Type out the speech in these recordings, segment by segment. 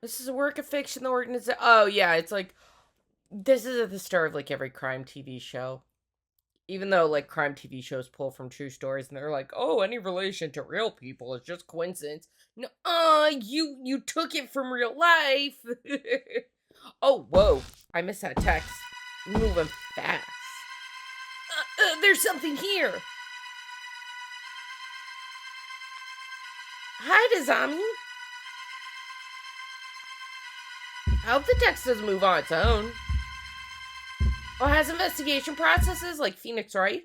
This is a work of fiction. The organization. Oh yeah, it's like this is at the start of like every crime TV show. Even though like crime TV shows pull from true stories, and they're like, oh, any relation to real people is just coincidence. No, you took it from real life. Oh, whoa! I missed that text. Moving fast. There's something here. Hi, Dazami. I hope the text doesn't move on its own. Oh, has investigation processes like Phoenix Wright?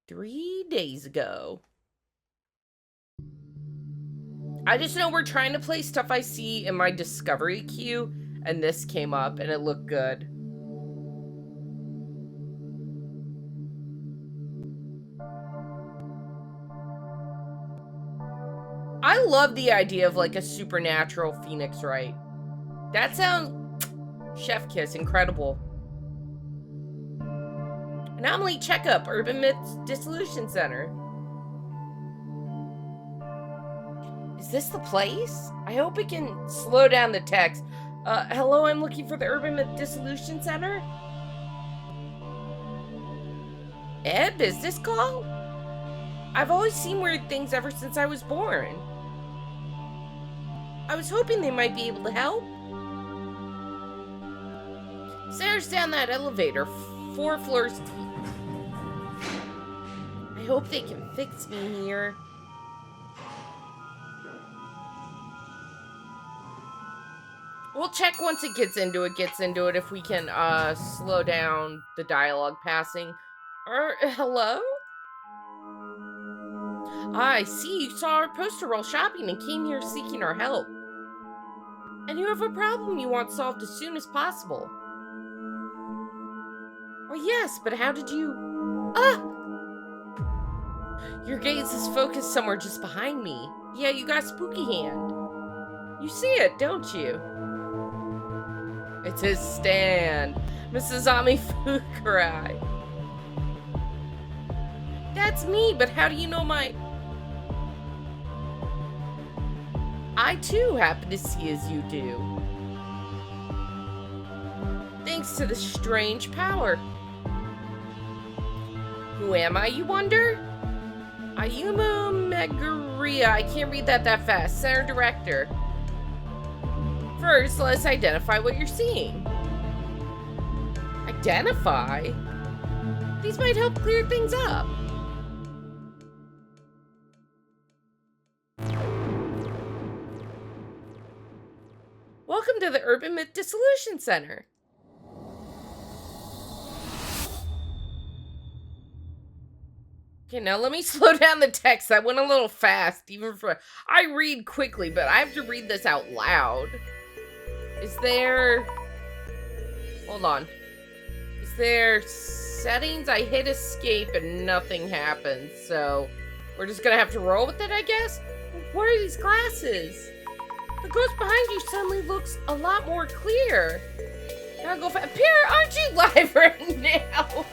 3 days ago. I just know we're trying to play stuff I see in my discovery queue, and this came up, and it looked good. I love the idea of like a supernatural Phoenix Wright. That sounds chef kiss, incredible. Anomaly checkup, Urban Myths Dissolution Center. Is this the place? I hope it can slow down the text. Hello, I'm looking for the Urban Myth Dissolution Center. Business call? I've always seen weird things ever since I was born. I was hoping they might be able to help. Stairs down that elevator, 4 floors deep. I hope they can fix me here. We'll check once it gets into it if we can slow down the dialogue passing. Hello? I see you saw our poster while shopping and came here seeking our help. And you have a problem you want solved as soon as possible. Oh yes, but how did you... Your gaze is focused somewhere just behind me. Yeah, you got spooky hand. You see it, don't you? It's his stand. Mrs. Ami Fukurai. That's me, but how do you know my... I too happen to see as you do. Thanks to the strange power. Who am I, you wonder? Ayumu Meguria. I can't read that fast. Center Director. First, let's identify what you're seeing. Identify? These might help clear things up. Welcome to the Urban Myth Dissolution Center. Okay, now let me slow down the text. That went a little fast, even for... I read quickly, but I have to read this out loud. Is there... Hold on. Is there settings? I hit escape and nothing happens, so... We're just gonna have to roll with it, I guess? What are these glasses? The ghost behind you suddenly looks a lot more clear. Now go fast. Pierre, aren't you live right now?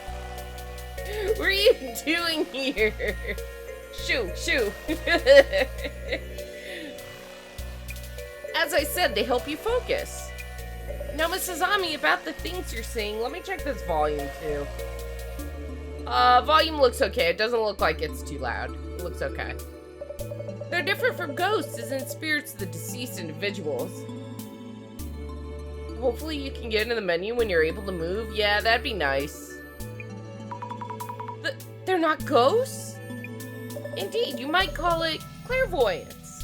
What are you doing here? Shoo. As I said, they help you focus. Now, Mrs. Ami, about the things you're seeing, let me check this volume too. Volume looks okay. It doesn't look like it's too loud. It looks okay. They're different from ghosts, as in spirits of the deceased individuals. Hopefully you can get into the menu when you're able to move. Yeah, that'd be nice. They're not ghosts? Indeed, you might call it clairvoyance.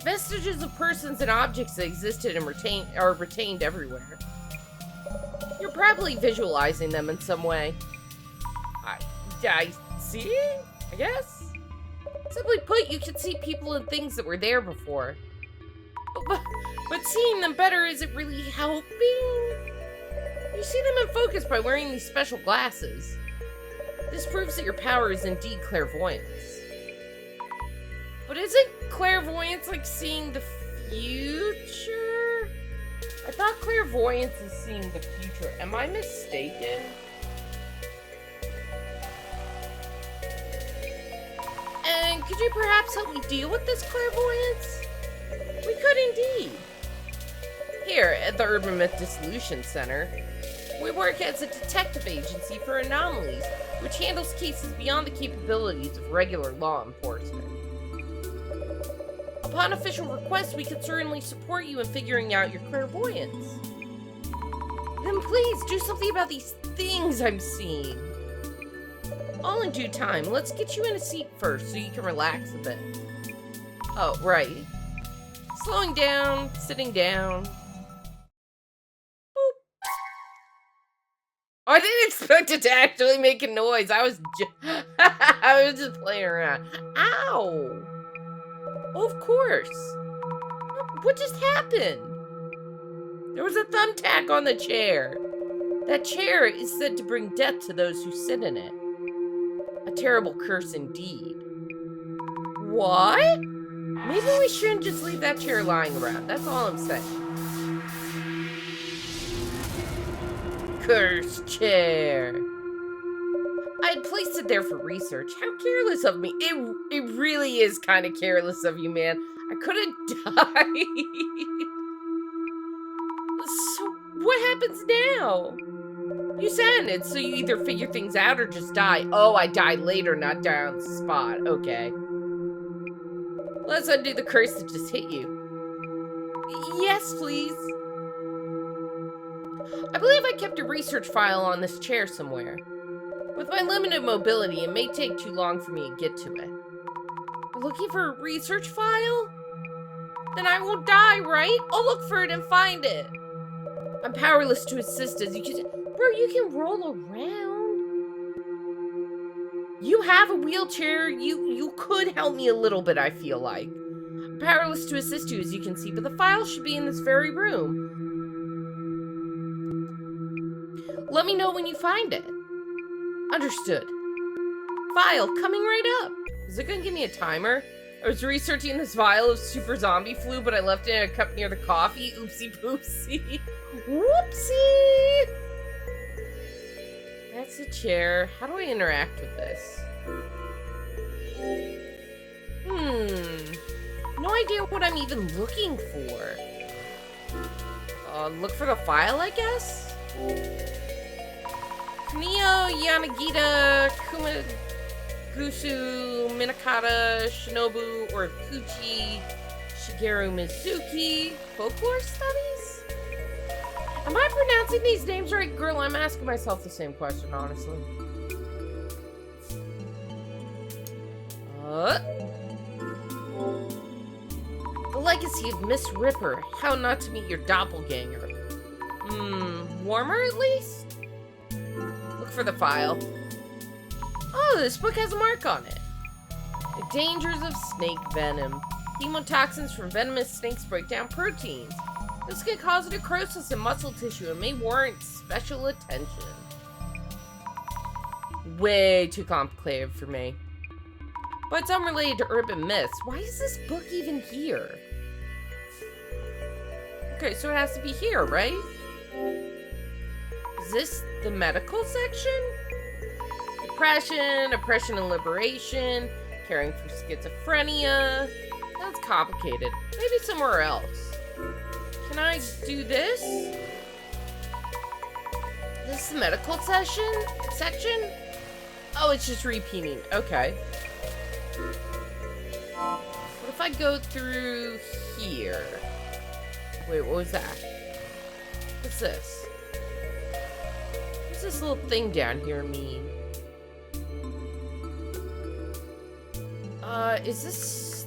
Vestiges of persons and objects that existed and are retained everywhere. You're probably visualizing them in some way. I see? I guess? Simply put, you can see people and things that were there before. But seeing them better isn't really helping. You see them in focus by wearing these special glasses. This proves that your power is indeed clairvoyance. But isn't clairvoyance like seeing the future? I thought clairvoyance is seeing the future. Am I mistaken? And Could you perhaps help me deal with this clairvoyance? We could indeed. Here, at the Urban Myth Dissolution Center, we work as a detective agency for anomalies, which handles cases beyond the capabilities of regular law enforcement. Upon official request, we could certainly support you in figuring out your clairvoyance. Then please, do something about these things I'm seeing. All in due time. Let's get you in a seat first so you can relax a bit. Oh, right. Slowing down, sitting down. Boop. Oh, I didn't expect it to actually make a noise. I was just playing around. Ow! Oh, of course. What just happened? There was a thumbtack on the chair. That chair is said to bring death to those who sit in it. A terrible curse indeed. What? Maybe we shouldn't just leave that chair lying around. That's all I'm saying. Cursed chair. I had placed it there for research. How careless of me. It really is kind of careless of you, man. I could have died. So, what happens now? You said it, so you either figure things out or just die. Oh, I die later, not die on the spot. Okay. Let's undo the curse that just hit you. Yes, please. I believe I kept a research file on this chair somewhere. With my limited mobility, it may take too long for me to get to it. You're looking for a research file? Then I won't die, right? I'll look for it and find it. I'm powerless to assist as you can... Bro, you can roll around. You have a wheelchair. You could help me a little bit, I feel like. I'm powerless to assist you, as you can see, but the file should be in this very room. Let me know when you find it. Understood. File coming right up. Is it gonna give me a timer? I was researching this vial of super zombie flu, but I left it in a cup near the coffee. Oopsie poopsie. Whoopsie! That's a chair. How do I interact with this? No idea what I'm even looking for. Look for the file, I guess? Kunio, Yanagita, Kumagusu, Minakata, Shinobu, or Kuchi, Shigeru Mizuki. Folklore studies? Am I pronouncing these names right? Girl, I'm asking myself the same question, honestly. The legacy of Miss Ripper. How not to meet your doppelganger. Warmer at least? Look for the file. Oh, this book has a mark on it. The dangers of snake venom. Hemotoxins from venomous snakes break down proteins. This can cause necrosis in muscle tissue and may warrant special attention. Way too complicated for me. But it's unrelated to urban myths. Why is this book even here? Okay, so it has to be here, right? Is this the medical section? Depression, oppression and liberation, caring for schizophrenia. That's complicated. Maybe somewhere else. Can I do this? This is the medical section? Oh, it's just repeating. Okay. What if I go through here? Wait, what was that? What's this? What's this little thing down here mean? Is this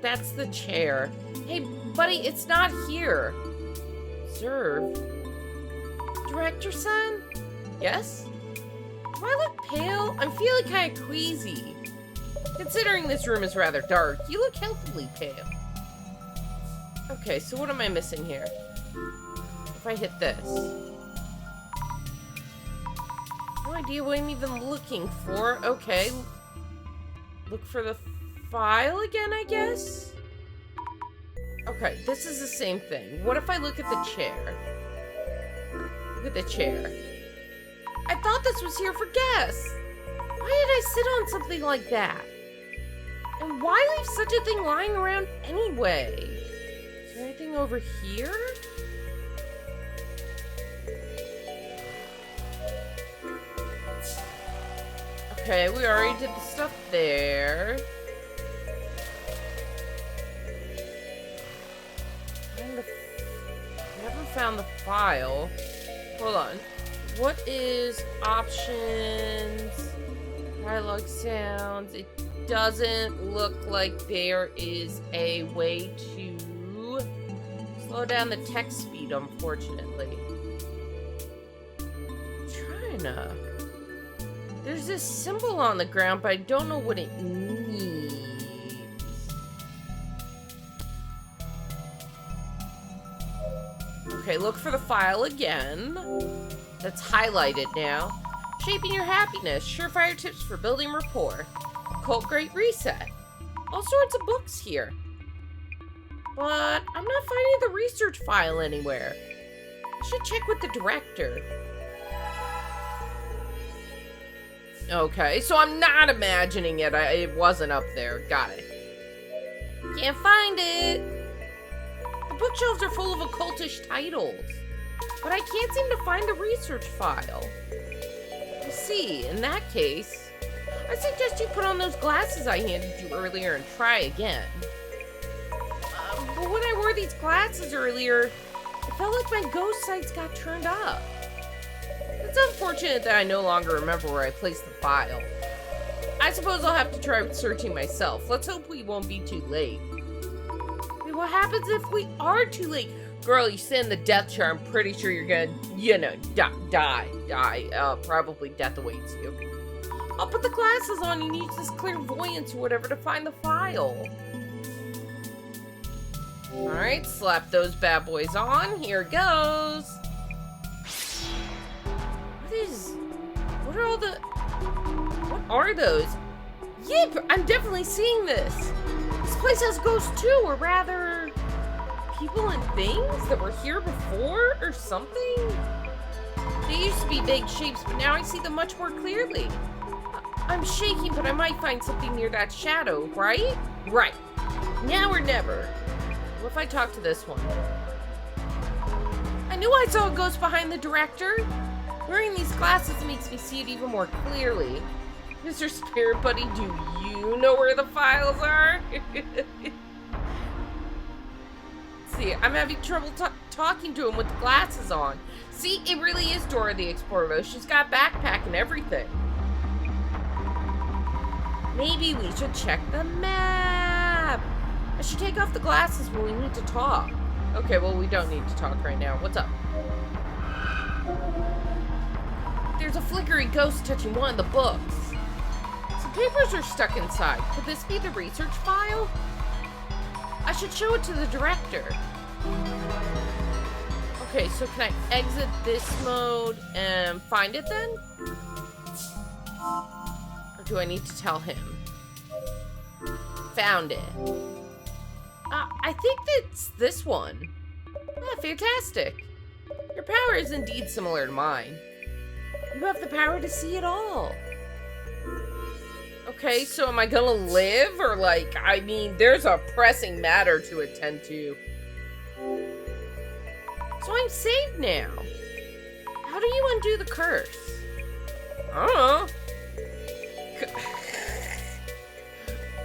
that's the chair. Hey, buddy, it's not here. Observe. Director son? Yes? Do I look pale? I'm feeling kind of queasy. Considering this room is rather dark, you look healthily pale. Okay, so what am I missing here? If I hit this. No idea what I'm even looking for. Okay. Look for the file again, I guess? Okay, this is the same thing. What if I look at the chair? Look at the chair. I thought this was here for guests. Why did I sit on something like that? And why leave such a thing lying around anyway? Is there anything over here? Okay, we already did the stuff there. Never found the file. Hold on. What is options? Dialogue sounds. It doesn't look like there is a way to slow down the text speed, unfortunately. I'm trying to. There's this symbol on the ground, but I don't know what it means. Okay, look for the file again. That's highlighted now. Shaping your happiness. Surefire tips for building rapport. Cult Great Reset. All sorts of books here. But I'm not finding the research file anywhere. I should check with the director. Okay, so I'm not imagining it. It wasn't up there. Got it. Can't find it. The bookshelves are full of occultish titles, but I can't seem to find the research file. I see. In that case, I suggest you put on those glasses I handed you earlier and try again. But when I wore these glasses earlier, it felt like my ghost sights got turned up. It's unfortunate that I no longer remember where I placed the file. I suppose I'll have to try searching myself. Let's hope we won't be too late. Wait, what happens if we are too late? Girl, you stand the death chair, I'm pretty sure you're gonna, die. Probably death awaits you. I'll put the glasses on and use this clairvoyance or whatever to find the file. Alright, slap those bad boys on. Here goes. What are those? Yep, I'm definitely seeing this. This place has ghosts too, or rather, people and things that were here before, or something? They used to be vague shapes, but now I see them much more clearly. I'm shaking, but I might find something near that shadow, right? Right. Now or never. What if I talk to this one? I knew I saw a ghost behind the director. Wearing these glasses makes me see it even more clearly. Mr. Spirit Buddy, do you know where the files are? See, I'm having trouble talking to him with the glasses on. See, it really is Dora the Explorer, though. She's got a backpack and everything. Maybe we should check the map. I should take off the glasses when we need to talk. Okay, well, we don't need to talk right now. What's up? There's a flickery ghost touching one of the books. Some papers are stuck inside. Could this be the research file? I should show it to the director. Okay, so can I exit this mode and find it then? Or do I need to tell him? Found it. I think that's this one. Ah, fantastic. Your power is indeed similar to mine. You have the power to see it all. Okay, so am I gonna live? Or like, I mean, there's a pressing matter to attend to. So I'm saved now. How do you undo the curse? I don't know.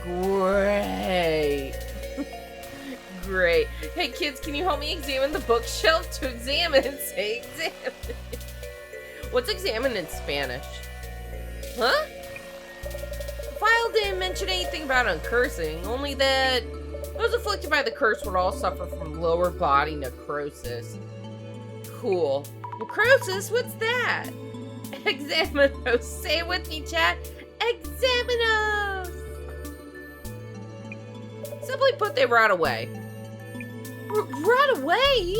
Great. Great. Hey kids, can you help me examine the bookshelf? To examine, say examine. What's examine in Spanish? Huh? The file didn't mention anything about uncursing, only that those afflicted by the curse would all suffer from lower body necrosis. Cool. Necrosis? What's that? Examinos. Say it with me, chat. Examinos! Simply put, they rot away. Rot away?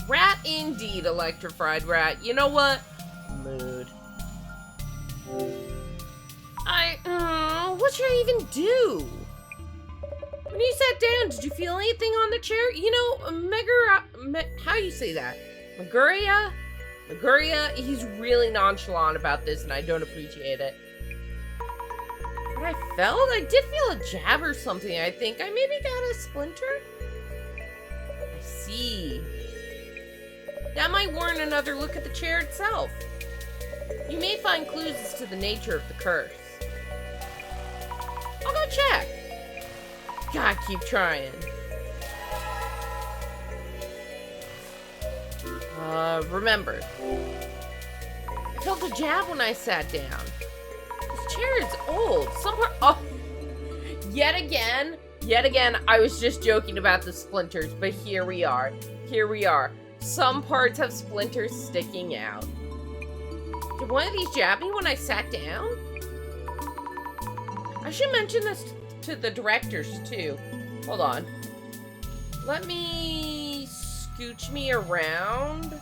Rat indeed, electrified rat. You know what? Mood. What should I even do? When you sat down, did you feel anything on the chair? You know, how you say that? Meguria? Guria, he's really nonchalant about this, and I don't appreciate it. What I did feel a jab or something, I think. I maybe got a splinter? I see. That might warrant another look at the chair itself. You may find clues as to the nature of the curse. I'll go check. Gotta keep trying. Remember. I felt a jab when I sat down. This chair is old. Yet again, I was just joking about the splinters, but here we are. Some parts have splinters sticking out. Did one of these jab me when I sat down? I should mention this to the directors, too. Hold on. Let me scooch me around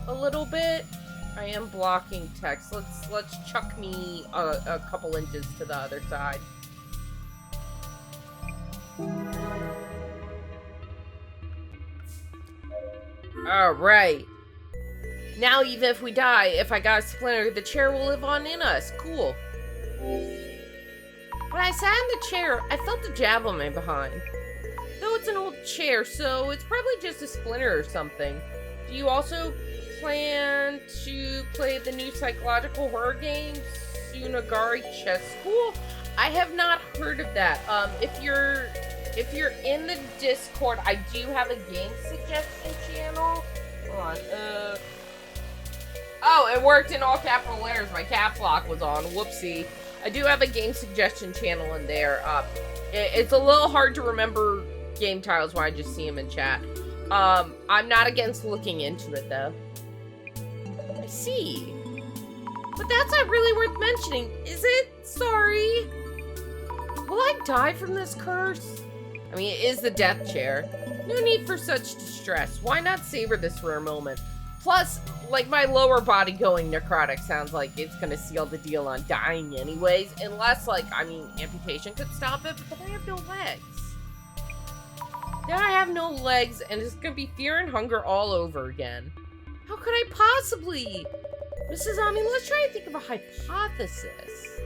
a little bit. I am blocking text. Let's chuck me a couple inches to the other side. Alright. Now even if we die, if I got a splinter, the chair will live on in us. Cool. When I sat in the chair, I felt a jab on my behind. Though it's an old chair, so it's probably just a splinter or something. Do you also plan to play the new psychological horror game, Tsunagari Chess School? I have not heard of that. If you're in the Discord, I do have a game suggestion channel. Hold on. Oh, it worked in all capital letters. My caps lock was on. Whoopsie. I do have a game suggestion channel in there. It's a little hard to remember game titles when I just see them in chat. I'm not against looking into it, though. I see. But that's not really worth mentioning, is it? Sorry. Will I die from this curse? I mean, it is the death chair. No need for such distress. Why not savor this rare moment? Plus, like, my lower body going necrotic sounds like it's gonna seal the deal on dying anyways. Unless, like, I mean, amputation could stop it, but then I have no legs. Now I have no legs, and it's gonna be fear and hunger all over again. How could I possibly? Mrs. Ami, let's try and think of a hypothesis.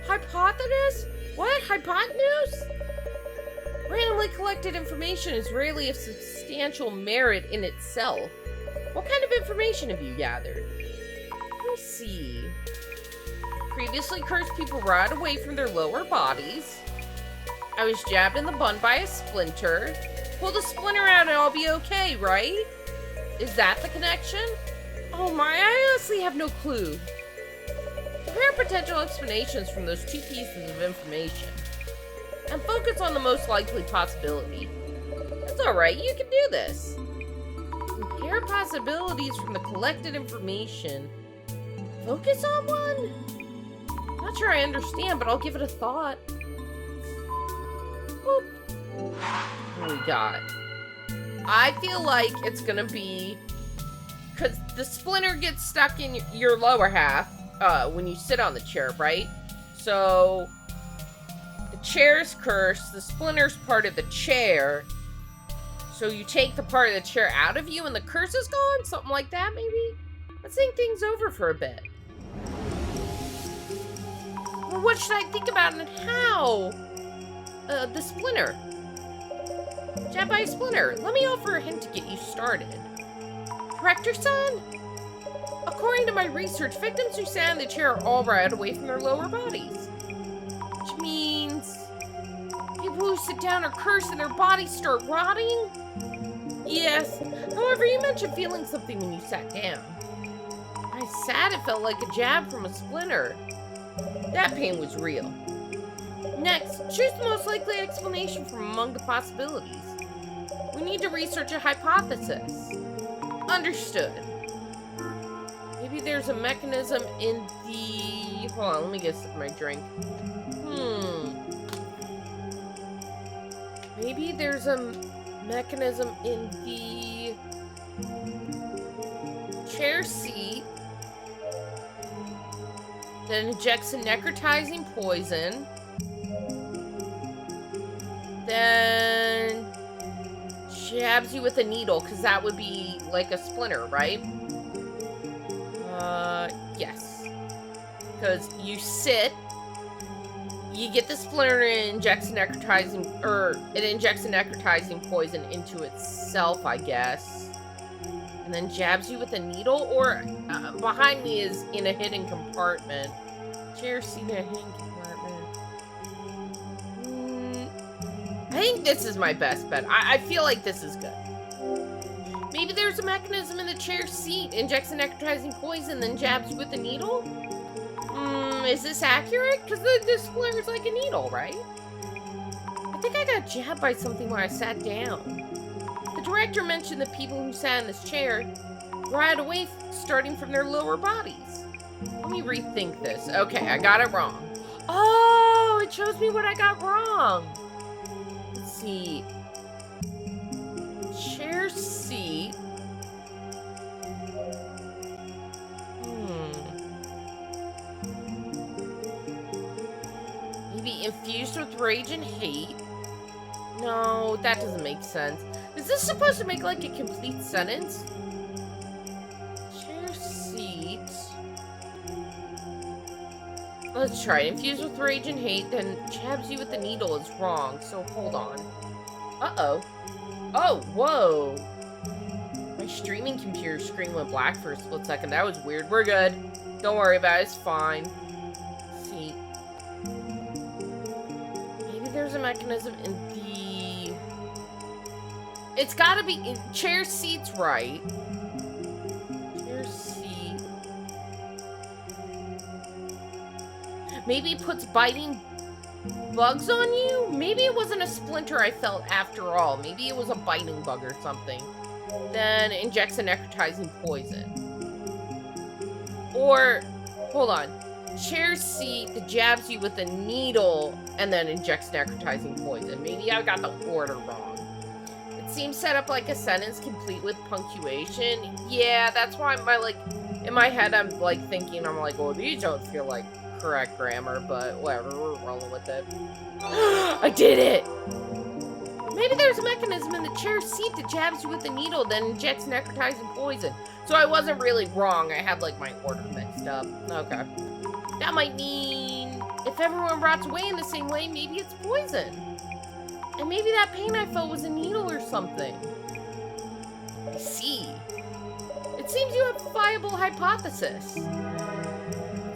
Hypothesis? What? Hypotenuse? Randomly collected information is rarely of substantial merit in itself. What kind of information have you gathered? Let me see. Previously cursed people right away from their lower bodies. I was jabbed in the bun by a splinter. Pull the splinter out and I'll be okay, right? Is that the connection? Oh my, I honestly have no clue. Compare potential explanations from those two pieces of information. And focus on the most likely possibility. That's alright, you can do this. Compare possibilities from the collected information. Focus on one? Not sure I understand, but I'll give it a thought. Boop. What do we got? I feel like it's gonna be... Because the splinter gets stuck in your lower half when you sit on the chair, right? So... the chair's cursed, the splinter's part of the chair. So you take the part of the chair out of you and the curse is gone? Something like that, maybe? Let's think things over for a bit. Well, what should I think about and how? The splinter. Jab by a splinter. Let me offer a hint to get you started. Corrector son? According to my research, victims who sat in the chair are all right away from their lower bodies. Which means... people who sit down are cursed and their bodies start rotting? Yes. However, you mentioned feeling something when you sat down. I sat, it felt like a jab from a splinter. That pain was real. Next, choose the most likely explanation from among the possibilities. We need to research a hypothesis. Understood. Maybe there's a mechanism in the... Hold on, let me get my drink. Maybe there's a mechanism in the chair seat that injects a necrotizing poison, then jabs you with a needle, because that would be like a splinter, right? Yes. Because you sit, you get the splinter and it injects a necrotizing poison into itself, I guess. And then jabs you with a needle, or behind me is in a hidden compartment. Chair seat in a hidden compartment. I think this is my best bet. I feel like this is good. Maybe there's a mechanism in the chair seat, injects a necrotizing poison, then jabs you with a needle? Is this accurate? Because the splinter is like a needle, right? I think I got jabbed by something when I sat down. The director mentioned the people who sat in this chair right away, starting from their lower bodies. Let me rethink this. Okay, I got it wrong. Oh, it shows me what I got wrong. Let's see. Chair seat. Maybe infused with rage and hate. No, that doesn't make sense. Is this supposed to make like a complete sentence? Chair seat. Let's try it. Infused with rage and hate, then jabs you with the needle is wrong. So hold on. Uh-oh. Oh, whoa. My streaming computer screen went black for a split second. That was weird. We're good. Don't worry about it. It's fine. Let's see. Maybe there's a mechanism in the... It's gotta be... Chair seat's right. Chair seat. Maybe it puts biting bugs on you? Maybe it wasn't a splinter I felt after all. Maybe it was a biting bug or something. Then injects a necrotizing poison. Or, hold on. Chair seat that jabs you with a needle and then injects necrotizing poison. Maybe I got the order wrong. It seems set up like a sentence complete with punctuation. Yeah, that's why in my head I'm like thinking, I'm like, well, these don't feel like correct grammar, but whatever, we're rolling with it. I did it! Maybe there's a mechanism in the chair seat that jabs you with a needle, then injects necrotizing poison. So I wasn't really wrong. I had like my order mixed up. Okay. That might mean if everyone rots away in the same way, maybe it's poison. And maybe that pain I felt was a needle or something. I see. It seems you have a viable hypothesis.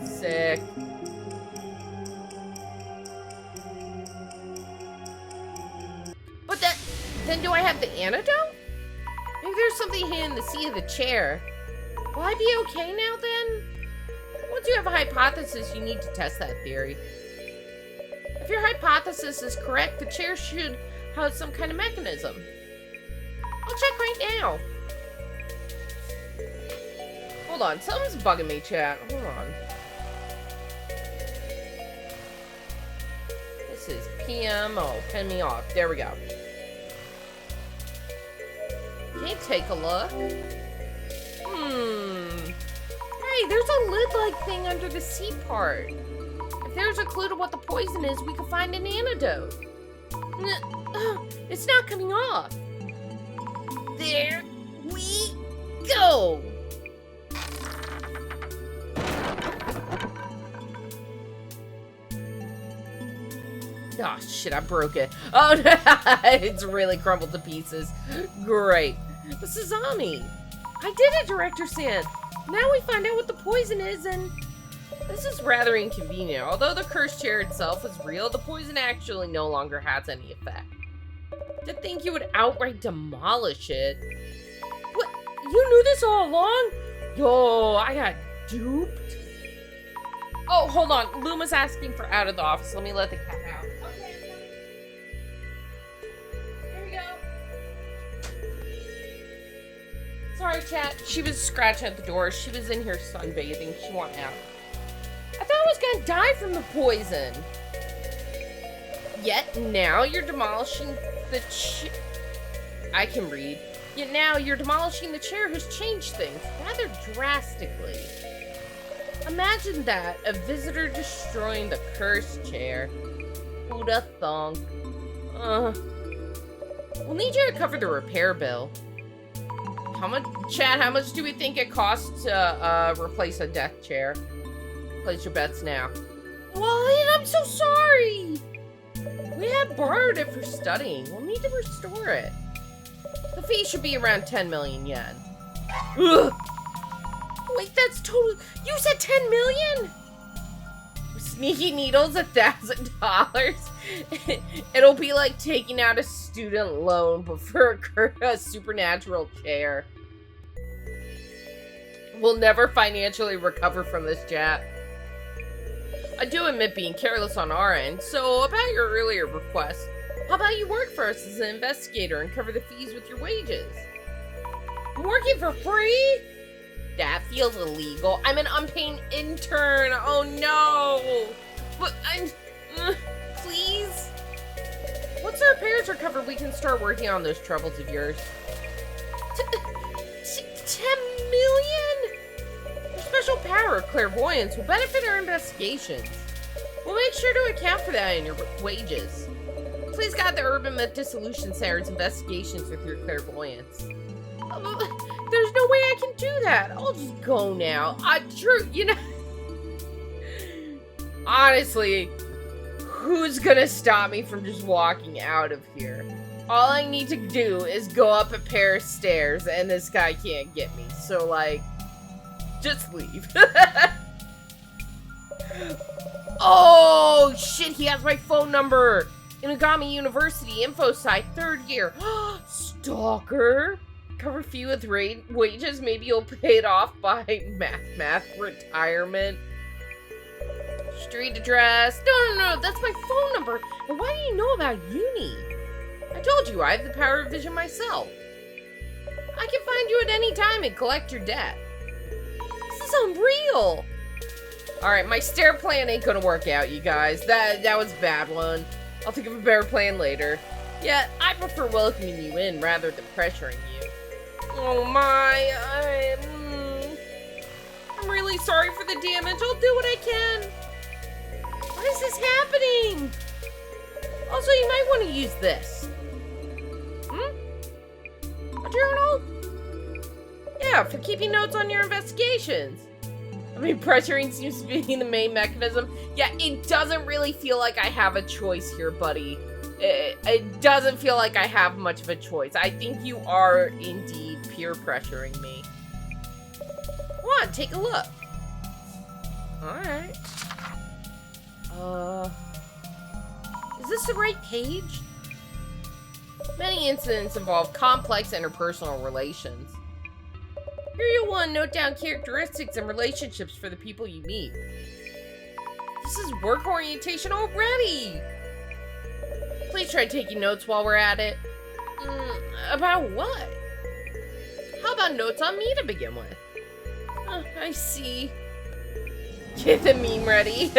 Sick. But then do I have the antidote? Maybe there's something hidden in the seat of the chair. Will I be okay now then? Once you have a hypothesis, you need to test that theory. If your hypothesis is correct, the chair should have some kind of mechanism. I'll check right now. Hold on, something's bugging me, chat. Hold on. This is PMO. Pin me off. There we go. Okay, take a look. Hey, there's a lid-like thing under the seat part. If there's a clue to what the poison is, we could find an antidote. It's not coming off. There we go. Oh, shit, I broke it. Oh, no, it's really crumbled to pieces. Great. The Sazami. I did it, Director Sand. Now we find out what the poison is, and this is rather inconvenient. Although the cursed chair itself is real, the poison actually no longer has any effect. To think you would outright demolish it. What? You knew this all along? Yo, I got duped. Oh, hold on. Luma's asking for out of the office. Let me let the cat out. Okay. Here we go. Sorry, chat. She was scratching at the door. She was in here sunbathing. She wanted out. I thought I was gonna die from the poison. Yet now you're demolishing the I can read. Yet now you're demolishing the chair has changed things rather drastically. Imagine that, a visitor destroying the cursed chair. Who'da thunk? We'll need you to cover the repair bill. How much, Chad, how much do we think it costs to replace a death chair? Place your bets now. What? I'm so sorry. We had borrowed it for studying. We'll need to restore it. The fee should be around 10 million yen. Ugh. Wait, that's totally... You said 10 million? Sneaky Needles, $1,000. It'll be like taking out a student loan, but for a supernatural chair. We'll never financially recover from this, chat. I do admit being careless on our end, so about your earlier request, how about you work for us as an investigator and cover the fees with your wages? I'm working for free? That feels illegal. I'm an unpaid intern. Oh no! But please? Once our repairs are covered, we can start working on those troubles of yours. 10 million? Your special power, clairvoyance, will benefit our investigations. We'll make sure to account for that in your wages. Please guide the Urban Myth Dissolution Center's investigations with your clairvoyance. There's no way I can do that. I'll just go now. True, you know. Honestly, who's gonna stop me from just walking out of here? All I need to do is go up a pair of stairs and this guy can't get me. So, like, just leave. Oh, shit, he has my phone number. Inugami University info site, 3rd year. Stalker. Cover fee with wages, maybe you'll pay it off by math retirement. Street address. No, that's my phone number. And why do you know about uni? I told you, I have the power of vision myself. I can find you at any time and collect your debt. This is unreal. Alright, my stair plan ain't gonna work out, you guys. That was a bad one. I'll think of a better plan later. Yeah, I prefer welcoming you in rather than pressuring you. Oh my, I'm really sorry for the damage. I'll do what I can. Why is this happening? Also, you might want to use this. A journal? Yeah, for keeping notes on your investigations. I mean, pressuring seems to be the main mechanism. Yeah, it doesn't really feel like I have a choice here, buddy. It doesn't feel like I have much of a choice. I think you are indeed peer pressuring me. Come on, take a look. Alright. Is this the right page? Many incidents involve complex interpersonal relations. Here you'll want to note down characteristics and relationships for the people you meet. This is work orientation already! Please try taking notes while we're at it. About what? How about notes on me to begin with? I see. Get the meme ready.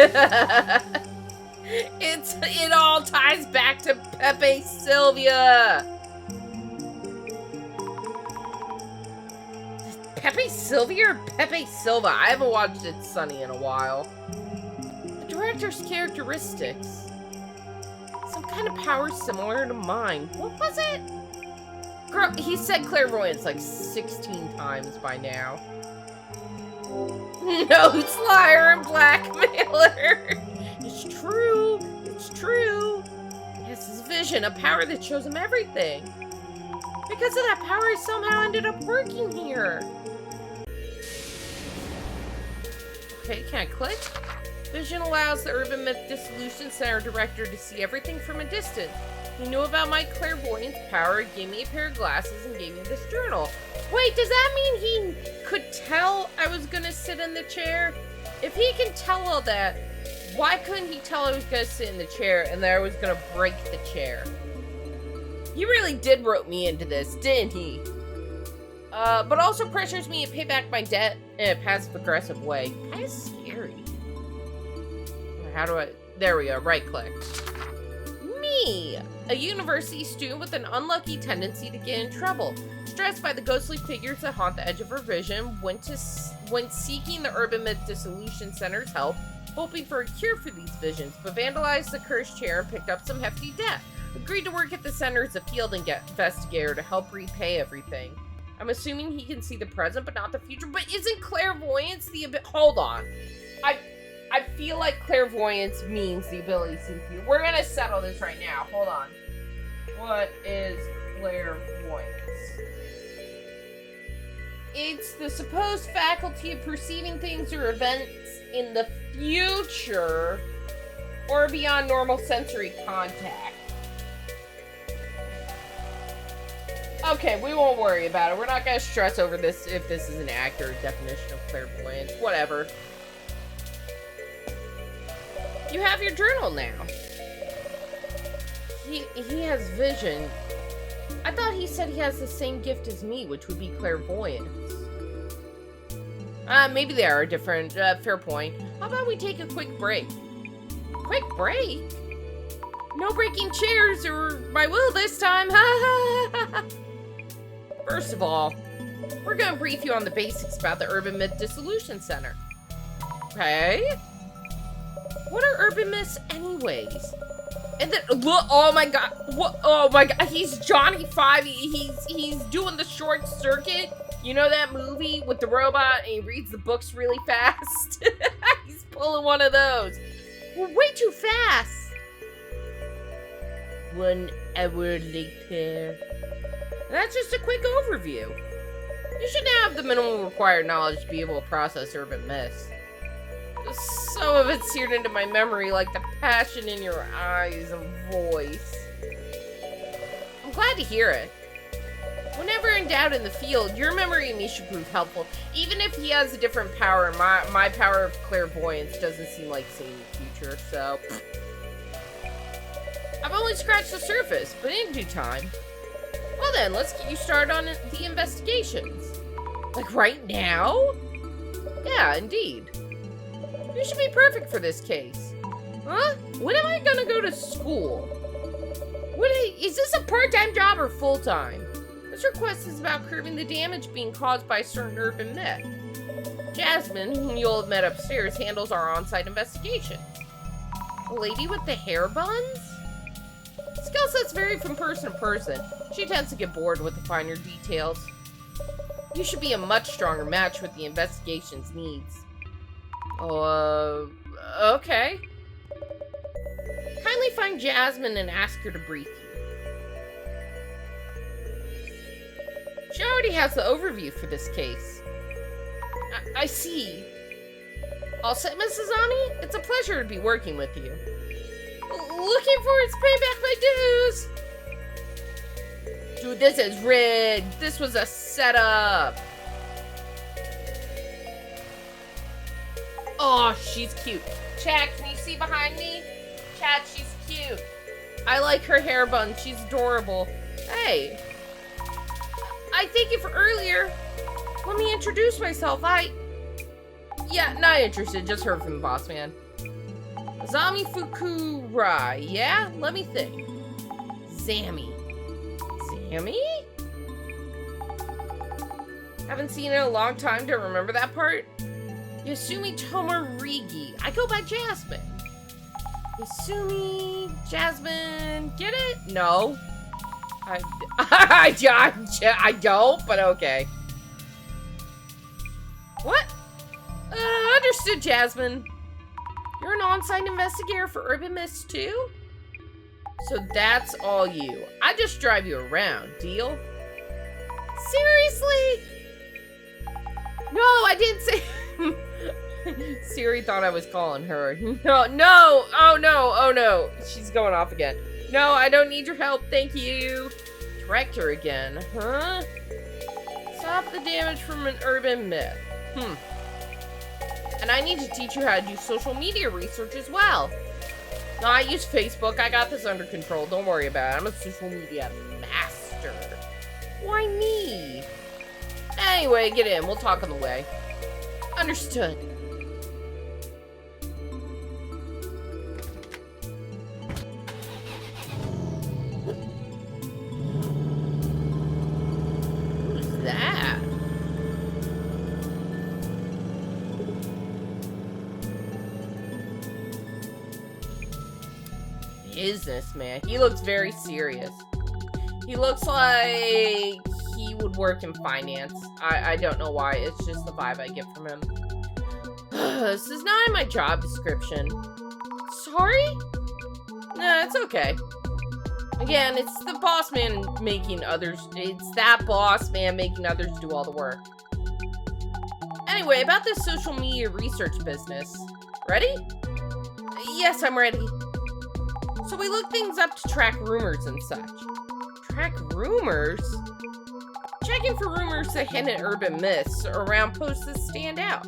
It all ties back to Pepe Sylvia. Pepe Sylvia or Pepe Silva? I haven't watched It's Sunny in a while. The director's characteristics. Some kind of power similar to mine. What was it? Girl, he said clairvoyance like 16 times by now. Notes, liar, and blackmailer. It's true. It's true. Yes, his vision, a power that shows him everything. Because of that power, he somehow ended up working here. Okay, can I click? Vision allows the Urban Myth Dissolution Center director to see everything from a distance. He knew about my clairvoyance power, gave me a pair of glasses, and gave me this journal. Wait, does that mean he could tell I was gonna sit in the chair? If he can tell all that, why couldn't he tell I was gonna sit in the chair and that I was gonna break the chair? He really did rope me into this, didn't he? But also pressures me to pay back my debt in a passive-aggressive way. Kinda scary. How do I... There we go, right-click. Me! A university student with an unlucky tendency to get in trouble. Stressed by the ghostly figures that haunt the edge of her vision, went seeking the Urban Myth Dissolution Center's help, hoping for a cure for these visions, but vandalized the cursed chair and picked up some hefty debt. Agreed to work at the center as a field investigator to help repay everything. I'm assuming he can see the present, but not the future. But isn't clairvoyance the ability? Hold on. I feel like clairvoyance means the ability to see the future. We're gonna settle this right now. Hold on. What is clairvoyance? It's the supposed faculty of perceiving things or events in the future or beyond normal sensory contact. Okay, we won't worry about it. We're not gonna stress over this if this is an accurate definition of clairvoyance. Whatever. You have your journal now. He has vision. I thought he said he has the same gift as me, which would be clairvoyance. Maybe they are different. Fair point. How about we take a quick break? Quick break? No breaking chairs or my will this time. First of all, we're gonna brief you on the basics about the Urban Myth Dissolution Center. Okay? What are urban myths anyways? And then look, oh my god, what? Oh my god, he's Johnny Five. He's doing the short circuit. You know that movie with the robot and he reads the books really fast? He's pulling one of those. We're way too fast. 1 hour later. That's just a quick overview. You should now have the minimum required knowledge to be able to process urban myths. Some of it's seared into my memory like the passion in your eyes and voice. I'm glad to hear it. Whenever in doubt in the field, your memory of me should prove helpful. Even if he has a different power, my power of clairvoyance doesn't seem like seeing the future, so... I've only scratched the surface, but in due time. Well then, let's get you started on the investigations. Like right now? Yeah, indeed. You should be perfect for this case. Huh? When am I gonna go to school? Is this a part-time job or full-time? This request is about curbing the damage being caused by a certain urban myth. Jasmine, whom you'll have met upstairs, handles our on-site investigation. The lady with the hair buns? Skill sets vary from person to person. She tends to get bored with the finer details. You should be a much stronger match with the investigation's needs. Oh, okay. Kindly find Jasmine and ask her to brief you. She already has the overview for this case. I see. All set, Mrs. Ani? It's a pleasure to be working with you. Looking forward to paying back my dues. Dude, this is rigged. This was a setup. Oh, she's cute. Chat, can you see behind me? Chat, she's cute. I like her hair bun. She's adorable. Hey. I thank you for earlier. Let me introduce myself. Yeah, not interested. Just heard from the boss man. Zami Fukurai. Yeah? Let me think. Zammy? Haven't seen it in a long time to remember that part. Yasumi Tomorigi. I go by Jasmine. Yasumi, Jasmine. Get it? No. I don't, but okay. What? Understood, Jasmine. You're an on-site investigator for urban myths too? So that's all you. I just drive you around. Deal? Seriously? No, I didn't say... Siri thought I was calling her. No, oh no. She's going off again. No, I don't need your help, thank you. Director again, huh? Stop the damage from an urban myth. And I need to teach you how to do social media research as well. No, I use Facebook. I got this under control. Don't worry about it. I'm a social media master. Why me? Anyway, get in. We'll talk on the way. Understood. Who's that? Businessman. He looks very serious. He looks like he would work in finance. I don't know why. It's just the vibe I get from him. This is not in my job description. Sorry? Nah, it's okay. Again, it's the boss man making others... It's that boss man making others do all the work. Anyway, about this social media research business. Ready? Yes, I'm ready. So we look things up to track rumors and such. Track rumors? Checking for rumors that hint at urban myths or around posts that stand out.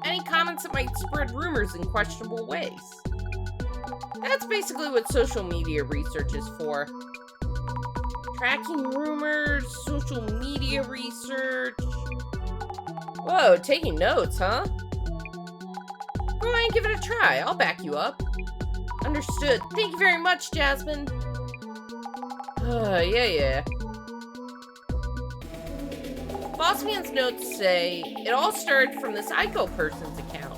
Any comments that might spread rumors in questionable ways. That's basically what social media research is for. Tracking rumors, social media research. Whoa, taking notes, huh? Go ahead and give it a try. I'll back you up. Understood. Thank you very much, Jasmine. Yeah. Bossman's notes say it all started from this Ico person's account.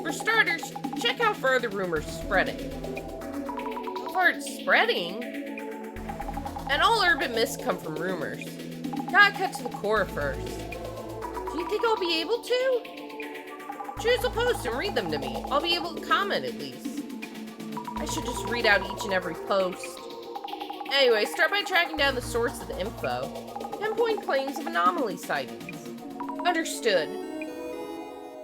For starters, check how far the rumor's spreading. How far it's spreading? And all urban myths come from rumors. Gotta cut to the core first. Do you think I'll be able to? Choose a post and read them to me. I'll be able to comment at least. I should just read out each and every post. Anyway, start by tracking down the source of the info. Pinpoint claims of anomaly sightings. Understood.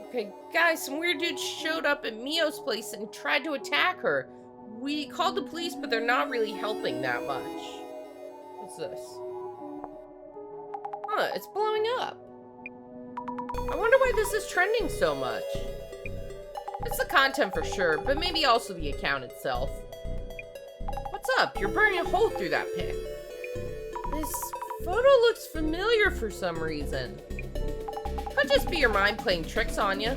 Okay, guys, some weird dudes showed up at Mio's place and tried to attack her. We called the police, but they're not really helping that much. What's this? Huh, it's blowing up. I wonder why this is trending so much. It's the content for sure, but maybe also the account itself. What's up? You're burning a hole through that pic. This photo looks familiar for some reason. Could just be your mind playing tricks on you.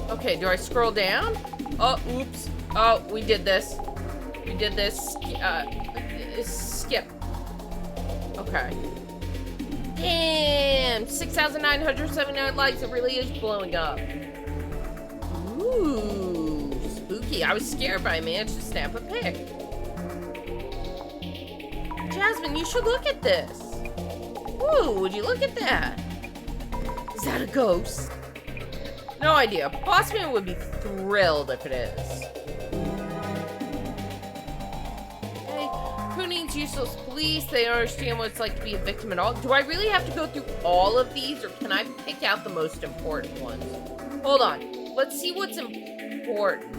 Okay, do I scroll down? Oh, oops. Oh, we did this. We did this. Skip. Okay. Damn! 6,979 likes. It really is blowing up. Ooh, spooky. I was scared, but I managed to snap a pic. Jasmine, you should look at this. Ooh, would you look at that? Is that a ghost? No idea. Bossman would be thrilled if it is. Hey, who needs useless police? They don't understand what it's like to be a victim at all. Do I really have to go through all of these, or can I pick out the most important ones? Hold on. Let's see what's important.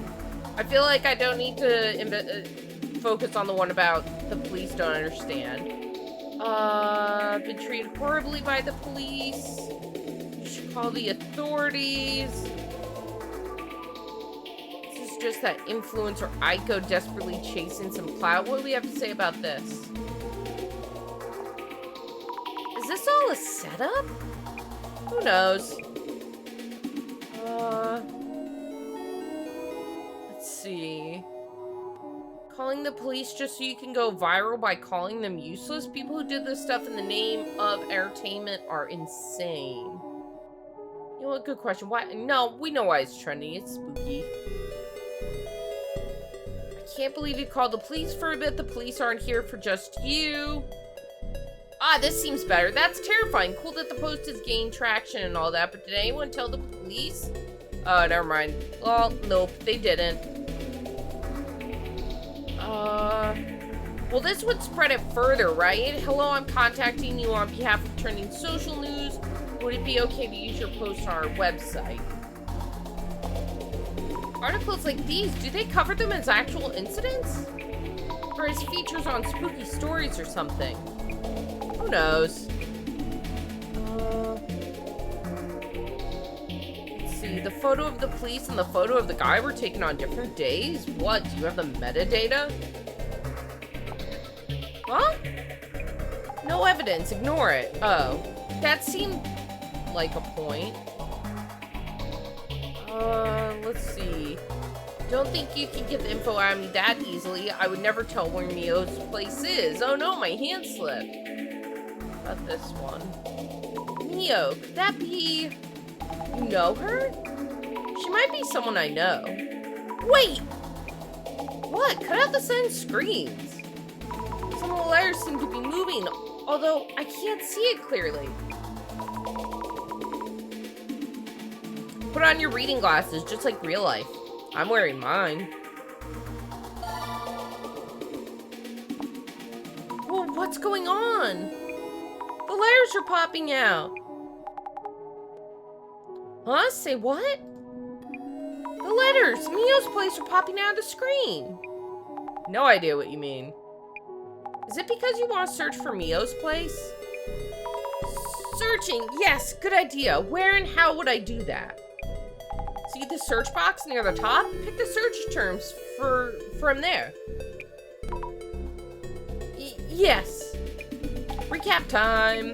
I feel like I don't need to focus on the one about the police don't understand. Been treated horribly by the police. You should call the authorities. This is just that influencer Ico desperately chasing some clout. What do we have to say about this? Is this all a setup? Who knows? Let's see. Calling the police just so you can go viral by calling them useless? People who did this stuff in the name of entertainment are insane. You know what? Good question. Why? No, we know why it's trending. It's spooky. I can't believe you called the police for a bit. The police aren't here for just you. Ah, this seems better. That's terrifying. Cool that the post has gained traction and all that, but did anyone tell the police? Oh, never mind. Well, nope, they didn't. Well, this would spread it further, right? Hello, I'm contacting you on behalf of Trending Social News. Would it be okay to use your post on our website? Articles like these, do they cover them as actual incidents? Or as features on spooky stories or something? Who knows? Let's see. The photo of the police and the photo of the guy were taken on different days? What? Do you have the metadata? Huh? No evidence. Ignore it. Oh. That seemed like a point. Let's see. Don't think you can get the info out of me that easily. I would never tell where Mio's place is. Oh no, my hand slipped. About this one. Mio, could that be... You know her? She might be someone I know. Wait! What? Cut out the sudden screams. Some of the letters seem to be moving, although I can't see it clearly. Put on your reading glasses, just like real life. I'm wearing mine. Well, what's going on? The letters are popping out. Huh? Say what? The letters! Mio's place are popping out of the screen. No idea what you mean. Is it because you want to search for Mio's place? Searching! Yes, good idea. Where and how would I do that? See the search box near the top? Pick the search terms from there. Yes. Recap time.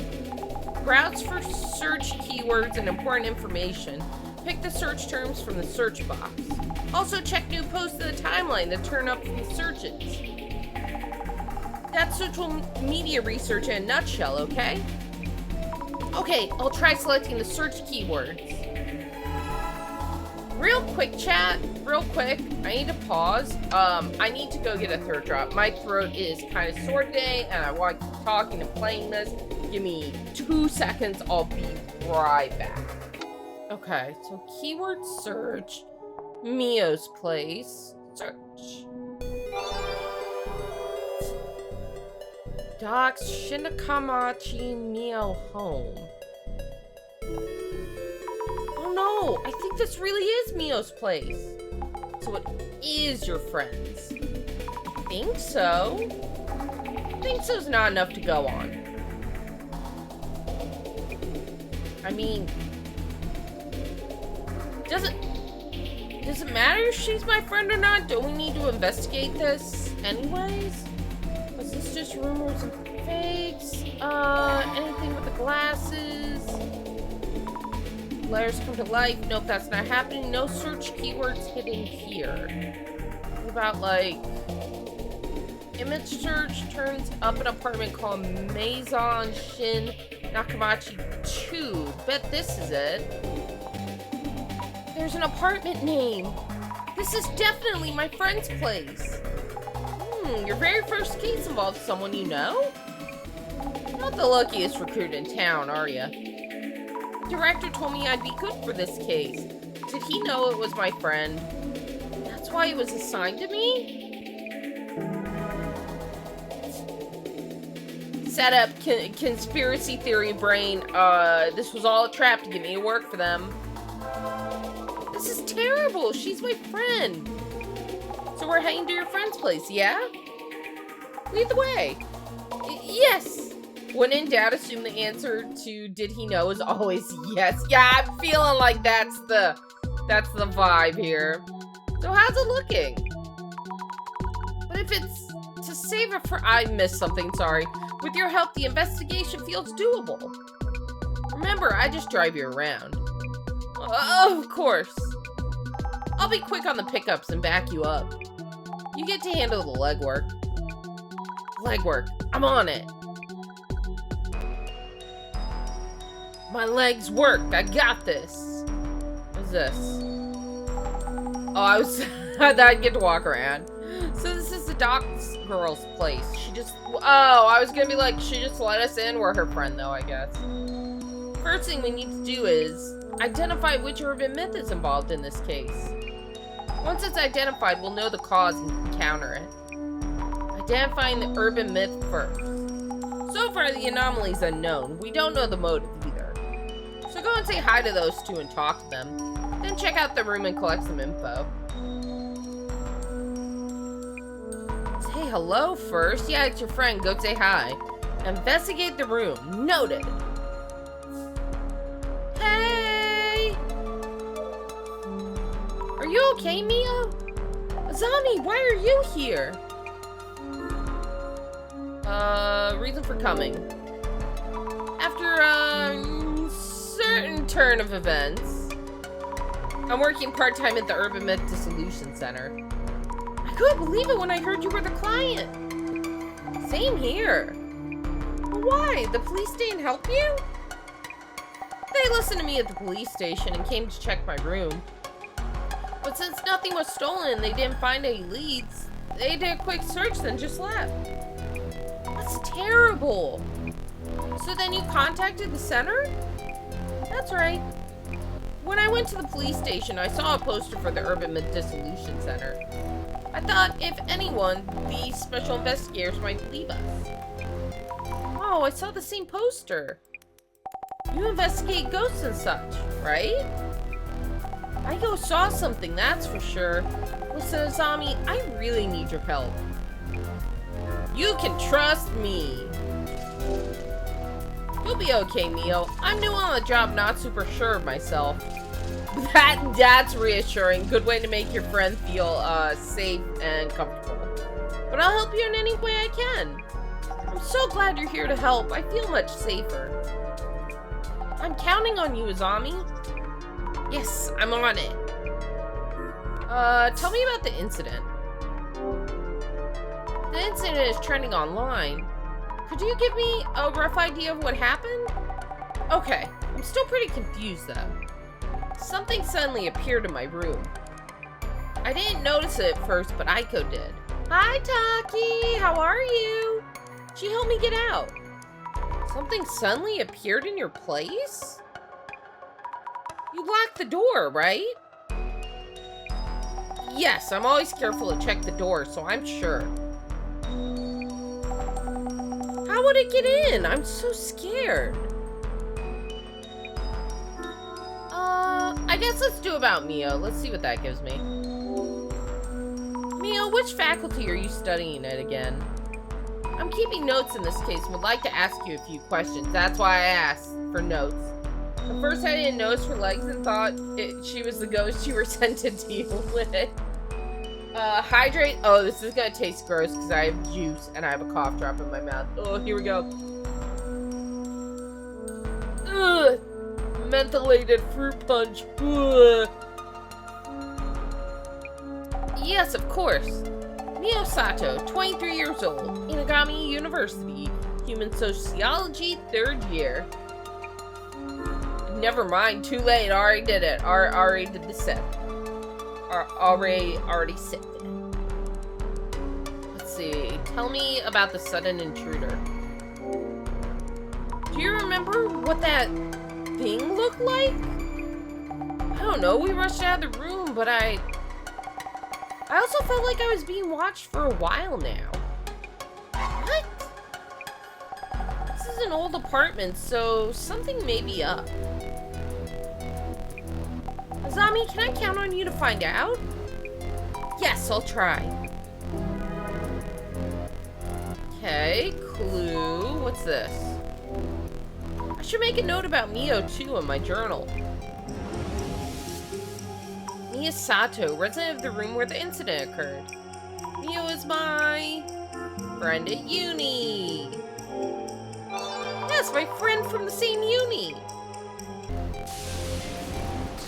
Browse for search keywords and important information. Pick the search terms from the search box. Also check new posts in the timeline that turn up from the searches. That's social media research in a nutshell, okay? Okay, I'll try selecting the search keywords. Real quick, chat. Real quick. I need to pause. I need to go get a third drop. My throat is kind of sore today, and I want to keep talking and playing this. Give me 2 seconds. I'll be right back. Okay, so keyword search. Mio's place. Search. Docks Shinakamachi Mio home. Oh no, I think this really is Mio's place. So it is your friend's. Think so? Think so's not enough to go on. I mean, does it matter if she's my friend or not? Don't we need to investigate this anyways? Was this just rumors and fakes? Anything with the glasses? Letters come to life. Nope, that's not happening. No search keywords hidden here. What about, like, image search turns up an apartment called Maison Shin Nakamachi 2. Bet this is it. There's an apartment name. This is definitely my friend's place. Your very first case involves someone you know? Not the luckiest recruit in town, are ya? The director told me I'd be good for this case. Did he know it was my friend? That's why he was assigned to me? Set up conspiracy theory brain. This was all a trap to get me to work for them. This is terrible. She's my friend. So we're heading to your friend's place, yeah? Lead the way. Yes. When in doubt, assume the answer to did he know is always yes. Yeah, I'm feeling like that's the vibe here. So how's it looking? But if it's to save it for I missed something, sorry. With your help, the investigation feels doable. Remember, I just drive you around. Of course. I'll be quick on the pickups and back you up. You get to handle the legwork. Legwork. I'm on it. My legs work. I got this. What's this? Oh, I thought I'd get to walk around. So this is the doc's girl's place. I was gonna be like, she just let us in. We're her friend though, I guess. First thing we need to do is identify which urban myth is involved in this case. Once it's identified, we'll know the cause and counter it. Identifying the urban myth first. So far, the anomaly's unknown. We don't know the motive either. So go and say hi to those two and talk to them. Then check out the room and collect some info. Say hello first. Yeah, it's your friend. Go say hi. Investigate the room. Noted. Hey! Are you okay, Mio? Azami, why are you here? Reason for coming. After a certain turn of events, I'm working part-time at the Urban Myth Dissolution Center. I couldn't believe it when I heard you were the client. Same here. Why? The police didn't help you? They listened to me at the police station and came to check my room. But since nothing was stolen and they didn't find any leads, they did a quick search then just left. That's terrible. So then you contacted the center? That's right. When I went to the police station, I saw a poster for the Urban Dissolution Center. I thought, if anyone, these special investigators might believe us. Oh, I saw the same poster. You investigate ghosts and such, right? Aiko saw something, that's for sure. Listen, Azami, I really need your help. You can trust me. You'll be okay, Mio. I'm new on the job, not super sure of myself. That's reassuring. Good way to make your friend feel safe and comfortable. But I'll help you in any way I can. I'm so glad you're here to help. I feel much safer. I'm counting on you, Azami. Yes, I'm on it. Tell me about the incident. The incident is trending online. Could you give me a rough idea of what happened? Okay, I'm still pretty confused though. Something suddenly appeared in my room. I didn't notice it at first, but Aiko did. Hi, Taki! How are you? She helped me get out. Something suddenly appeared in your place? You locked the door, right? Yes, I'm always careful to check the door, so I'm sure. How would it get in? I'm so scared. I guess let's do about Mio. Let's see what that gives me. Mio, which faculty are you studying at again? I'm keeping notes in this case and would like to ask you a few questions. That's why I asked for notes. At first I didn't notice her legs and thought she was the ghost you were sent to deal with. Hydrate. Oh, this is gonna taste gross because I have juice and I have a cough drop in my mouth. Oh, here we go. Ugh. Mentholated fruit punch. Ugh. Yes, of course. Mio Sato, 23 years old, Inagami University, Human Sociology, 3rd year. Never mind, too late, already did it. Already did the set. Already set. Let's see, tell me about the sudden intruder. Do you remember what that thing looked like? I don't know, we rushed out of the room, but I also felt like I was being watched for a while now. What? This is an old apartment, so something may be up. Azami, can I count on you to find out? Yes, I'll try. Okay, clue. What's this? I should make a note about Mio, too, in my journal. Mio Sato, resident of the room where the incident occurred. Mio is my friend at uni. Yes, my friend from the same uni.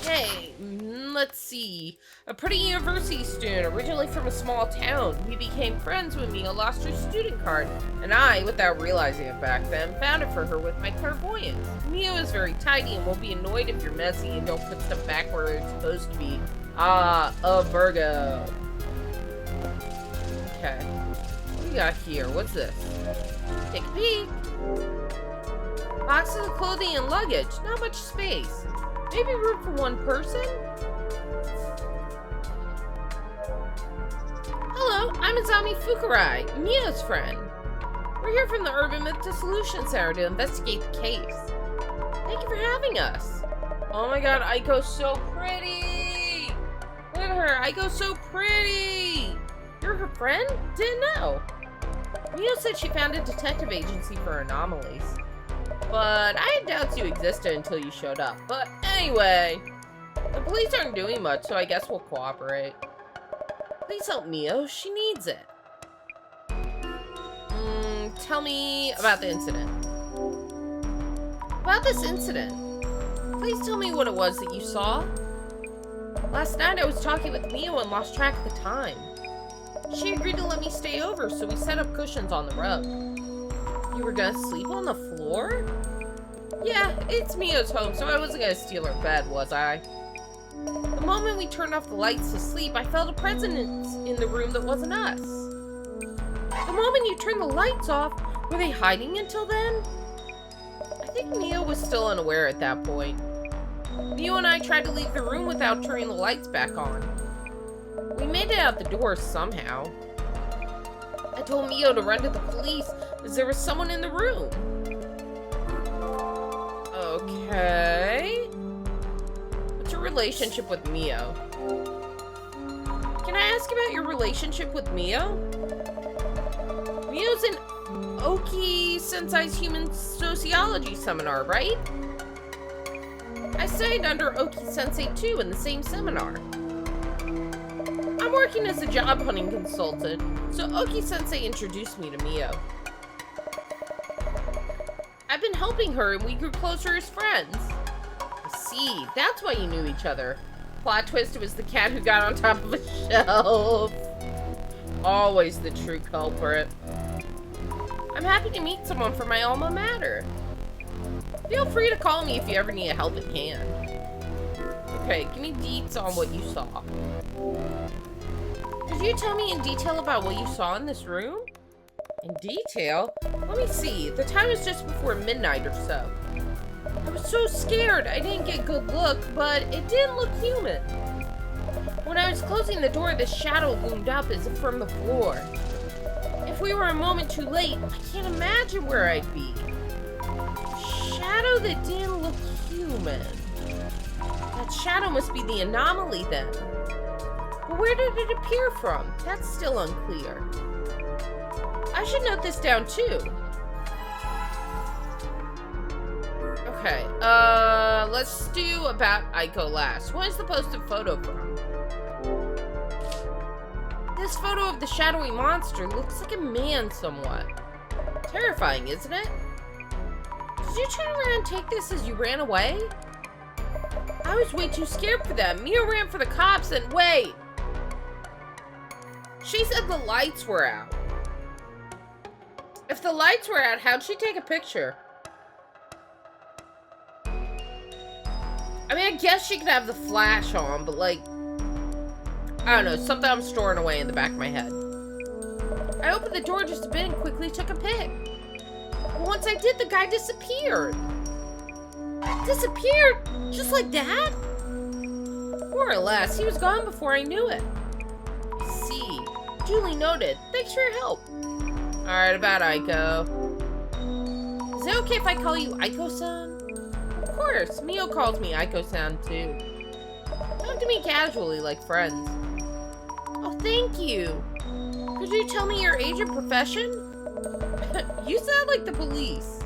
Hey, let's see. A pretty university student, originally from a small town. We became friends when Mio lost her student card, and I, without realizing it back then, found it for her with my clairvoyance. Mio is very tidy and will be annoyed if you're messy and don't put stuff back where it's supposed to be. Ah, a Virgo. Okay. What do we got here? What's this? Take a peek. Boxes of clothing and luggage. Not much space. Maybe room for one person? Hello, I'm Azami Fukurai, Mio's friend. We're here from the Urban Dissolution Center to investigate the case. Thank you for having us. Oh my god, Aiko's so pretty! Look at her, Aiko's so pretty! You're her friend? Didn't know. Mio said she found a detective agency for anomalies. But I had doubts you existed until you showed up. But anyway, the police aren't doing much, so I guess we'll cooperate. Please help Mio, she needs it. Tell me about the incident. About this incident. Please tell me what it was that you saw. Last night I was talking with Mio and lost track of the time. She agreed to let me stay over, so we set up cushions on the rug. You were gonna sleep on the floor? Yeah, it's Mio's home, so I wasn't gonna steal her bed, was I? The moment we turned off the lights to sleep, I felt a presence in the room that wasn't us. The moment you turned the lights off, were they hiding until then? I think Mio was still unaware at that point. Mio and I tried to leave the room without turning the lights back on. We made it out the door somehow. I told Mio to run to the police as there was someone in the room. Okay. What's your relationship with Mio? Can I ask about your relationship with Mio? Mio's in Oki Sensei's human sociology seminar, right? I studied under Oki Sensei too in the same seminar. I'm working as a job hunting consultant, so Oki Sensei introduced me to Mio. I've been helping her and we grew closer as friends. I see, that's why you knew each other. Plot twist, it was the cat who got on top of a shelf. Always the true culprit. I'm happy to meet someone from my alma mater. Feel free to call me if you ever need a helping hand. Okay, give me deets on what you saw. Could you tell me in detail about what you saw in this room? In detail? Let me see. The time was just before midnight or so. I was so scared I didn't get a good look, but it didn't look human. When I was closing the door, this shadow loomed up as if from the floor. If we were a moment too late, I can't imagine where I'd be. Shadow that didn't look human. That shadow must be the anomaly then. But where did it appear from? That's still unclear. I should note this down too. Okay, let's do about Aiko last. What is the posted photo from? This photo of the shadowy monster looks like a man somewhat. Terrifying, isn't it? Did you turn around and take this as you ran away? I was way too scared for that. Mio ran for the cops and wait. She said the lights were out. If the lights were out, how'd she take a picture? I mean, I guess she could have the flash on, but like, I don't know, something I'm storing away in the back of my head. I opened the door just a bit and quickly took a pic. But once I did, the guy disappeared. Disappeared? Just like that? More or less, he was gone before I knew it. I see. Duly noted. Thanks for your help. Alright, about Aiko. Is it okay if I call you Aiko-san? Of course, Mio calls me Aiko-san too. Talk to me casually like friends. Oh, thank you. Could you tell me your age and profession? You sound like the police.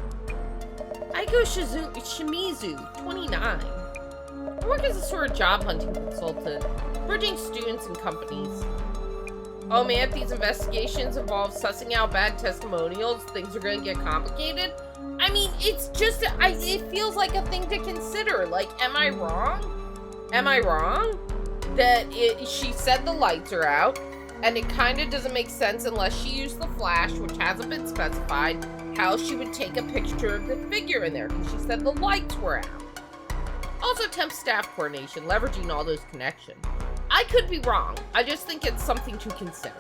Aiko Shimizu, 29. I work as a sort of job hunting consultant, bridging students and companies. Oh man, if these investigations involve sussing out bad testimonials, things are gonna get complicated. I mean, it's just, it feels like a thing to consider. Like, am I wrong? Am I wrong? That she said the lights are out, and it kind of doesn't make sense unless she used the flash, which hasn't been specified, how she would take a picture of the figure in there, because she said the lights were out. Also, temp staff coordination, leveraging all those connections. I could be wrong. I just think it's something to consider.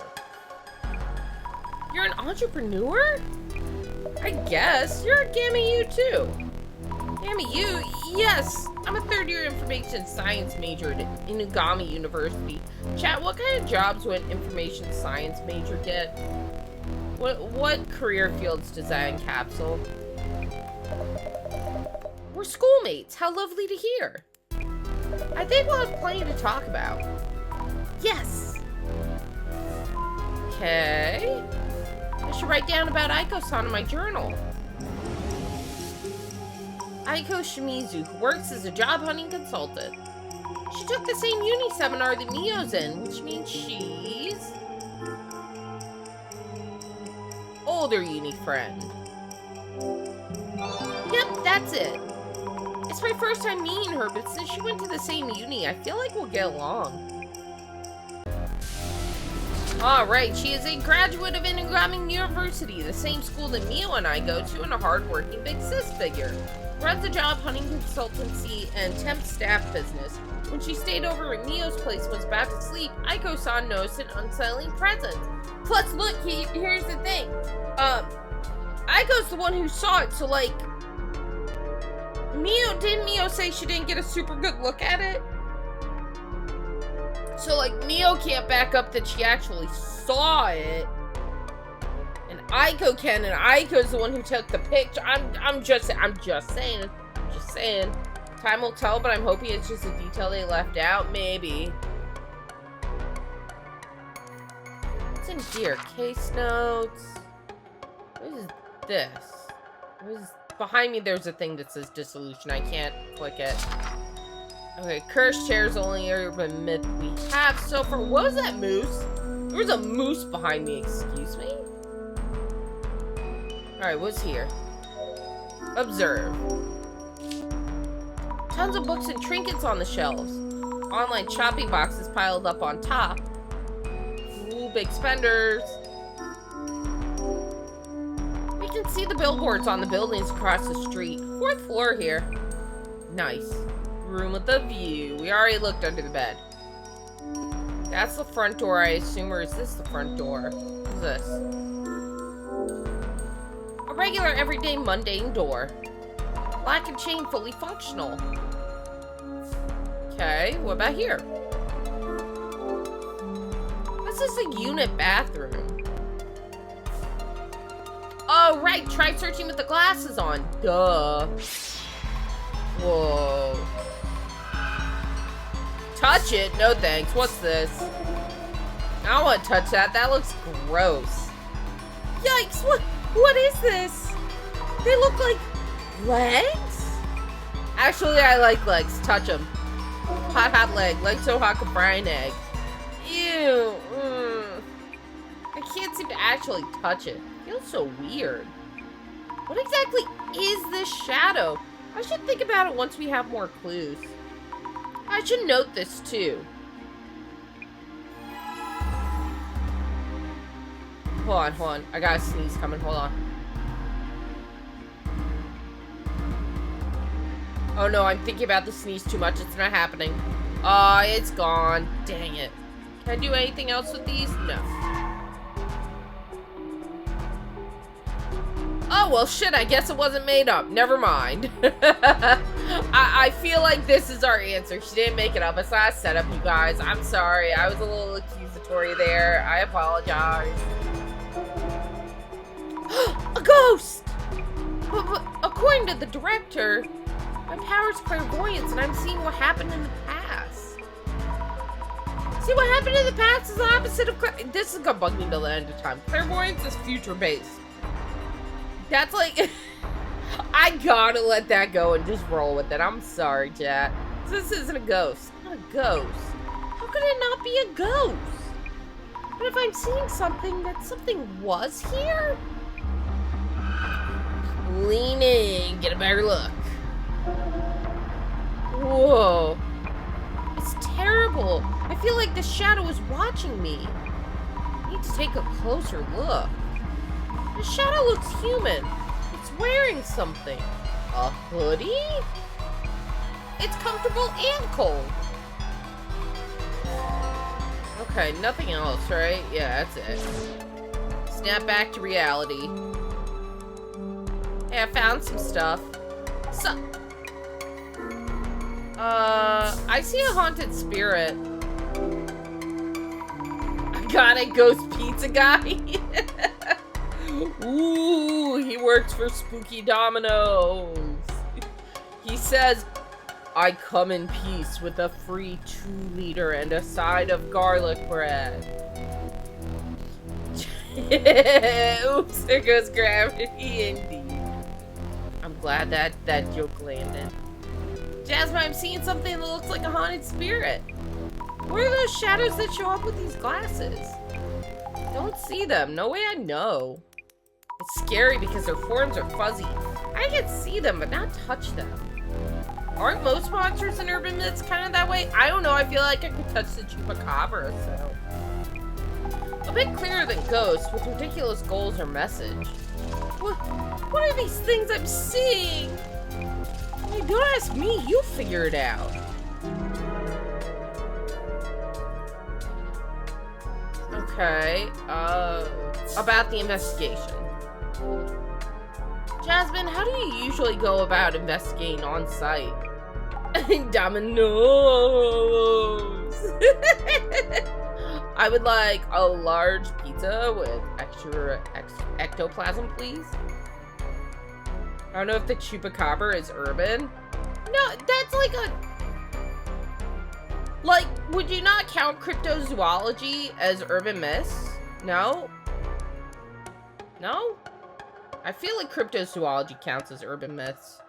You're an entrepreneur? I guess. You're a Gamma U too. Gamma U? Yes. I'm a third-year information science major at Inugami University. Chat, what kind of jobs would an information science major get? What career fields does that encapsulate? We're schoolmates. How lovely to hear. I think we'll have plenty to talk about. Yes. Okay. I should write down about Aiko-san in my journal. Aiko Shimizu, who works as a job hunting consultant. She took the same uni seminar that Mio's in, which means she's... older uni friend. Yep, that's it. It's my first time meeting her, but since she went to the same uni, I feel like we'll get along. Alright, she is a graduate of Inugami University, the same school that Mio and I go to, and a hard-working big sis figure. Runs a job hunting consultancy and temp staff business, When she stayed over at Mio's place and was about to sleep, Aiko-san noticed an unsettling presence. Plus, look, here's the thing. Aiko's the one who saw it, so, like, didn't Mio say she didn't get a super good look at it? So, like, Mio can't back up that she actually saw it. And Aiko can, and Aiko's the one who took the picture. I'm just saying. Time will tell, but I'm hoping it's just a detail they left out. Maybe. What's in here? Case notes. What is this? What is... Behind me, there's a thing that says Dissolution. I can't click it. Okay, cursed chair's only urban myth we have so far. What was that moose? There was a moose behind me, excuse me? Alright, what's here? Observe. Tons of books and trinkets on the shelves. Online shopping boxes piled up on top. Ooh, big spenders. We can see the billboards on the buildings across the street. 4th floor here. Nice. Room with a view. We already looked under the bed. That's the front door, I assume, or is this the front door? What's this? A regular, everyday, mundane door. Lock and chain, fully functional. Okay, what about here? This is a unit bathroom. Oh, right, try searching with the glasses on. Duh. Whoa. Touch it? No thanks. What's this? I don't want to touch that. That looks gross. Yikes, what is this? They look like legs? Actually, I like legs. Touch them. Hot leg. Leg so hot could fry an egg. Ew. I can't seem to actually touch it. It feels so weird. What exactly is this shadow? I should think about it once we have more clues. I should note this too. Hold on. I got a sneeze coming. Hold on. Oh no, I'm thinking about the sneeze too much. It's not happening. It's gone. Dang it. Can I do anything else with these? No. Oh, well, shit, I guess it wasn't made up. Never mind. I feel like this is our answer. She didn't make it up. It's not a setup, you guys. I'm sorry. I was a little accusatory there. I apologize. A ghost! But according to the director, my power's clairvoyance, and I'm seeing what happened in the past. See, what happened in the past is the opposite of this is gonna bug me till the end of time. Clairvoyance is future-based. That's like... I gotta let that go and just roll with it. I'm sorry, chat. This isn't a ghost. It's not a ghost. How could it not be a ghost? But if I'm seeing something, that something was here? Lean in, get a better look. Whoa. It's terrible. I feel like the shadow is watching me. I need to take a closer look. The shadow looks human. It's wearing something. A hoodie? It's comfortable and cold. Okay, nothing else, right? Yeah, that's it. Snap back to reality. Hey, I found some stuff. I see a haunted spirit. I got a ghost pizza guy. Ooh, he works for Spooky Domino's. He says, I come in peace with a free 2-liter and a side of garlic bread. Oops, there goes gravity indeed. I'm glad that joke landed. Jasmine, I'm seeing something that looks like a haunted spirit. What are those shadows that show up with these glasses? Don't see them. No way I know. It's scary because their forms are fuzzy. I can see them, but not touch them. Aren't most monsters in urban myths kind of that way? I don't know. I feel like I could touch the chupacabra, so. A bit clearer than ghosts, with ridiculous goals or message. What are these things I'm seeing? Hey, don't ask me. You figure it out. Okay, about the investigation. Jasmine, how do you usually go about investigating on site? Dominoes! I would like a large pizza with extra ectoplasm, please. I don't know if the chupacabra is urban. No, that's like a... Like, would you not count cryptozoology as urban myths? No? No? I feel like cryptozoology counts as urban myths.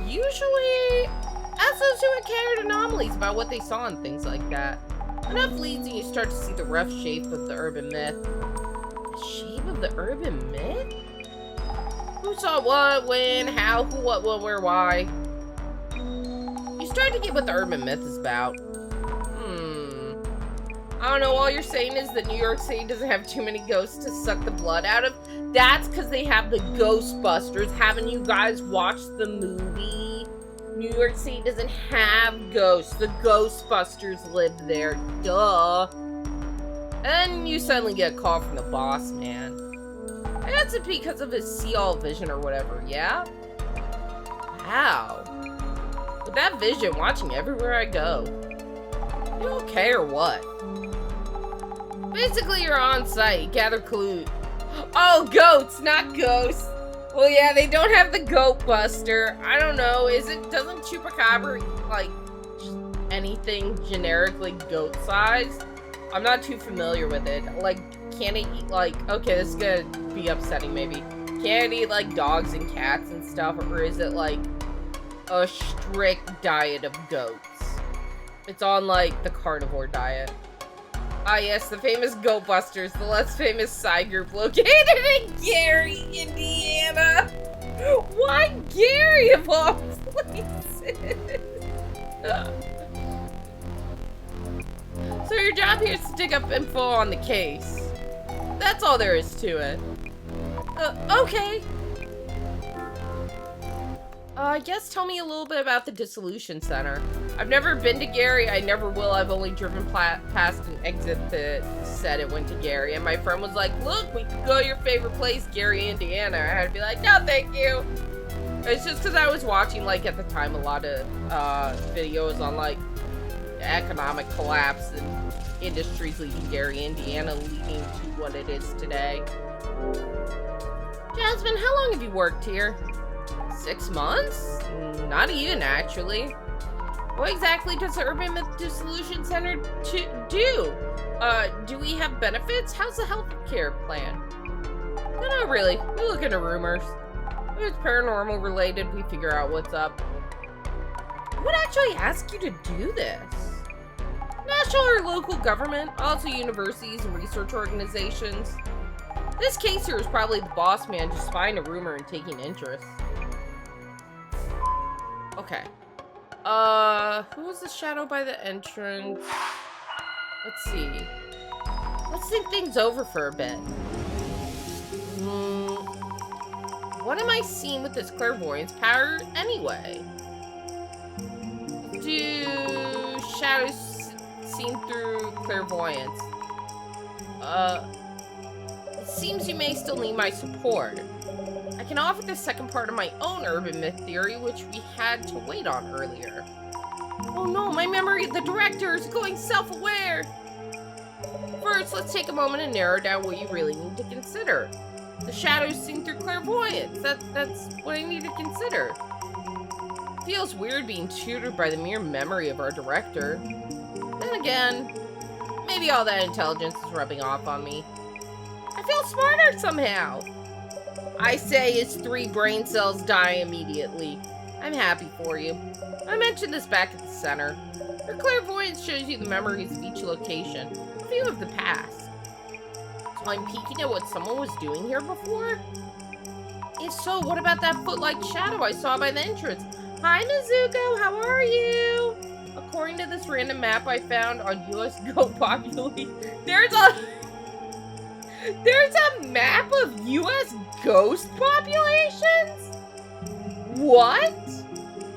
Usually, ask those who encountered anomalies about what they saw and things like that. Enough leads and you start to see the rough shape of the urban myth. The shape of the urban myth? Who saw what, when, how, who, what, where, why? You start to get what the urban myth is about. I don't know, all you're saying is that New York City doesn't have too many ghosts to suck the blood out of. That's because they have the Ghostbusters. Haven't you guys watched the movie? New York City doesn't have ghosts. The Ghostbusters live there. Duh. And you suddenly get a call from the boss man. That's it because of his see-all vision or whatever, yeah? Wow. With that vision, watching everywhere I go. You okay or what? Basically, you're on site, gather clues. Oh, goats, not ghosts. Well, yeah, they don't have the goat buster. I don't know, doesn't chupacabra eat, like, anything generically goat-sized? I'm not too familiar with it. Like, can it eat, like, okay, this is gonna be upsetting, maybe. Can it eat, like, dogs and cats and stuff, or is it, like, a strict diet of goats? It's on, like, the carnivore diet. Ah, yes, the famous Goat Busters, the less famous side group located in Gary, Indiana. Why Gary of all places? So your job here is to dig up info on the case. That's all there is to it. Okay. I guess tell me a little bit about the Dissolution Center. I've never been to Gary, I never will, I've only driven past an exit that said it went to Gary, and my friend was like, look, we could go to your favorite place, Gary, Indiana. I had to be like, no, thank you. It's just because I was watching, like, at the time, a lot of videos on, like, economic collapse and industries leaving Gary, Indiana, leading to what it is today. Jasmine, how long have you worked here? 6 months? Not even, actually. What exactly does the Urban Myth Dissolution Center do? Do we have benefits? How's the healthcare plan? No, not really. We look into rumors. If it's paranormal related, we figure out what's up. Who would actually ask you to do this? National or local government, also universities and research organizations. This case here is probably the boss man just spying a rumor and taking interest. Okay. Who was the shadow by the entrance? Let's see. Let's think things over for a bit. What am I seeing with this clairvoyance power anyway? Do shadows seen through clairvoyance? It seems you may still need my support. I can offer the second part of my own urban myth theory, which we had to wait on earlier. Oh no, my memory of the director is going self-aware! First, let's take a moment and narrow down what you really need to consider. The shadows seen through clairvoyance. That's what I need to consider. Feels weird being tutored by the mere memory of our director. Then again, maybe all that intelligence is rubbing off on me. I feel smarter somehow. I say as 3 brain cells die immediately. I'm happy for you. I mentioned this back at the center. Your clairvoyance shows you the memories of each location, a view of the past. So I'm peeking at what someone was doing here before? If so, what about that foot-like shadow I saw by the entrance? Hi, Nezuko, how are you? According to this random map I found on US goat population, there's a map of US ghost populations? What?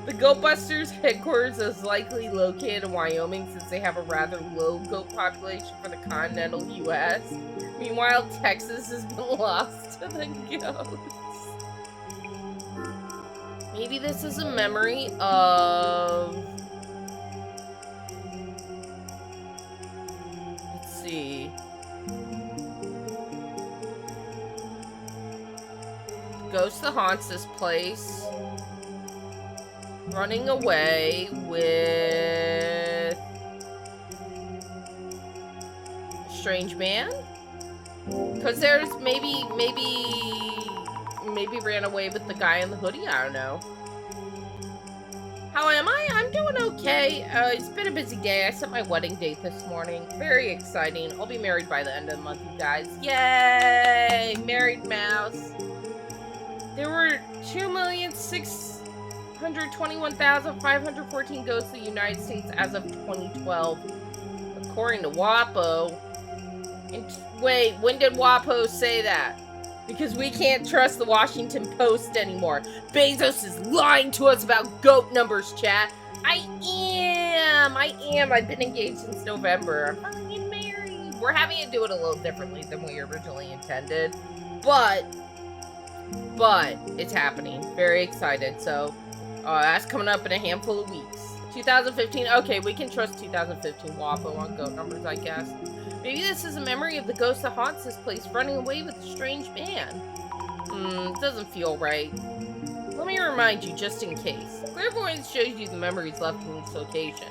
The Goat Busters headquarters is likely located in Wyoming since they have a rather low goat population for the continental U.S. Meanwhile, Texas has been lost to the goats. Maybe this is a memory of... Let's see. Ghost that haunts this place. Running away with... a strange man? Because there's maybe ran away with the guy in the hoodie, I don't know. How am I? I'm doing okay. It's been a busy day. I set my wedding date this morning. Very exciting. I'll be married by the end of the month, you guys. Yay! Married mouse. There were 2,621,514 ghosts in the United States as of 2012, according to WAPO. Wait, when did WAPO say that? Because we can't trust the Washington Post anymore. Bezos is lying to us about goat numbers, chat. I am. I've been engaged since November. I'm finally married. We're having to do it a little differently than we originally intended, but it's happening. Very excited. So that's coming up in a handful of weeks. 2015. Okay, we can trust 2015 WAPO on goat numbers, I guess. Maybe this is a memory of the ghost that haunts this place running away with a strange man. Doesn't feel right. Let me remind you, just in case. Clairvoyance shows you the memories left in this location.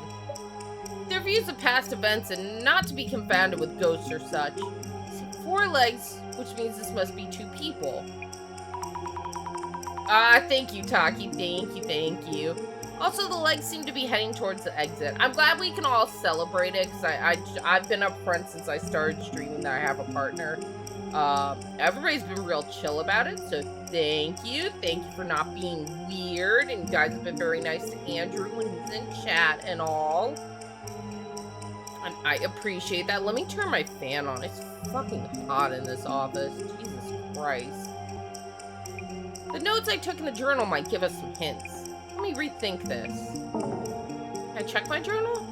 Their views of past events and not to be confounded with ghosts or such. See, 4 legs, which means this must be 2 people. Thank you, Taki. Thank you. Also, the legs seem to be heading towards the exit. I'm glad we can all celebrate it, because I've been up front since I started streaming that I have a partner. Everybody's been real chill about it, so thank you. Thank you for not being weird, and you guys have been very nice to Andrew when he's in chat and all. And I appreciate that. Let me turn my fan on. It's fucking hot in this office. Jesus Christ. The notes I took in the journal might give us some hints. Let me rethink this. Can I check my journal?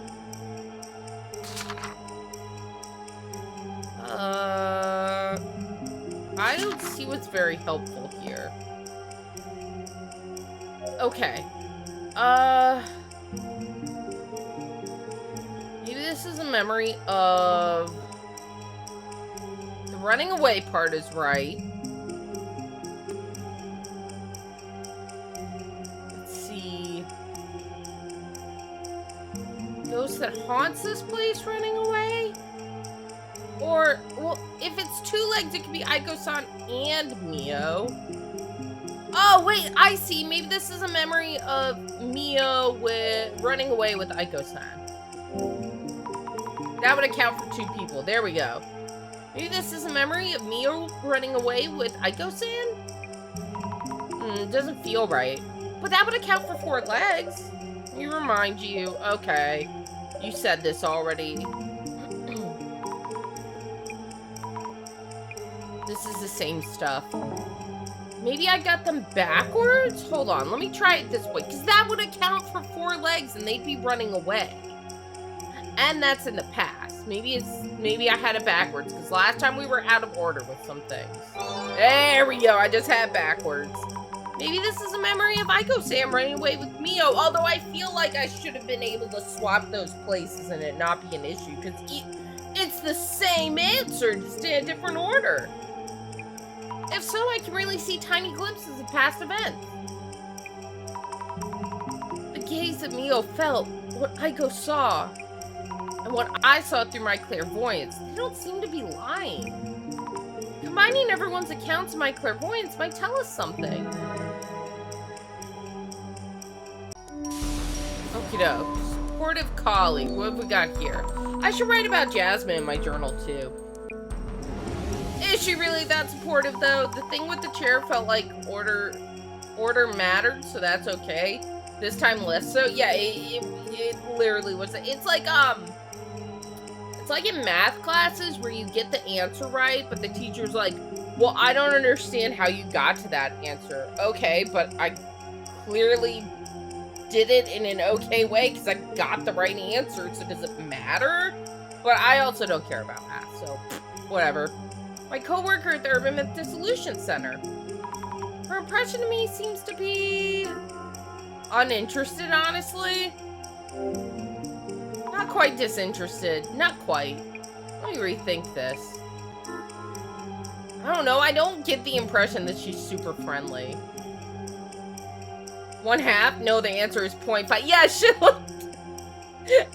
I don't see what's very helpful here. Okay. Maybe this is a memory of... The running away part is right. Ghost that haunts this place running away? Or, well, if it's 2 legs, it could be Aiko-san and Mio. Oh, wait, I see. Maybe this is a memory of Mio with running away with Aiko-san. That would account for 2 people. There we go. Maybe this is a memory of Mio running away with Aiko-san? Doesn't feel right. But that would account for 4 legs. Let me remind you. Okay. You said this already. This is the same stuff. Maybe I got them backwards? Hold on. Let me try it this way. Because that would account for 4 legs and they'd be running away. And that's in the past. Maybe I had it backwards. Because last time we were out of order with some things. There we go. I just had it backwards. Maybe this is a memory of Aiko-san running away with Mio, although I feel like I should have been able to swap those places and it not be an issue, because it's the same answer, just in a different order. If so, I can really see tiny glimpses of past events. The gaze that Mio felt, what Aiko saw, and what I saw through my clairvoyance, they don't seem to be lying. Combining everyone's accounts of my clairvoyance might tell us something. Okie doke. Supportive colleague. What have we got here? I should write about Jasmine in my journal too. Is she really that supportive though? The thing with the chair felt like order mattered, so that's okay. This time less so. Yeah, it literally was. It's like in math classes where you get the answer right, but the teacher's like, well, I don't understand how you got to that answer. Okay, but I clearly did it in an okay way because I got the right answer, so does it matter? But I also don't care about math, so whatever. My coworker at the Urban Myth Dissolution Center. Her impression of me seems to be uninterested, honestly. Not quite disinterested. Not quite. Let me rethink this. I don't know. I don't get the impression that she's super friendly. 1/2? No, the answer is 0.5. Yeah, shit.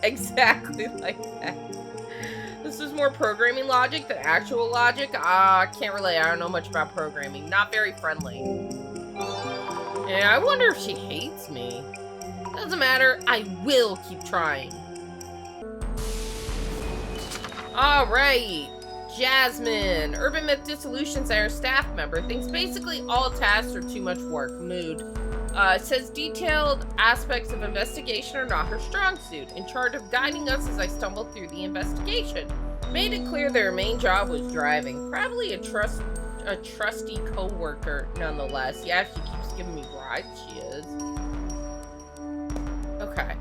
Exactly like that. This is more programming logic than actual logic. Can't relate. I don't know much about programming. Not very friendly. Yeah, I wonder if she hates me. Doesn't matter. I will keep trying. Alright. Jasmine. Urban Myth Dissolution Center staff member. Thinks basically all tasks are too much work. Mood. Says detailed aspects of investigation are not her strong suit. In charge of guiding us as I stumbled through the investigation. Made it clear their main job was driving. Probably a trusty co-worker, nonetheless. Yeah, if she keeps giving me rides, she is. Okay.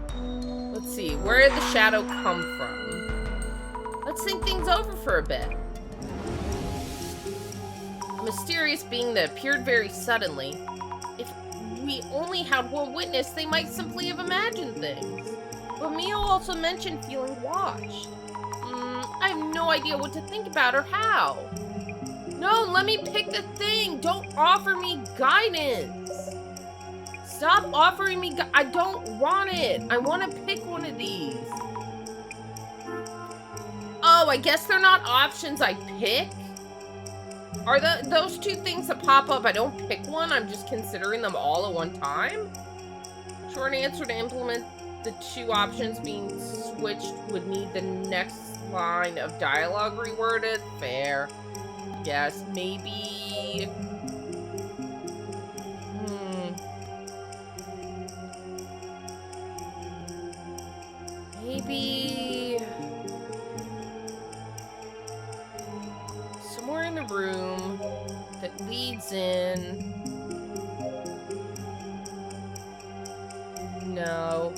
Let's see. Where did the shadow come from? Let's think things over for a bit. A mysterious being that appeared very suddenly. If we only had one witness, they might simply have imagined things. But Mio also mentioned feeling watched. I have no idea what to think about or how. No, let me pick the thing. Don't offer me guidance. Stop offering me I don't want it. I want to pick one of these. Oh, I guess they're not options I pick? Are those two things that pop up, I don't pick one, I'm just considering them all at one time? Short answer: to implement the two options being switched would need the next line of dialogue reworded. Fair. Yes, maybe... Maybe... somewhere in the room that leads in... No.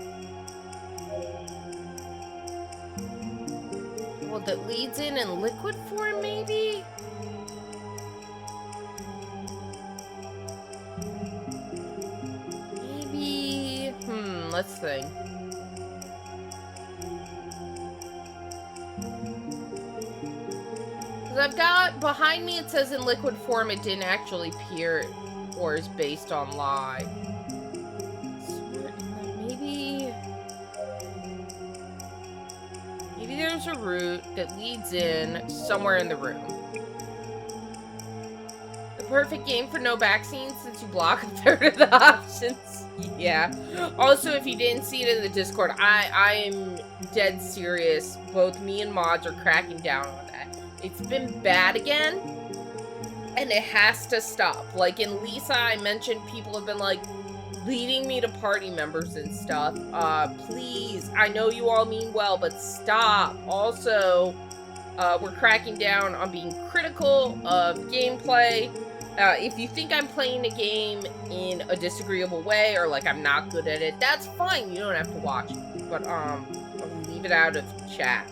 Well, that leads in liquid form, maybe? Maybe... let's think. Because I've got, behind me it says in liquid form it didn't actually appear or is based on lie. Maybe there's a route that leads in somewhere in the room. The perfect game for no back scenes since you block a third of the options. Yeah. Also, if you didn't see it in the Discord, I am dead serious. Both me and mods are cracking down on that. It's been bad again, and it has to stop. Like in Lisa, I mentioned people have been like leading me to party members and stuff. Please, I know you all mean well, but stop. Also, we're cracking down on being critical of gameplay. If you think I'm playing a game in a disagreeable way or like I'm not good at it, that's fine. You don't have to watch it. But I'll leave it out of chat.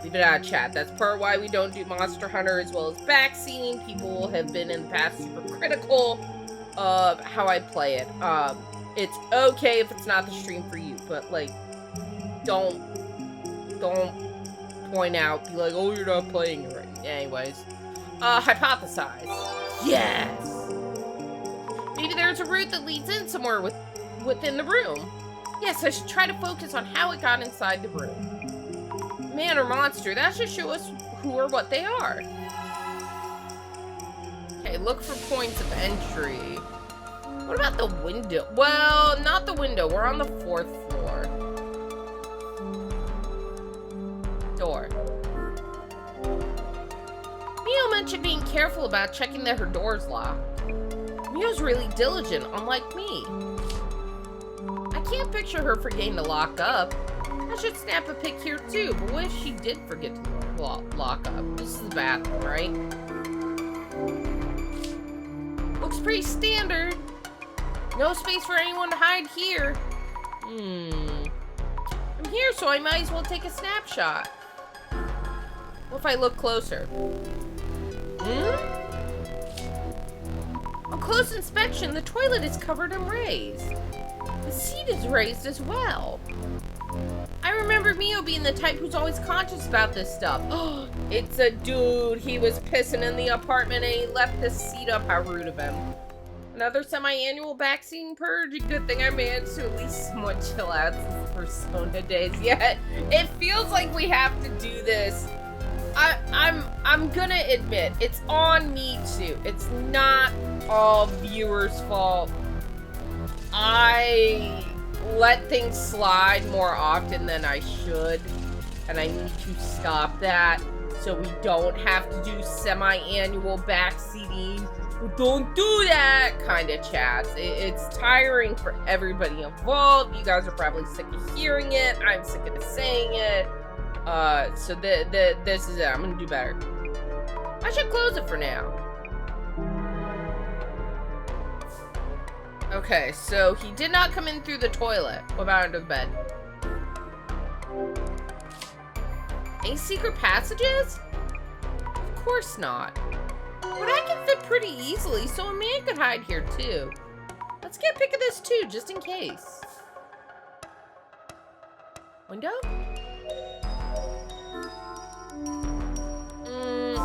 Leave it out of chat. That's part why we don't do Monster Hunter as well as backseating. People have been in the past super critical of how I play it. It's okay if it's not the stream for you, but like, don't point out, be like, oh, you're not playing it right. Anyways, hypothesize. Yes. Maybe there's a route that leads in somewhere within the room. Yes, I should try to focus on how it got inside the room. Man or monster, that should show us who or what they are. Okay, look for points of entry. What about the window? Well, not the window. We're on the 4th floor. Door. Mio mentioned being careful about checking that her door's locked. Mio's really diligent, unlike me. I can't picture her forgetting to lock up. I should snap a pic here too, but what if she did forget to lock up? This is the bathroom, right? Looks pretty standard. No space for anyone to hide here. I'm here, so I might as well take a snapshot. What if I look closer? On close inspection, the toilet is covered in rays. The seat is raised as well. I remember Mio being the type who's always conscious about this stuff. Oh, it's a dude. He was pissing in the apartment and he left the seat up. How rude of him. Another semi-annual vaccine purge. Good thing I managed to at least somewhat chill out since Persona days. Yet it feels like we have to do this. I'm gonna admit, it's on me too. It's not all viewers' fault. I let things slide more often than I should, and I need to stop that so we don't have to do semi-annual backseating. Don't do that kind of chats. It's tiring for everybody involved. You guys are probably sick of hearing it. I'm sick of saying it. So this is it. I'm gonna do better. I should close it for now. Okay, so he did not come in through the toilet. What about under the bed? Any secret passages? Of course not. But I can fit pretty easily, so a man could hide here too. Let's get a pic of this too, just in case. Window?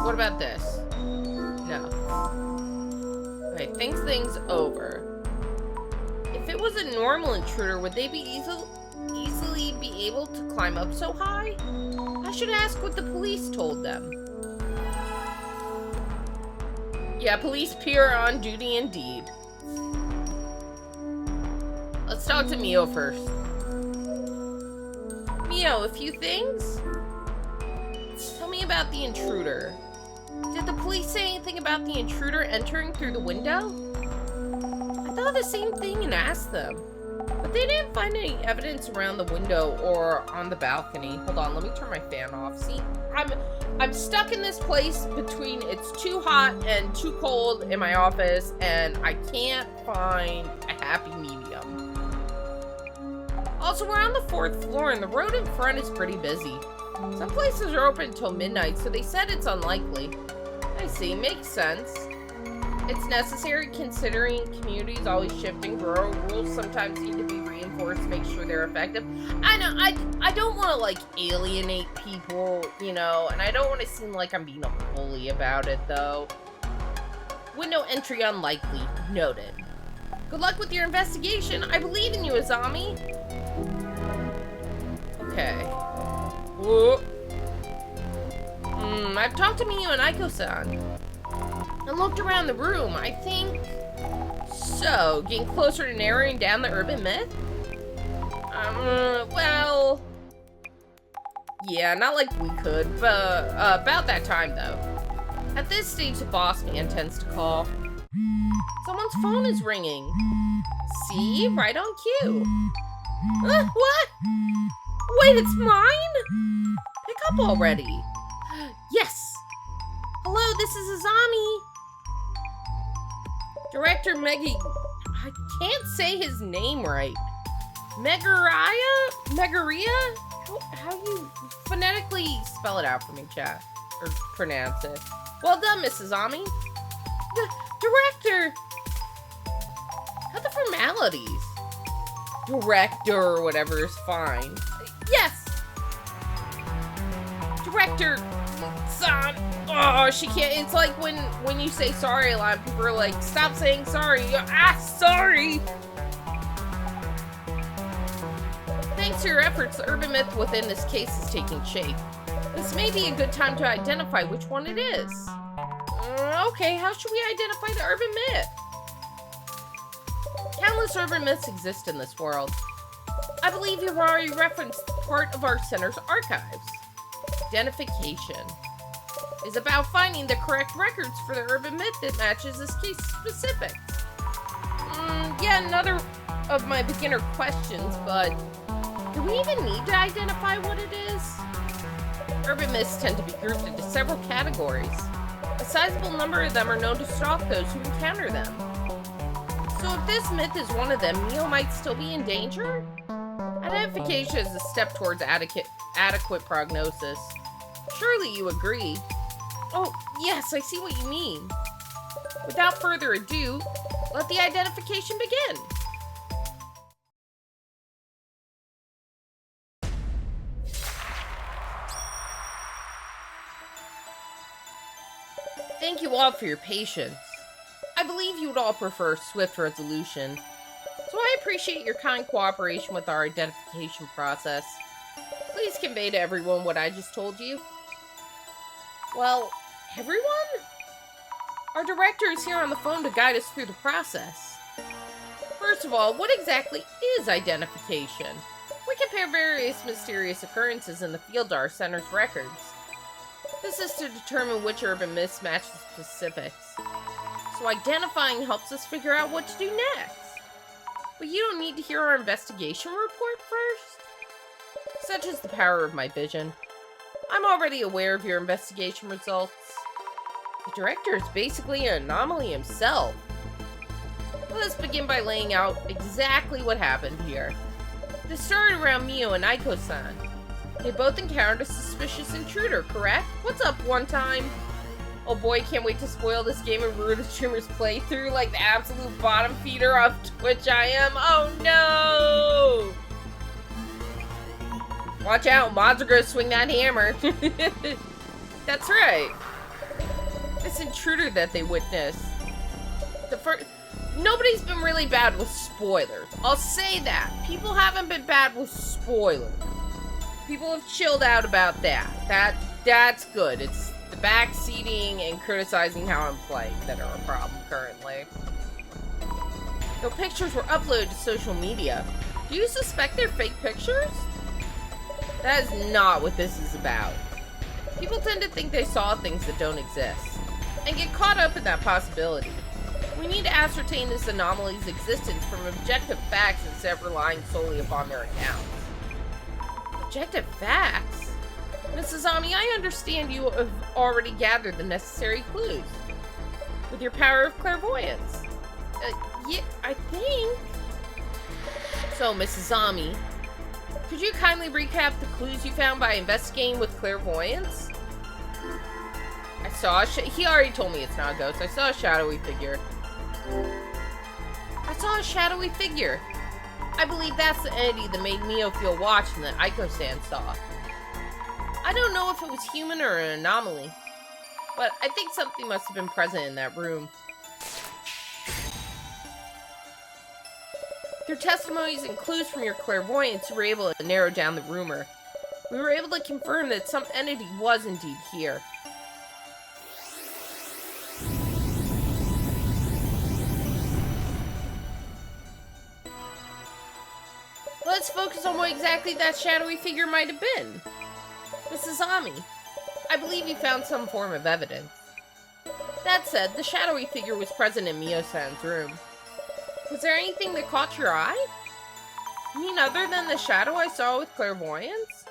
What about this? No. Okay, think things over. If it was a normal intruder, would they be easily be able to climb up so high? I should ask what the police told them. Yeah, police peer on duty indeed. Let's talk to Mio first. Mio, a few things? Tell me about the intruder. Did the police say anything about the intruder entering through the window? I thought the same thing and asked them. But they didn't find any evidence around the window or on the balcony. Hold on, let me turn my fan off. See, I'm stuck in this place between it's too hot and too cold in my office, and I can't find a happy medium. Also, we're on the 4th floor, and the road in front is pretty busy. Some places are open until midnight, so they said it's unlikely. I see, makes sense. It's necessary considering communities always shifting. Borough rules sometimes need to be reinforced to make sure they're effective. I know, I don't want to, like, alienate people, you know, and I don't want to seem like I'm being a bully about it, though. Window entry unlikely. Noted. Good luck with your investigation. I believe in you, Azami. Okay. Whoa. I've talked to Miyu and Aiko-san and looked around the room. I think so. Getting closer to narrowing down the urban myth? Well, yeah, not like we could, but about that time though. At this stage, the boss man tends to call. Someone's phone is ringing. See? Right on cue. What? Wait, it's mine? Pick up already. Yes. Hello, this is Azami. Director Meggy. I can't say his name right. Megaria? How you phonetically spell it out for me, chat? Or pronounce it. Well done, Mrs. Azami. Director. How the formalities? Director or whatever is fine. Yes. Director son. Oh, she can't. It's like when you say sorry a lot, people are like, stop saying sorry. Sorry. Thanks to your efforts, the urban myth within this case is taking shape. This may be a good time to identify which one it is. Okay, how should we identify the urban myth? Countless urban myths exist in this world. I believe you've already referenced part of our center's archives. Identification is about finding the correct records for the urban myth that matches this case specifics. Yeah, another of my beginner questions, but do we even need to identify what it is? Urban myths tend to be grouped into several categories. A sizable number of them are known to stalk those who encounter them. So if this myth is one of them, Mio might still be in danger? Identification is a step towards adequate prognosis. Surely you agree. Oh, yes, I see what you mean. Without further ado, let the identification begin. Thank you all for your patience. I believe you would all prefer swift resolution, so I appreciate your kind cooperation with our identification process. Please convey to everyone what I just told you. Well, everyone? Our director is here on the phone to guide us through the process. First of all, what exactly is identification? We compare various mysterious occurrences in the field to our center's records. This is to determine which urban myths match the specifics. So identifying helps us figure out what to do next. But you don't need to hear our investigation report first? Such is the power of my vision. I'm already aware of your investigation results. The director is basically an anomaly himself. Let's begin by laying out exactly what happened here. This started around Mio and Aiko-san. They both encountered a suspicious intruder, correct? What's up, one time? Oh boy, can't wait to spoil this game and ruin the streamer's playthrough like the absolute bottom feeder of Twitch I am. Oh no! Watch out, mods are gonna swing that hammer. That's right. This intruder that they witnessed. Nobody's been really bad with spoilers. I'll say that. People haven't been bad with spoilers. People have chilled out about that. That's good. It's the backseating and criticizing how I'm playing that are a problem currently. Though pictures were uploaded to social media, do you suspect they're fake pictures? That is not what this is about. People tend to think they saw things that don't exist, and get caught up in that possibility. We need to ascertain this anomaly's existence from objective facts instead of relying solely upon their accounts. Objective facts? Mrs. Ami, I understand you have already gathered the necessary clues. With your power of clairvoyance. Yeah, I think. So, Mrs. Ami, could you kindly recap the clues you found by investigating with clairvoyance? I saw he already told me it's not a ghost. I saw a shadowy figure. I believe that's the entity that made Mio feel watched and that Aiko-san saw. I don't know if it was human or an anomaly, but I think something must have been present in that room. Through testimonies and clues from your clairvoyance, you were able to narrow down the rumor. We were able to confirm that some entity was indeed here. Let's focus on what exactly that shadowy figure might have been. Mrs. Ami, I believe you found some form of evidence. That said, the shadowy figure was present in Mio-san's room. Was there anything that caught your eye? You mean other than the shadow I saw with clairvoyance?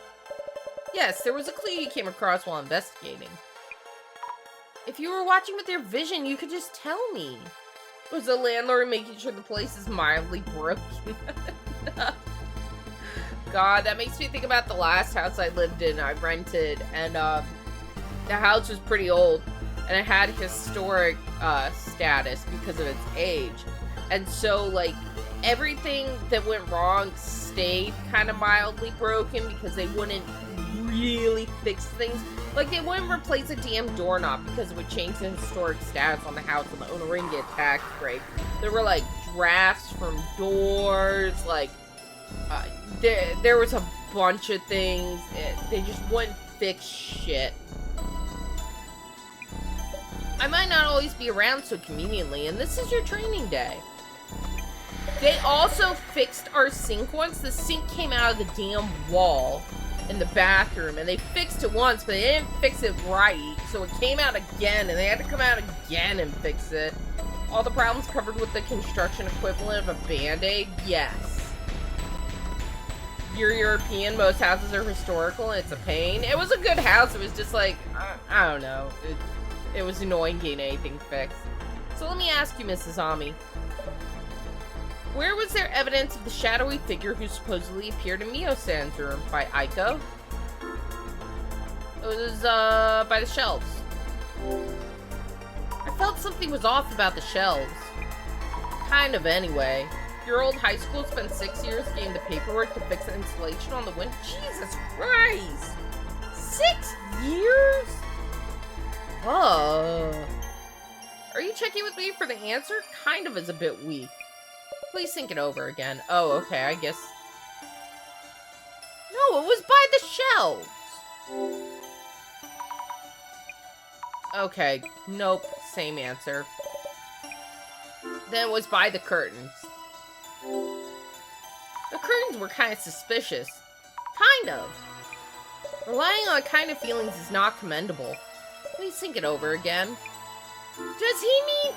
Yes, there was a clue you came across while investigating. If you were watching with your vision, you could just tell me. Was the landlord making sure the place is mildly broken? God, that makes me think about the last house I lived in. I rented, and the house was pretty old, and it had historic status because of its age. And so, like, everything that went wrong stayed kind of mildly broken because they wouldn't really fix things. Like, they wouldn't replace a damn doorknob because it would change the historic status on the house and the owner wouldn't get tax break. There were, like, drafts from doors, like, there was a bunch of things. They just wouldn't fix shit. I might not always be around so conveniently, and this is your training day. They also fixed our sink once. The sink came out of the damn wall in the bathroom, and they fixed it once, but they didn't fix it right, so it came out again, and they had to come out again and fix it. All the problems covered with the construction equivalent of a Band-Aid? Yes. You're European, most houses are historical, and it's a pain. It was a good house, it was just like, I don't know. It was annoying getting anything fixed. So let me ask you, Mrs. Ami. Where was there evidence of the shadowy figure who supposedly appeared in Mio-san's room? By Aiko? It was, by the shelves. I felt something was off about the shelves. Kind of, anyway. Your old high school spent 6 years getting the paperwork to fix the insulation on the window? Jesus Christ! 6 years? Oh. Are you checking with me for the answer? Kind of is a bit weak. Please think it over again. Oh, okay, I guess. No, it was by the shelves. Okay, nope, same answer. Then it was by the curtains. The curtains were kind of suspicious. Kind of. Relying on kind of feelings is not commendable. Please think it over again. Does he mean...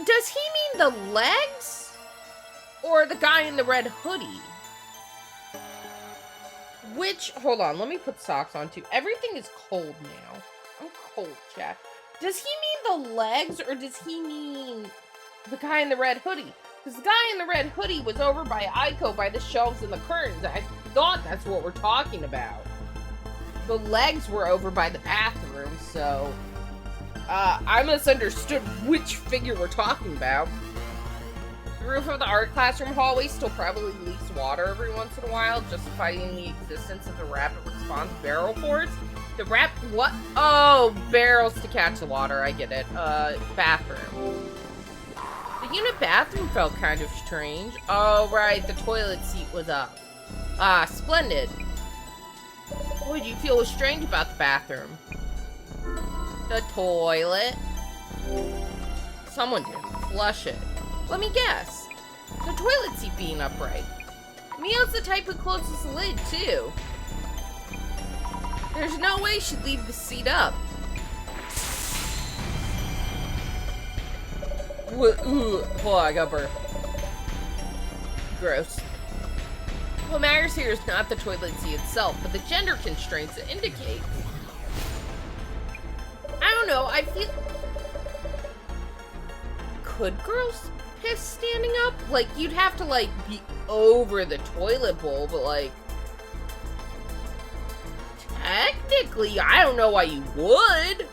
does he mean the legs? Or the guy in the red hoodie? Which... Hold on, let me put socks on too. Everything is cold now. I'm cold, chat. Does he mean the legs, or does he mean the guy in the red hoodie? Because the guy in the red hoodie was over by Aiko by the shelves and the curtains. I thought that's what we're talking about. The legs were over by the bathroom, so... I misunderstood which figure we're talking about. The roof of the art classroom hallway still probably leaks water every once in a while, justifying the existence of the rapid response barrel force. The what? Oh, barrels to catch the water, I get it. Bathroom. The unit bathroom felt kind of strange. Oh, right, the toilet seat was up. Ah, splendid. What did you feel was strange about the bathroom? The toilet. Someone didn't flush it. Let me guess. The toilet seat being upright. Mio's the type who closes the lid, too. There's no way she'd leave the seat up. Ooh, hold on, I got burp. Gross. What matters here is not the toilet seat itself, but the gender constraints it indicates. I don't know, I feel... Could girls piss standing up? Like, you'd have to, like, be over the toilet bowl, but, like... Technically, I don't know why you would.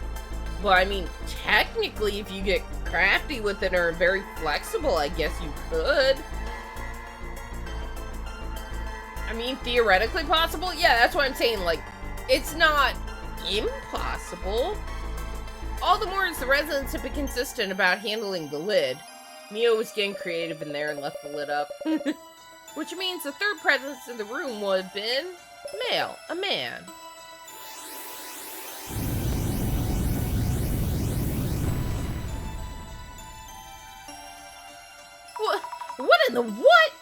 But, I mean, technically, if you get crafty with it or very flexible, I guess you could. I mean, theoretically possible? Yeah, that's what I'm saying. Like, it's not impossible. All the more as the residents have been consistent about handling the lid. Mio was getting creative in there and left the lid up. Which means the third presence in the room would have been male, a man. What in the what?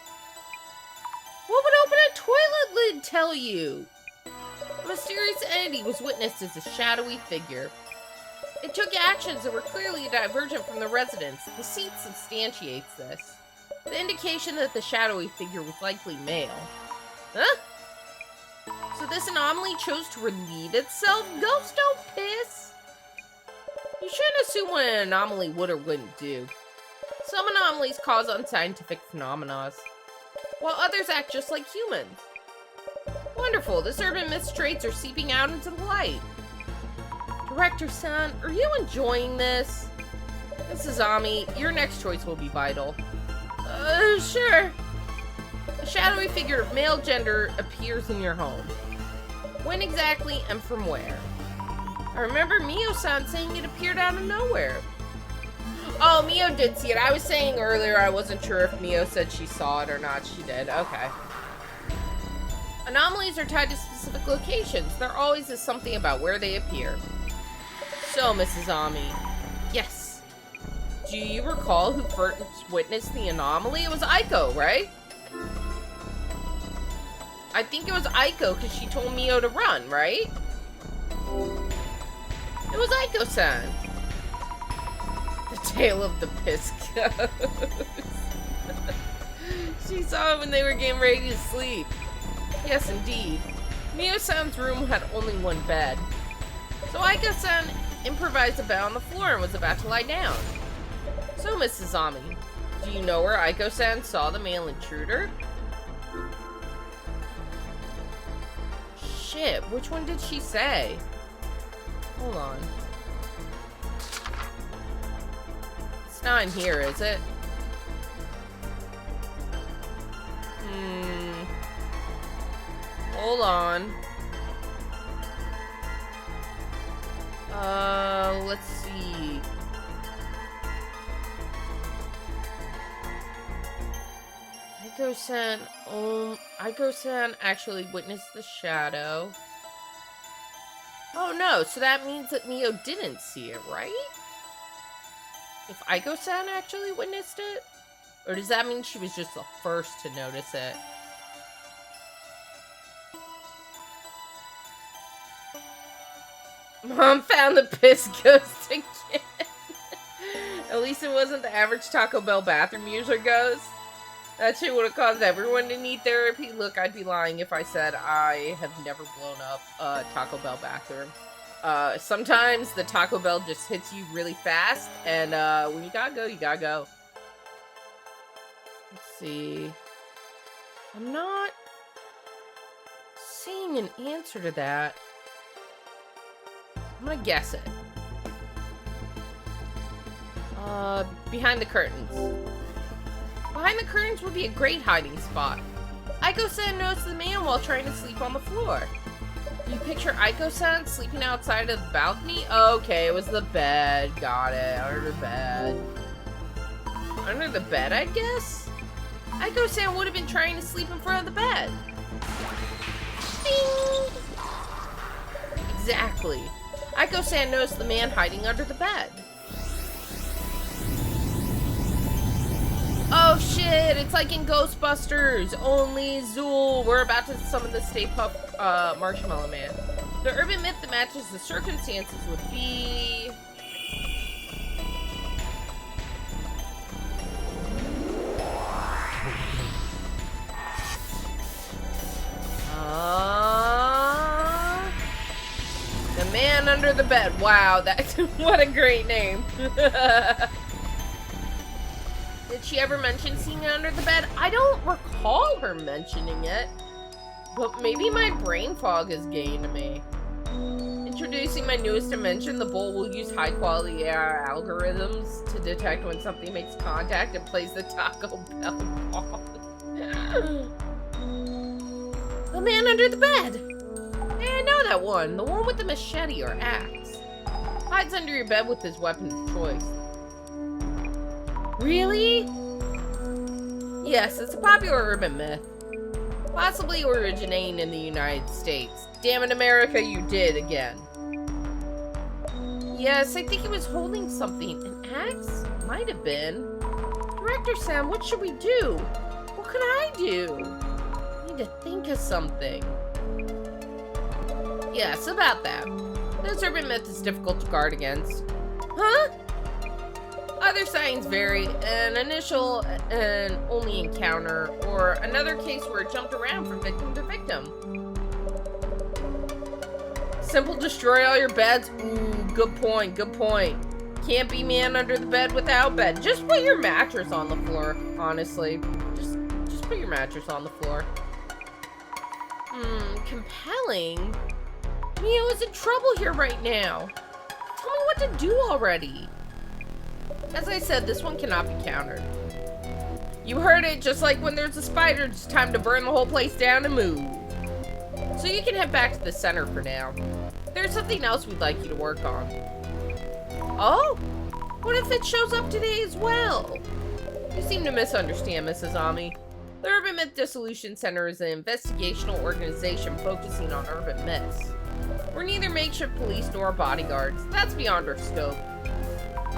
What would open a toilet lid tell you? A mysterious entity was witnessed as a shadowy figure. It took actions that were clearly divergent from the residents. The seat substantiates this. The indication that the shadowy figure was likely male. Huh? So this anomaly chose to relieve itself? Ghosts don't piss! You shouldn't assume what an anomaly would or wouldn't do. Some anomalies cause unscientific phenomena, while others act just like humans. Wonderful, this urban myth's traits are seeping out into the light. Director-san, are you enjoying this? Mrs. Ami, your next choice will be vital. Sure. A shadowy figure of male gender appears in your home. When exactly and from where? I remember Mio-san saying it appeared out of nowhere. Oh, Mio did see it. I was saying earlier I wasn't sure if Mio said she saw it or not. She did. Okay. Anomalies are tied to specific locations. There always is something about where they appear. So, Mrs. Ami. Yes. Do you recall who first witnessed the anomaly? It was Aiko, right? I think it was Aiko because she told Mio to run, right? It was Aiko-san. The tale of the piss ghost. She saw it when they were getting ready to sleep. Yes, indeed. Mio-san's room had only one bed. So Aiko-san improvised a bed on the floor and was about to lie down. So, Mrs. Ami, do you know where Aiko-san saw the male intruder? Shit, which one did she say? Hold on. It's not in here, is it? Hold on. Let's see. Aiko-san actually witnessed the shadow. Oh no, so that means that Mio didn't see it, right? If Aiko-san actually witnessed it? Or does that mean she was just the first to notice it? Mom found the piss ghost again. At least it wasn't the average Taco Bell bathroom user ghost. That shit would have caused everyone to need therapy. Look, I'd be lying if I said I have never blown up a Taco Bell bathroom. Sometimes the Taco Bell just hits you really fast, and when you gotta go, you gotta go. Let's see. I'm not seeing an answer to that. I'm gonna guess it. Behind the curtains. Behind the curtains would be a great hiding spot. Aiko-san noticed the man while trying to sleep on the floor. You picture Aiko-san sleeping outside of the balcony? Okay, it was the bed. Got it. Under the bed. Under the bed, I guess? Aiko-san would have been trying to sleep in front of the bed. Ding! Exactly. Aiko-san noticed the man hiding under the bed. Oh shit, it's like in Ghostbusters, only Zool. We're about to summon the Stay Puft Marshmallow Man. The urban myth that matches the circumstances would be... The Man Under the Bed. Wow, that's what a great name. Did she ever mention seeing it under the bed? I don't recall her mentioning it. But maybe my brain fog is getting to me. Introducing my newest invention, the bowl will use high-quality AI algorithms to detect when something makes contact and plays the Taco Bell ball. The Man Under the Bed. Hey, I know that one. The one with the machete or axe. Hides under your bed with his weapon of choice. Really? Yes, it's a popular urban myth. Possibly originating in the United States. Damn it, America, you did again. Yes, I think he was holding something. An axe? Might have been. Director Sam, what should we do? What could I do? I need to think of something. Yes, about that. This urban myth is difficult to guard against. Huh? Other sightings vary. An initial and only encounter, or another case where it jumped around from victim to victim. Simple destroy all your beds? Ooh, good point, good point. Can't be Man Under the Bed without bed. Just put your mattress on the floor, honestly. Just put your mattress on the floor. Compelling? Mio is in trouble here right now. Tell me what to do already. As I said, this one cannot be countered. You heard it, just like when there's a spider, it's time to burn the whole place down and move. So you can head back to the center for now. There's something else we'd like you to work on. Oh? What if it shows up today as well? You seem to misunderstand, Mrs. Ami. The Urban Myth Dissolution Center is an investigational organization focusing on urban myths. We're neither makeshift police nor bodyguards. That's beyond our scope.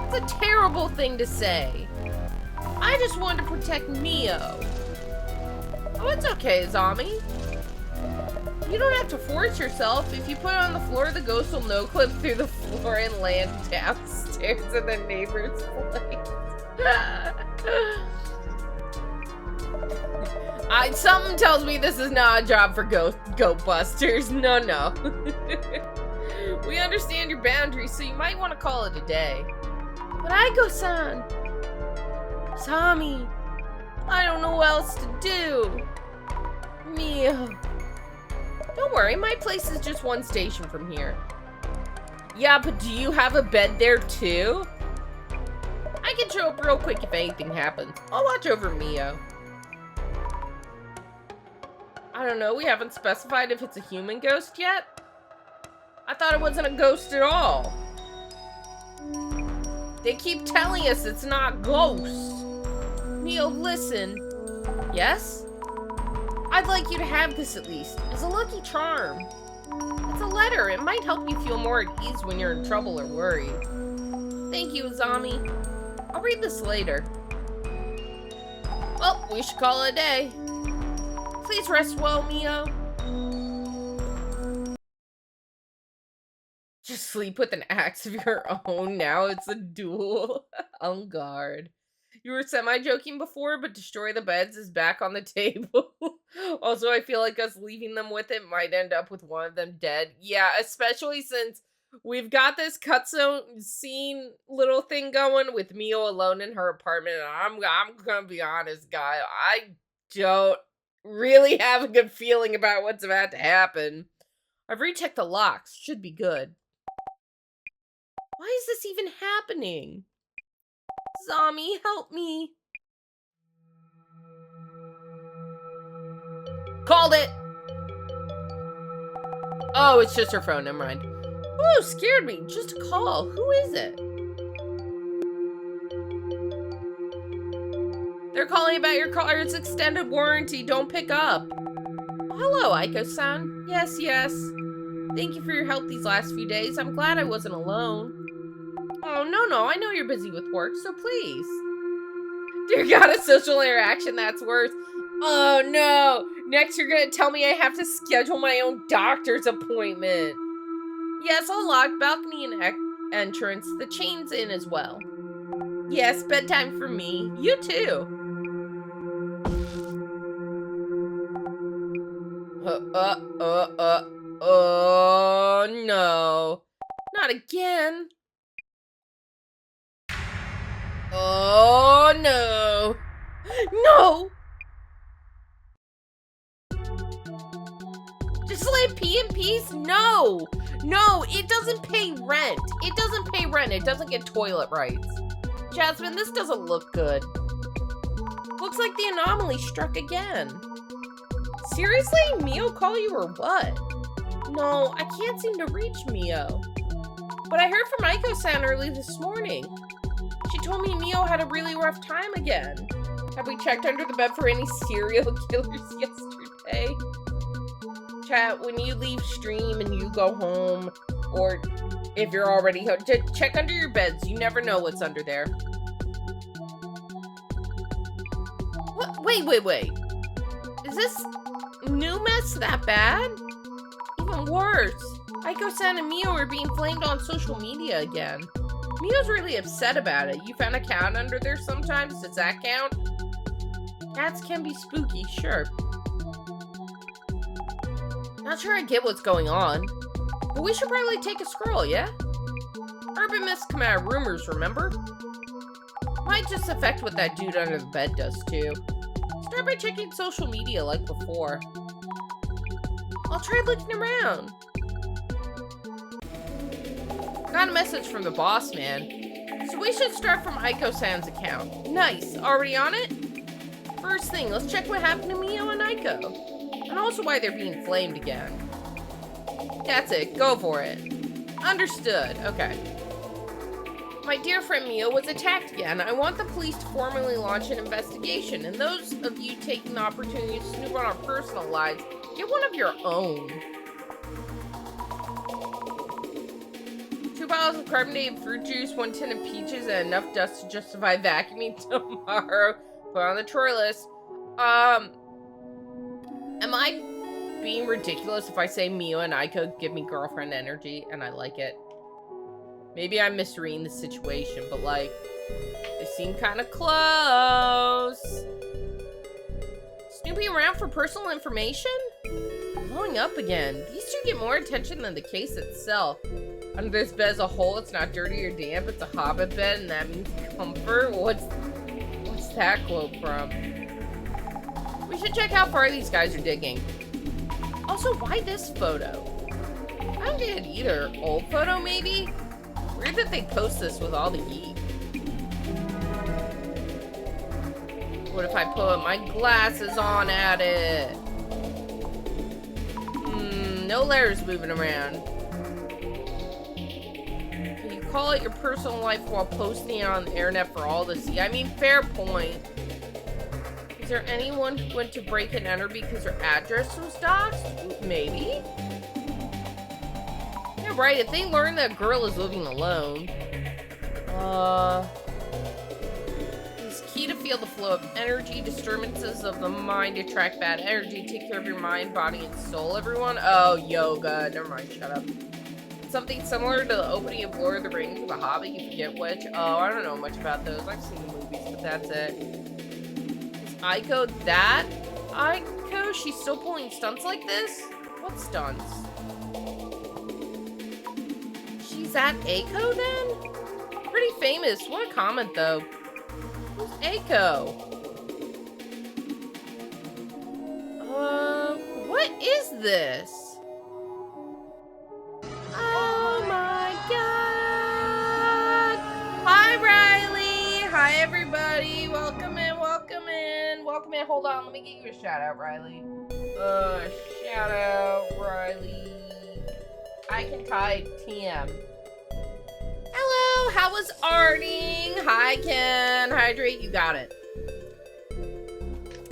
It's a terrible thing to say. I just wanted to protect Mio. Oh, it's okay, Zami. You don't have to force yourself. If you put it on the floor, the ghost will no-clip through the floor and land downstairs in the neighbor's place. Something tells me this is not a job for Ghostbusters. No. We understand your boundaries, so you might want to call it a day. But Aiko-san, Tommy, I don't know what else to do. Mio. Don't worry, my place is just one station from here. Yeah, but do you have a bed there too? I can show up real quick if anything happens. I'll watch over Mio. I don't know, we haven't specified if it's a human ghost yet. I thought it wasn't a ghost at all. They keep telling us it's not ghosts. Mio, listen. Yes? I'd like you to have this at least. It's a lucky charm. It's a letter. It might help you feel more at ease when you're in trouble or worried. Thank you, Azami. I'll read this later. Well, we should call it a day. Please rest well, Mio. Just sleep with an axe of your own. Now it's a duel. On guard. You were semi-joking before, but destroy the beds is back on the table. Also, I feel like us leaving them with it might end up with one of them dead. Yeah, especially since we've got this cutscene scene little thing going with Mio alone in her apartment. And I'm gonna be honest, guy. I don't really have a good feeling about what's about to happen. I've rechecked the locks. Should be good. Why is this even happening? Zami, help me. Called it! Oh, it's just her phone, never mind. Oh, scared me. Just a call. Who is it? They're calling about your car's extended warranty. Don't pick up. Hello, Aiko-san. Yes, yes. Thank you for your help these last few days. I'm glad I wasn't alone. Oh, no, I know you're busy with work, so please. Dear God, a social interaction, that's worse. Oh, no. Next, you're gonna tell me I have to schedule my own doctor's appointment. Yes, I'll lock balcony and entrance. The chain's in as well. Yes, bedtime for me. You too. Oh, no. Not again. Oh, no. No! Just let pee in peace? No! No, it doesn't pay rent. It doesn't pay rent. It doesn't get toilet rights. Jasmine, this doesn't look good. Looks like the anomaly struck again. Seriously? Mio call you or what? No, I can't seem to reach Mio. But I heard from Aiko-san early this morning. She told me Mio had a really rough time again. Have we checked under the bed for any serial killers yesterday? Chat, when you leave stream and you go home, or if you're already home, check under your beds. You never know what's under there. What? Wait. Is this new mess that bad? Even worse. Aiko-san and Mio are being flamed on social media again. Mio's really upset about it. You found a cat under there sometimes? Does that count? Cats can be spooky, sure. Not sure I get what's going on. But we should probably take a scroll, yeah? Urban myths come out of rumors, remember? Might just affect what that dude under the bed does, too. Start by checking social media like before. I'll try looking around. Got a message from the boss man. So we should start from Aiko-san's account. Nice. Already on it? First thing, let's check what happened to Mio and Aiko. And also why they're being flamed again. That's it. Go for it. Understood. Okay. My dear friend Mio was attacked again. I want the police to formally launch an investigation. And those of you taking the opportunity to snoop on our personal lives, get one of your own. 2 bottles of carbonated fruit juice, 1 tin of peaches, and enough dust to justify vacuuming tomorrow. Put on the chore list. Am I being ridiculous if I say Mio and Aiko give me girlfriend energy and I like it? Maybe I'm misreading the situation, but like, they seem kind of close. Snooping around for personal information? Blowing up again. These two get more attention than the case itself. Under this bed as a whole, it's not dirty or damp. It's a hobbit bed, and that means comfort. What's that quote from? We should check how far these guys are digging. Also, why this photo? I don't get it either. Old photo, maybe? Weird that they post this with all the geek. What if I put my glasses on at it? No letters moving around. Can you call it your personal life while posting it on the internet for all to see? I mean, fair point. Is there anyone who went to break and enter because their address was doxed? Maybe. Yeah, right. If they learn that a girl is living alone. It's key to feel the flow of energy. Disturbances of the mind attract bad energy. Take care of your mind, body, and soul, everyone. Oh, yoga. Never mind. Shut up. Something similar to the opening of Lord of the Rings or The Hobbit. You forget which. Oh, I don't know much about those. I've seen the movies, but that's it. Is Aiko that? Aiko? She's still pulling stunts like this? What stunts? She's at Aiko then? Pretty famous. What a comment, though. Who's Aiko? What is this? Oh my god! Hi, Riley! Hi, everybody! Welcome in, welcome in, welcome in. Hold on, let me get you a shout out, Riley. Shout out, Riley. I can type TM. Hello, how was Arting? Hi, Ken. Hydrate, you got it.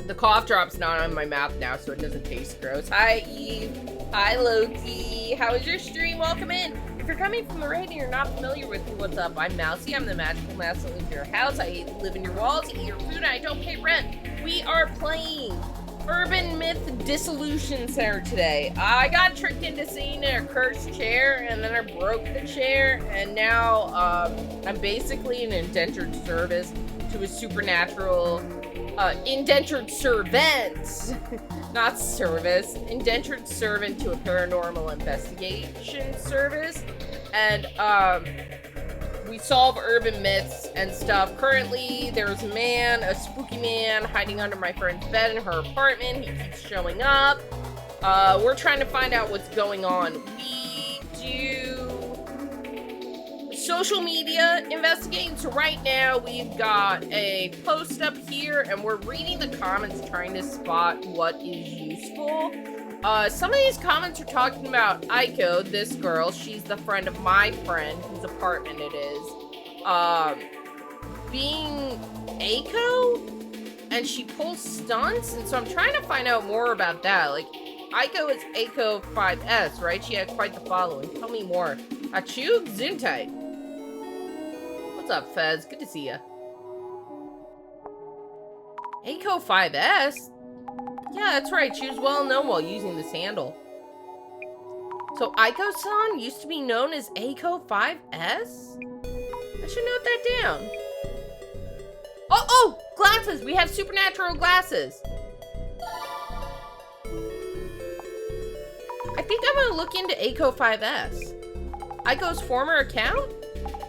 The cough drop's not on my mouth now, so it doesn't taste gross. Hi, Eve. Hi, Loki. How was your stream? Welcome in. If you're coming from the raid and you're not familiar with me, what's up? I'm Mousy. I'm the magical mouse that lives in your house. I live in your walls, eat your food, and I don't pay rent. We are playing Urban Myth Dissolution Center today. I got tricked into sitting in a cursed chair, and then I broke the chair, and now I'm basically an indentured service to a supernatural, indentured servant, not service, indentured servant to a paranormal investigation service, and we solve urban myths and stuff. Currently, there's a man, a spooky man, hiding under my friend's bed in her apartment. He keeps showing up. We're trying to find out what's going on. We do social media investigating. So right now, we've got a post up here, and we're reading the comments, trying to spot what is useful. Some of these comments are talking about Aiko, this girl. She's the friend of my friend, whose apartment it is. Being Aiko, and she pulls stunts, and so I'm trying to find out more about that. Like, Aiko is Aiko 5S, right? She had quite the following. Tell me more. Achoo, Zintai. What's up, Fez? Good to see ya. Aiko 5S? Yeah, that's right. She was well known while using this handle. So Aiko-san used to be known as Aiko 5S? I should note that down. Oh, glasses! We have supernatural glasses. I think I'm gonna look into Aiko 5S. Aiko's former account?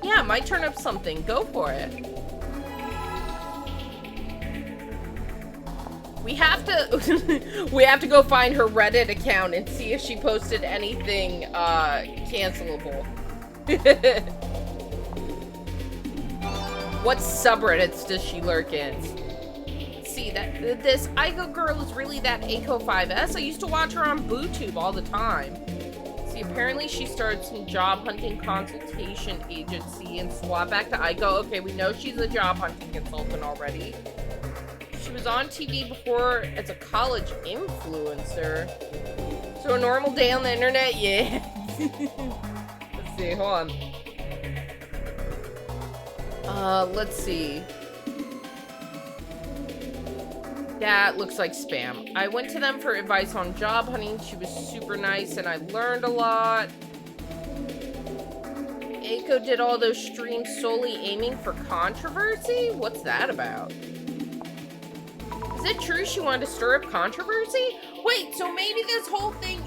Yeah, might turn up something. Go for it. We have to go find her Reddit account and see if she posted anything cancelable. What subreddits does she lurk in? Let's see, that this Aiko girl is really that Aiko 5S. I used to watch her on BooTube all the time. See, apparently she started some job hunting consultation agency and swapped back to Aiko. Okay, we know she's a job hunting consultant already. She was on TV before as a college influencer. So a normal day on the internet, yeah. Let's see, hold on. Let's see. That looks like spam. I went to them for advice on job hunting. She was super nice and I learned a lot. Aiko did all those streams solely aiming for controversy? What's that about? Is it true she wanted to stir up controversy? Wait, so maybe this whole thing,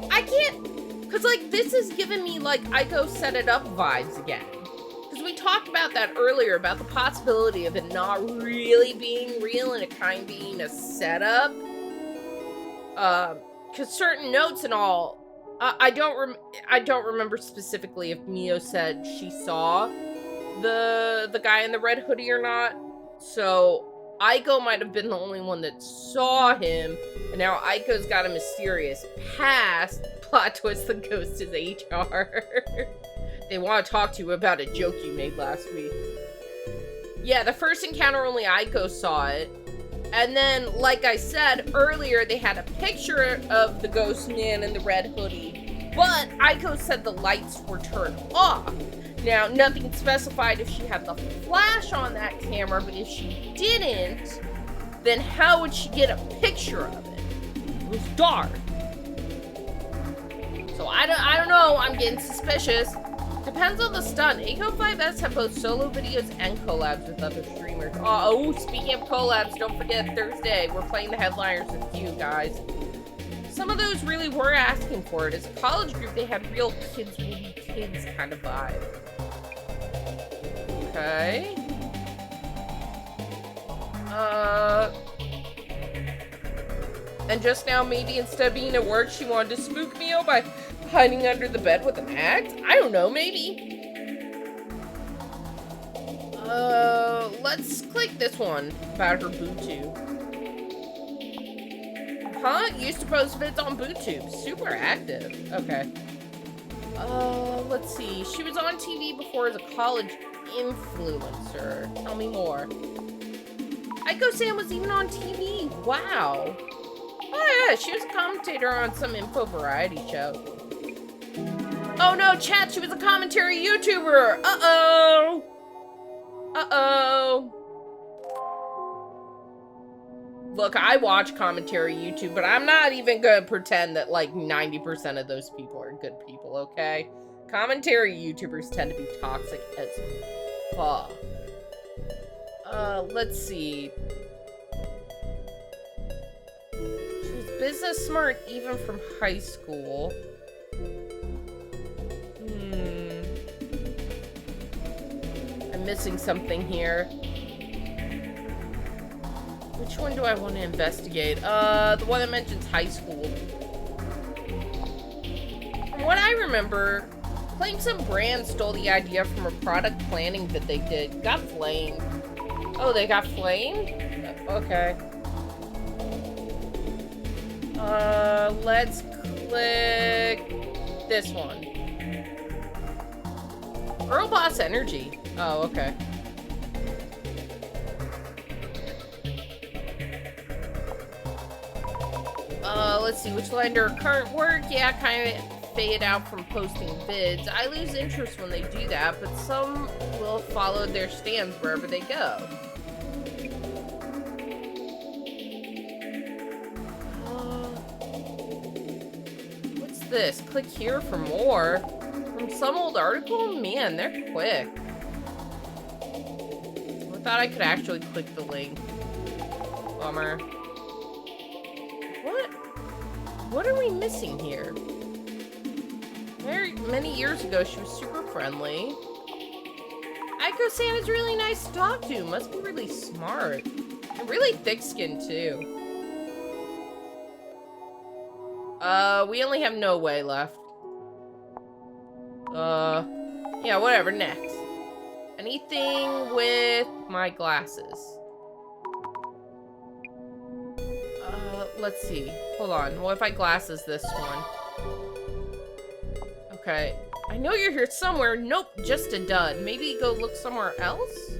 I can't, because, like, this is giving me, like, Aiko set it up vibes again. Because because we talked about that earlier, about the possibility of it not really being real and it kind of being a setup. Because certain notes and all, I don't remember specifically if Mio said she saw the guy in the red hoodie or not. So Aiko might have been the only one that saw him, and now Aiko's got a mysterious past. Plot twist: the ghost is HR. They want to talk to you about a joke you made last week. Yeah, the first encounter only Aiko saw it. And then, like I said earlier, they had a picture of the ghost man in the red hoodie. But Aiko said the lights were turned off. Now, nothing specified if she had the flash on that camera, but if she didn't, then how would she get a picture of it? It was dark. So I don't know, I'm getting suspicious. Depends on the stunt. Eco 5S have both solo videos and collabs with other streamers. Oh, speaking of collabs, don't forget Thursday, we're playing the headliners with you guys. Some of those really were asking for it. As a college group, they had real kids will be kids kind of vibe. Okay. And just now, maybe instead of being at work, she wanted to spook Mio by hiding under the bed with an axe? I don't know, maybe. Let's click this one about her BootTube. Huh? Used to post vids on BootTube. Super active. Okay. Let's see. She was on TV before as a college influencer. Tell me more. Aiko-san was even on TV. Wow. Oh yeah, she was a commentator on some info variety show. Oh no, chat, she was a commentary YouTuber! Uh-oh! Uh-oh! Look, I watch commentary YouTube, but I'm not even gonna pretend that, like, 90% of those people are good people, okay? Commentary YouTubers tend to be toxic as fuck. Let's see. She was business smart even from high school. I'm missing something here. Which one do I want to investigate? The one that mentions high school. From what I remember, claims some brand stole the idea from a product planning that they did. Got flamed. Oh, they got flamed? Okay. Let's click this one. Girl Boss Energy. Oh, okay. Let's see, which line do her current work? Yeah, kind of fade out from posting vids. I lose interest when they do that, but some will follow their stands wherever they go. What's this? Click here for more. From some old article? Man, they're quick. I thought I could actually click the link. Bummer. What are we missing here? Very many years ago, she was super friendly. Aiko-san is really nice to talk to. Must be really smart. And really thick-skinned, too. We only have no way left. Yeah, whatever, next. Anything with my glasses? Let's see. Hold on. What if I glasses this one? Okay. I know you're here somewhere. Nope, just a dud. Maybe go look somewhere else?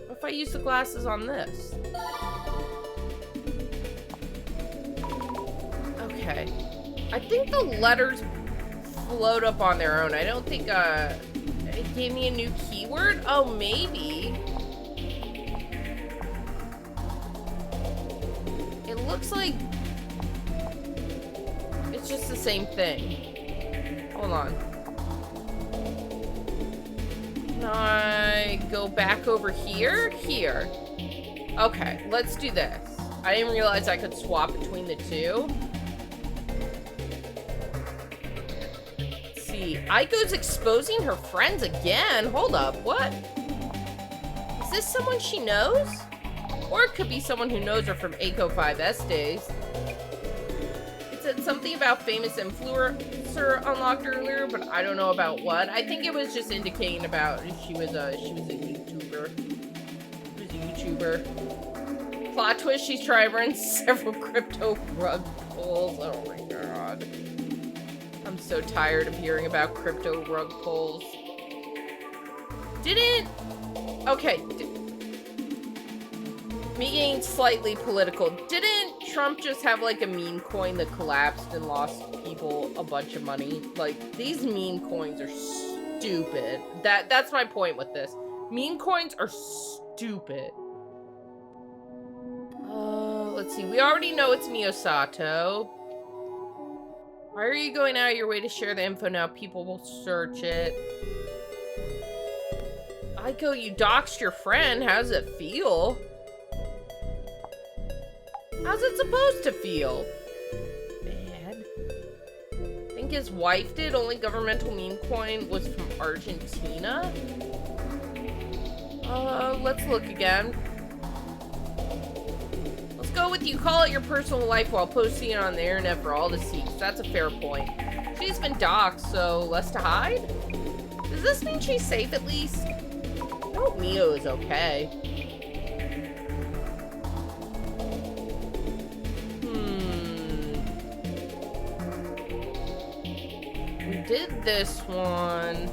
What if I use the glasses on this? Okay. I think the letters float up on their own. I don't think, it gave me a new keyword? Oh, maybe. It looks like it's just the same thing. Hold on. Can I go back over here? Here. Okay, let's do this. I didn't realize I could swap between the two. Let's see. see. Aiko's exposing her friends again. Hold up, what? Is this someone she knows? Or it could be someone who knows her from Aiko 5S days. It said something about famous influencer unlocked earlier, but I don't know about what. I think it was just indicating about she was a YouTuber. She was a YouTuber. Plot twist, she's trying to run several crypto rug pulls. Oh my god. I'm so tired of hearing about crypto rug pulls. Okay. Me getting slightly political. Didn't Trump just have like a meme coin that collapsed and lost people a bunch of money? Like, these meme coins are stupid. That's my point with this. Meme coins are stupid. Let's see. We already know it's Miyasato. Why are you going out of your way to share the info now? People will search it. Aiko, you doxed your friend. How does it feel? How's it supposed to feel? Bad. Think his wife did? Only governmental meme coin was from Argentina? Let's look again. Let's go with you. Call it your personal life while posting it on the internet for all to see. That's a fair point. She's been doxed, so less to hide? Does this mean she's safe at least? I hope Mio is okay. Did this one.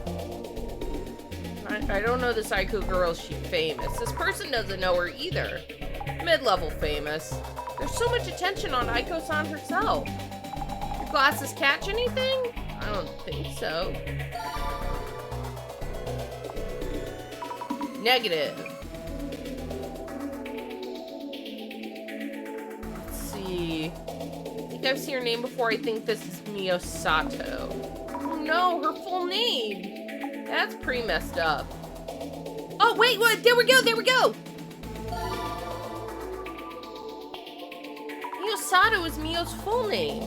I don't know this Aiko girl. Is she famous? This person doesn't know her either. Mid-level famous. There's so much attention on Aiko-san herself. Your glasses catch anything? I don't think so. Negative. Let's see. I think I've seen her name before. I think this is Miyasato. No, her full name. That's pretty messed up. Oh, wait, what? There we go. Miyasato is Mio's full name.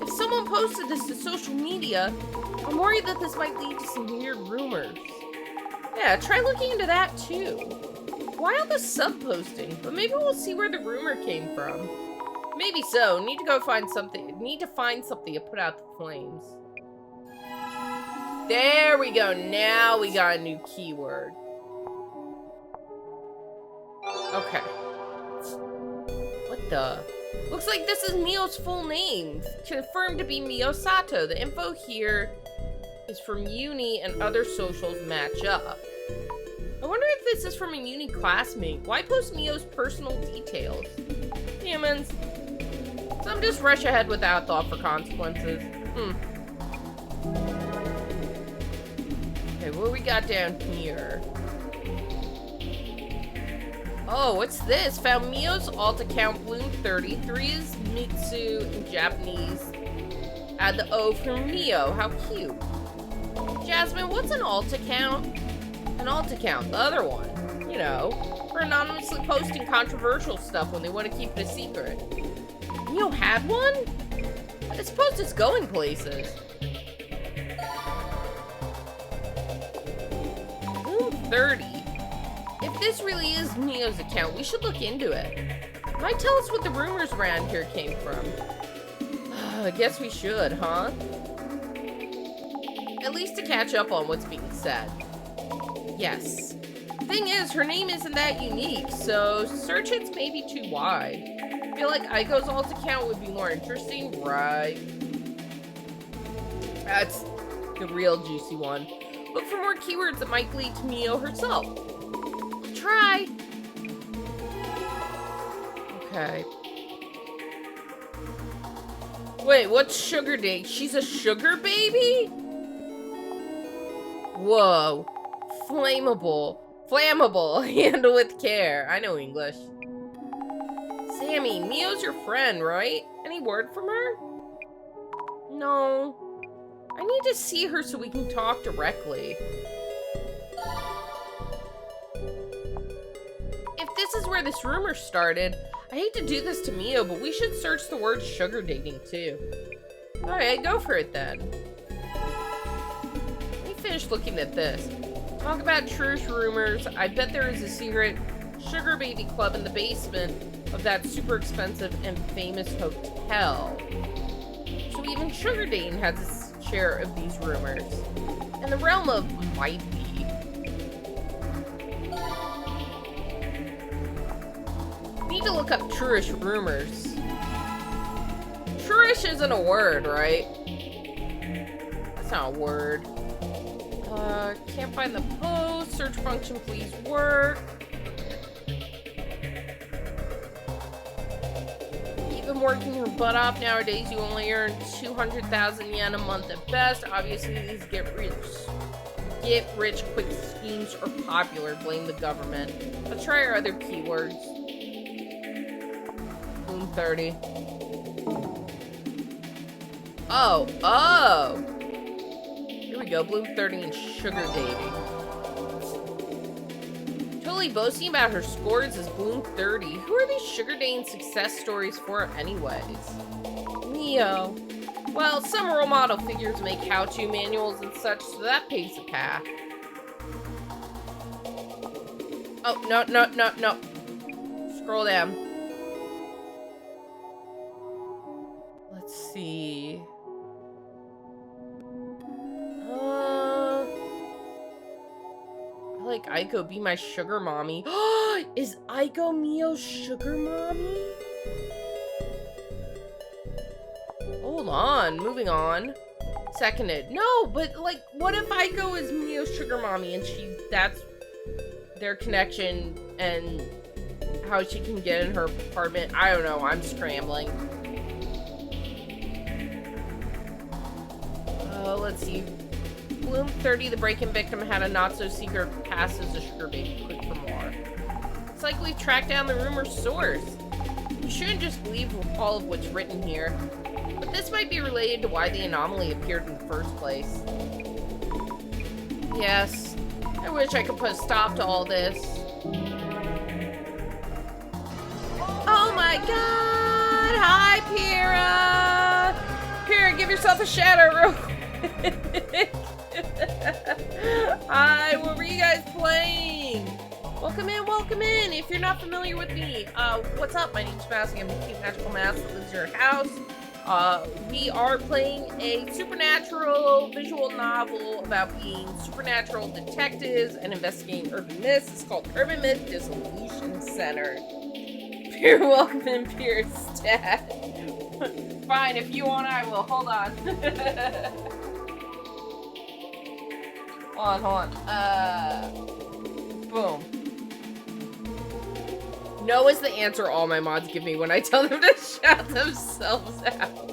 If someone posted this to social media, I'm worried that this might lead to some weird rumors. Yeah, try looking into that too. Why all the sub-posting? But maybe we'll see where the rumor came from. Maybe so. Need to find something to put out the flames. There we go. Now we got a new keyword. Okay. What the? Looks like this is Mio's full name. Confirmed to be Miyasato. The info here is from uni and other socials match up. I wonder if this is from a uni classmate. Why post Mio's personal details? Humans. Some just rush ahead without thought for consequences. Okay, what we got down here? Oh, what's this? Found Mio's alt account Bloom 33 is Mitsu in Japanese. Add the O for Mio. How cute. Jasmine, what's an alt account? An alt account, the other one. You know, for anonymously posting controversial stuff when they want to keep it a secret. Mio had one? I suppose it's going places. 30. If this really is Mio's account, we should look into it. Might tell us what the rumors around here came from. I guess we should, huh? At least to catch up on what's being said. Yes. Thing is, her name isn't that unique, so search hits may be too wide. I feel like Aiko's alt account would be more interesting, right? That's the real juicy one. Look for more keywords that might lead to Mio herself. I'll try. Okay. Wait, what's sugar date? She's a sugar baby? Whoa. Flammable. Handle with care. I know English. Sammy, Mio's your friend, right? Any word from her? No. I need to see her so we can talk directly. If this is where this rumor started, I hate to do this to Mio, but we should search the word sugar dating too. Alright, go for it then. finish looking at this. Talk about truth rumors. I bet there is a secret sugar baby club in the basement of that super expensive and famous hotel. So even Sugar Dane has his share of these rumors. In the realm of might be. Need to look up truish rumors. Truish isn't a word, right? That's not a word. Can't find the post. Search function, please work. Even working your butt off nowadays, you only earn 200,000 yen a month at best. Obviously, these get rich quick schemes are popular. Blame the government. Let's try our other keywords. Bloom 30. Oh. Here we go. Bloom 30 and sugar dating. Totally boasting about her scores as Bloom 30. Who are these sugar dating success stories for anyways? Mio. Well, some role model figures make how-to manuals and such, so that paves the path. Oh, no. Scroll down. Let's see. I like Aiko be my sugar mommy. Is Aiko Mio's sugar mommy? Hold on, moving on. Seconded. No, but like, what if Aiko is Mio's sugar mommy and that's their connection and how she can get in her apartment? I don't know, I'm scrambling. Let's see. Bloom 30, the break-in victim, had a not-so-secret past as a sugar baby. Click for more. It's like we've tracked down the rumor's source. You shouldn't just believe all of what's written here. But this might be related to why the anomaly appeared in the first place. Yes. I wish I could put a stop to all this. Oh my god! Hi, Pyrrha! Pyrrha, give yourself a shout-out real quick. Hi, what were you guys playing? Welcome in. If you're not familiar with me, what's up? My name's Mousy. I'm the cute magical mouse that lives in your house. We are playing a supernatural visual novel about being supernatural detectives and investigating urban myths. It's called Urban Myth Dissolution Center. Pyrrha, welcome in, Pyrrha stat. Fine, if you want, I will. Hold on. Hold on. Boom. No is the answer all my mods give me when I tell them to shout themselves out.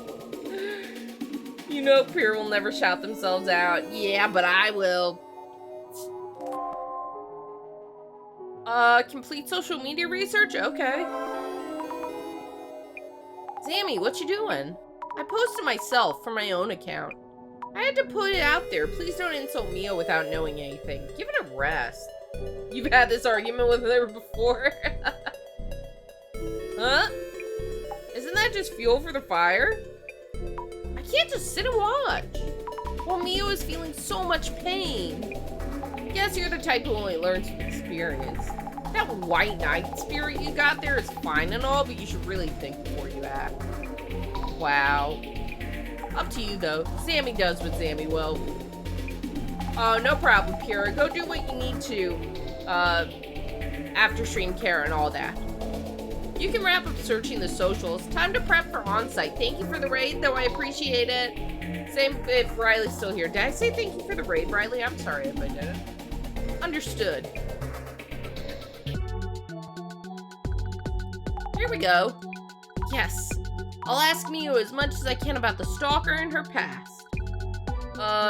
You know Pyrrha will never shout themselves out. Yeah, but I will. Complete social media research? Okay. Sammy, what you doing? I posted myself from my own account. I had to put it out there. Please don't insult Mio without knowing anything. Give it a rest. You've had this argument with her before? Huh? Isn't that just fuel for the fire? I can't just sit and watch. While Mio is feeling so much pain. Guess you're the type who only learns from experience. That white knight spirit you got there is fine and all, but you should really think before you act. Wow. Up to you, though. Sammy does what Sammy will. Oh, no problem, Pyrrha. Go do what you need to, after stream care and all that. You can wrap up searching the socials. Time to prep for on-site. Thank you for the raid, though I appreciate it. Same if Riley's still here. Did I say thank you for the raid, Riley? I'm sorry if I didn't. Understood. Here we go. Yes. I'll ask Mio as much as I can about the stalker and her past.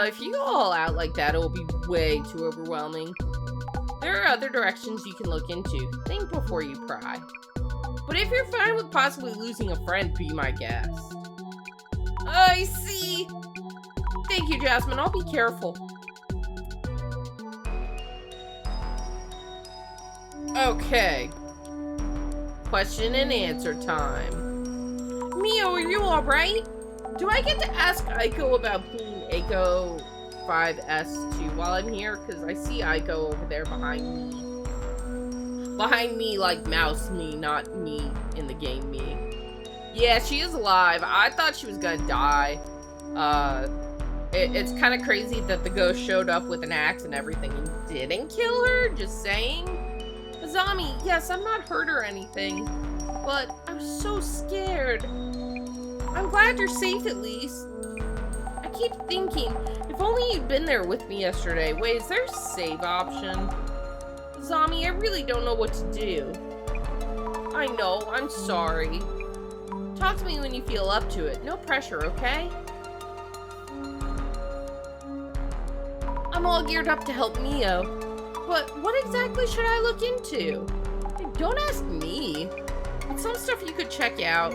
If you go all out like that, it will be way too overwhelming. There are other directions you can look into. Think before you pry. But if you're fine with possibly losing a friend, be my guest. I see. Thank you, Jasmine. I'll be careful. Okay. Question and answer time. Mio, are you alright? Do I get to ask Aiko about being 5S2 while I'm here, because I see Aiko over there behind me. Behind me, like mouse me, not me in the game me. Yeah, she is alive. I thought she was gonna die. It's kind of crazy that the ghost showed up with an axe and everything and didn't kill her, just saying. Azami, yes, I'm not hurt or anything, but I was so scared. I'm glad you're safe at least. I keep thinking, if only you'd been there with me yesterday. Wait, is there a save option? Azami, I really don't know what to do. I know, I'm sorry. Talk to me when you feel up to it. No pressure, okay? I'm all geared up to help Mio. But what exactly should I look into? Don't ask me. It's some stuff you could check out.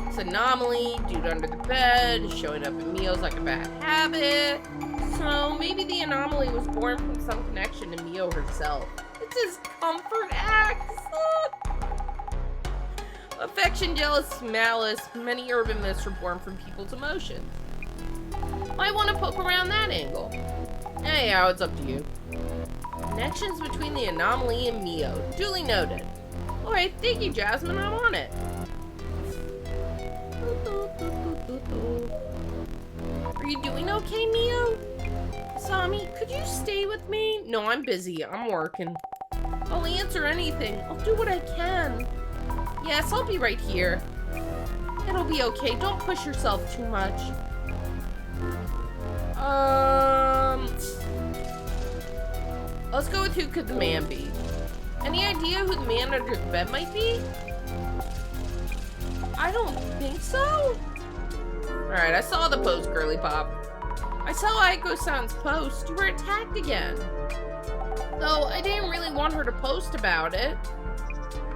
It's anomaly, dude under the bed, showing up in Mio's like a bad habit. So maybe the anomaly was born from some connection to Mio herself. It's his comfort acts. Affection, jealous, malice, many urban myths are born from people's emotions. Might want to poke around that angle. Anyhow, it's up to you. Connections between the anomaly and Mio. Duly noted. Alright, thank you, Jasmine. I'm on it. Are you doing okay, Mio? Sami, could you stay with me? No, I'm busy. I'm working. I'll answer anything. I'll do what I can. Yes, I'll be right here. It'll be okay. Don't push yourself too much. Let's go with who could the man be. Any idea who the man under the bed might be? I don't think so. Alright, I saw the post, Girly Pop. I saw Aiko-san's post. You were attacked again. Though I didn't really want her to post about it.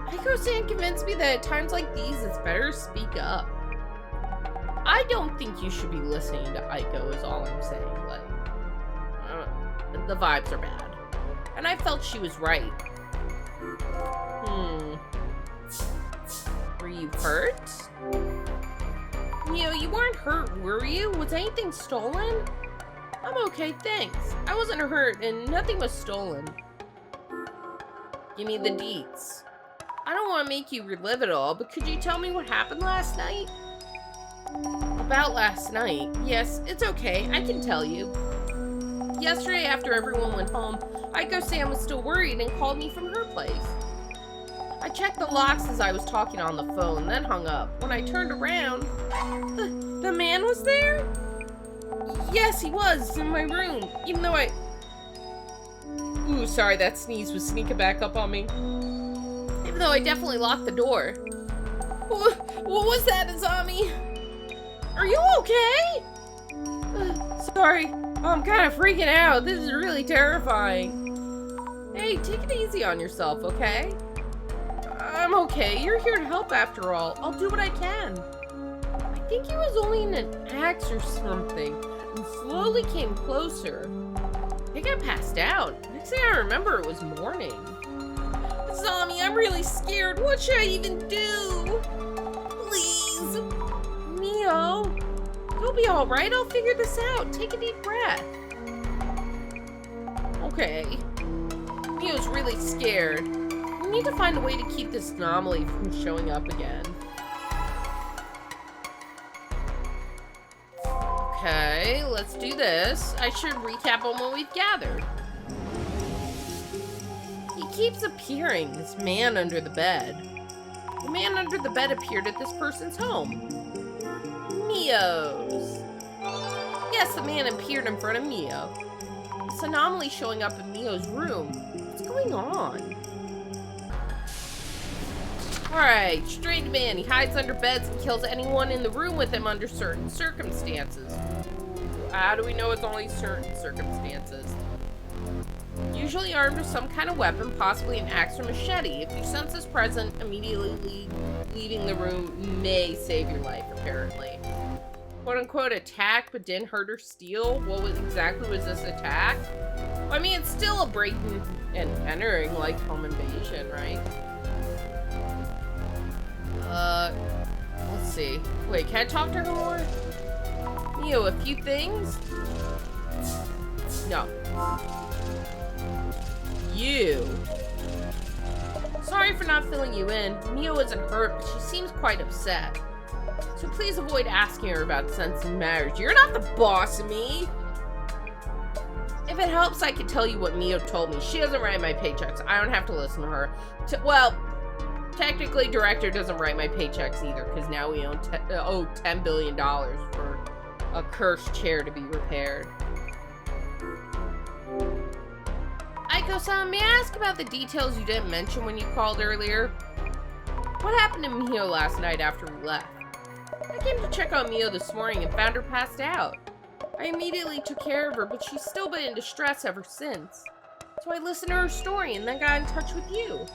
Aiko-san convinced me that at times like these, it's better to speak up. I don't think you should be listening to Aiko is all I'm saying. Like, the vibes are bad. And I felt she was right. Were you hurt? Mio, you weren't hurt, were you? Was anything stolen? I'm okay, thanks. I wasn't hurt and nothing was stolen. Give me the deets. I don't want to make you relive it all, but could you tell me what happened last night? About last night? Yes, it's okay. I can tell you. Yesterday, after everyone went home, Aiko-san was still worried and called me from her place. I checked the locks as I was talking on the phone, then hung up. When I turned around, the man was there? Yes, he was, in my room, even though Ooh, sorry, that sneeze was sneaking back up on me. Even though I definitely locked the door. What was that, Azami? Are you okay? Sorry, I'm kind of freaking out. This is really terrifying. Hey, take it easy on yourself, okay? I'm okay. You're here to help after all. I'll do what I can. I think he was only in an axe or something and slowly came closer. I think I passed out. Next thing I remember, it was morning. Azami, I'm really scared. What should I even do? Please. Mio. You'll be alright. I'll figure this out. Take a deep breath. Okay. Mio's really scared. We need to find a way to keep this anomaly from showing up again. Okay, let's do this. I should recap on what we've gathered. He keeps appearing, this man under the bed. The man under the bed appeared at this person's home. Mio's. Yes, the man appeared in front of Mio. This anomaly showing up in Mio's room. What's going on? Alright, strange man. He hides under beds and kills anyone in the room with him under certain circumstances. How do we know it's only certain circumstances? Usually armed with some kind of weapon, possibly an axe or machete. If you sense this present, immediately leaving the room may save your life, apparently. Quote-unquote attack, but didn't hurt or steal? What exactly was this attack? Well, I mean, it's still a breaking and entering, like home invasion, right? Let's see. Wait, can I talk to her more? Mio, a few things? No. You. Sorry for not filling you in. Mio isn't hurt, but she seems quite upset. So please avoid asking her about sentencing marriage. You're not the boss of me. If it helps, I can tell you what Mio told me. She doesn't write my paychecks. I don't have to listen to her. Well, technically, director doesn't write my paychecks either, because now we owe $10 billion for a cursed chair to be repaired. Aiko-san, may I ask about the details you didn't mention when you called earlier? What happened to Mio last night after we left? I came to check on Mio this morning and found her passed out. I immediately took care of her, but she's still been in distress ever since. So I listened to her story and then got in touch with you.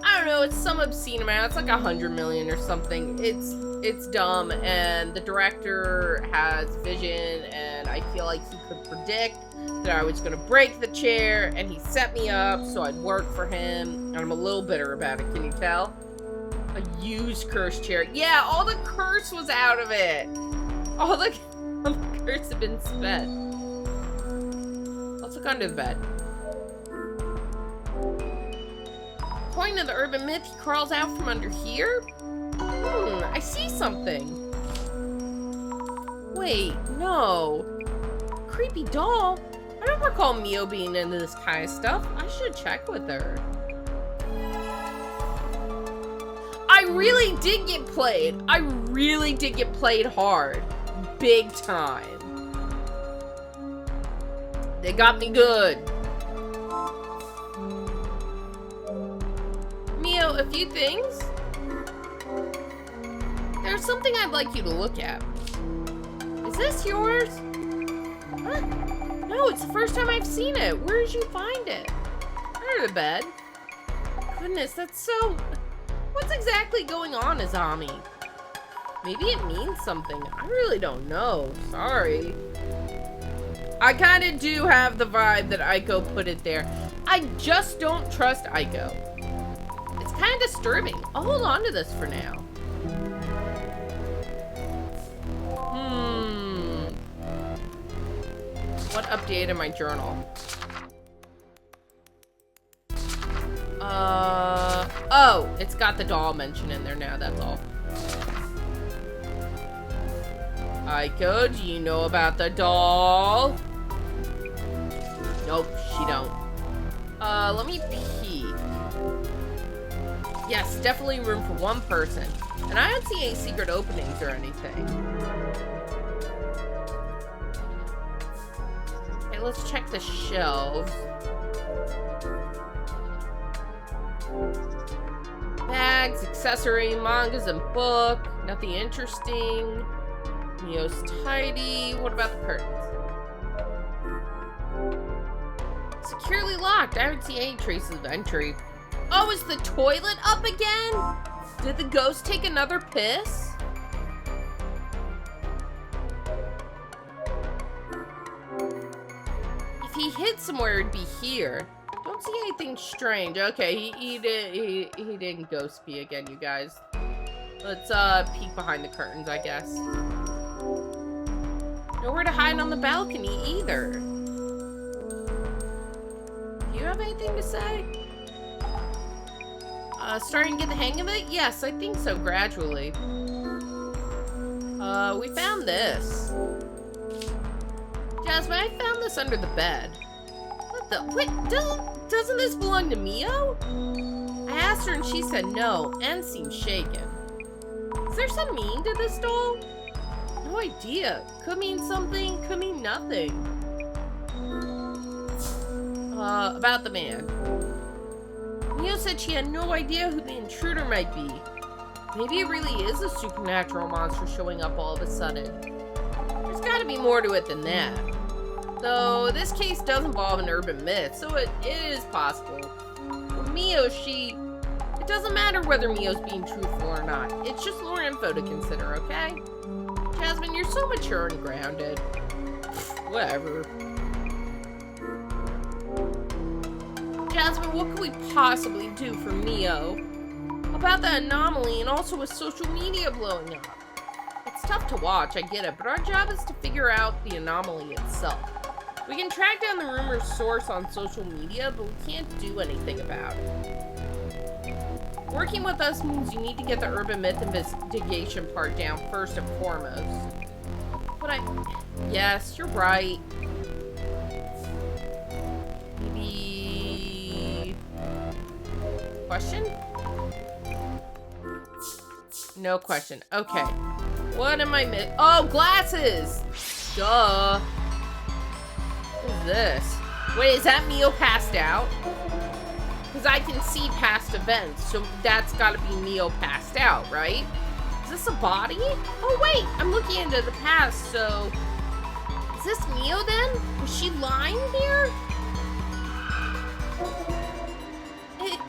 I don't know, it's some obscene amount. It's like 100 million or something. It's dumb, and the director has vision, and I feel like he could predict that I was gonna break the chair, and he set me up so I'd work for him, and I'm a little bitter about it, can you tell? A used cursed chair. Yeah, all the curse was out of it. All the curse had been spent. Let's look under the bed. According to the urban myth, he crawls out from under here? I see something. Wait, no. Creepy doll? I don't recall Mio being into this kind of stuff. I should check with her. I really did get played. I really did get played hard. Big time. They got me good. Mio, a few things. There's something I'd like you to look at. Is this yours? Huh? No, it's the first time I've seen it. Where did you find it? Under the bed. Goodness, that's so... What's exactly going on, Azami? Maybe it means something. I really don't know. Sorry. I kind of do have the vibe that Aiko put it there. I just don't trust Aiko. It's kind of disturbing. I'll hold on to this for now. What update in my journal? Oh, it's got the doll mention in there now, that's all. Aiko, do you know about the doll? Nope, she don't. Let me peek. Yes, definitely room for one person. And I don't see any secret openings or anything. Okay, let's check the shelves. Bags, accessory, mangas, and book. Nothing interesting. Mio's tidy. What about the curtains? Securely locked. I haven't seen any traces of entry. Oh, is the toilet up again? Did the ghost take another piss? If he hid somewhere, it'd be here. Don't see anything strange. Okay, he didn't ghost me again, you guys. Let's peek behind the curtains, I guess. Nowhere to hide on the balcony either. Do you have anything to say? Starting to get the hang of it? Yes, I think so, gradually. We found this. Jasmine, I found this under the bed. What the? Wait, doesn't this belong to Mio? I asked her and she said no, and seemed shaken. Is there some meaning to this doll? No idea. Could mean something, could mean nothing. About the man. Mio said she had no idea who the intruder might be. Maybe it really is a supernatural monster showing up all of a sudden. There's gotta be more to it than that. Though this case does involve an urban myth, so it is possible. For Mio, it doesn't matter whether Mio's being truthful or not. It's just more info to consider, okay? Jasmine, you're so mature and grounded. Whatever. Jasmine, what could we possibly do for Mio? About the anomaly and also with social media blowing up. It's tough to watch, I get it, but our job is to figure out the anomaly itself. We can track down the rumor's source on social media, but we can't do anything about it. Working with us means you need to get the urban myth investigation part down first and foremost. But yes, you're right. Maybe... Question? No question. Okay. What am I Oh, glasses! Duh. What is this? Wait, is that Mio passed out? Because I can see past events, so that's gotta be Mio passed out, right? Is this a body? Oh wait, I'm looking into the past, so... Is this Mio then? Was she lying here?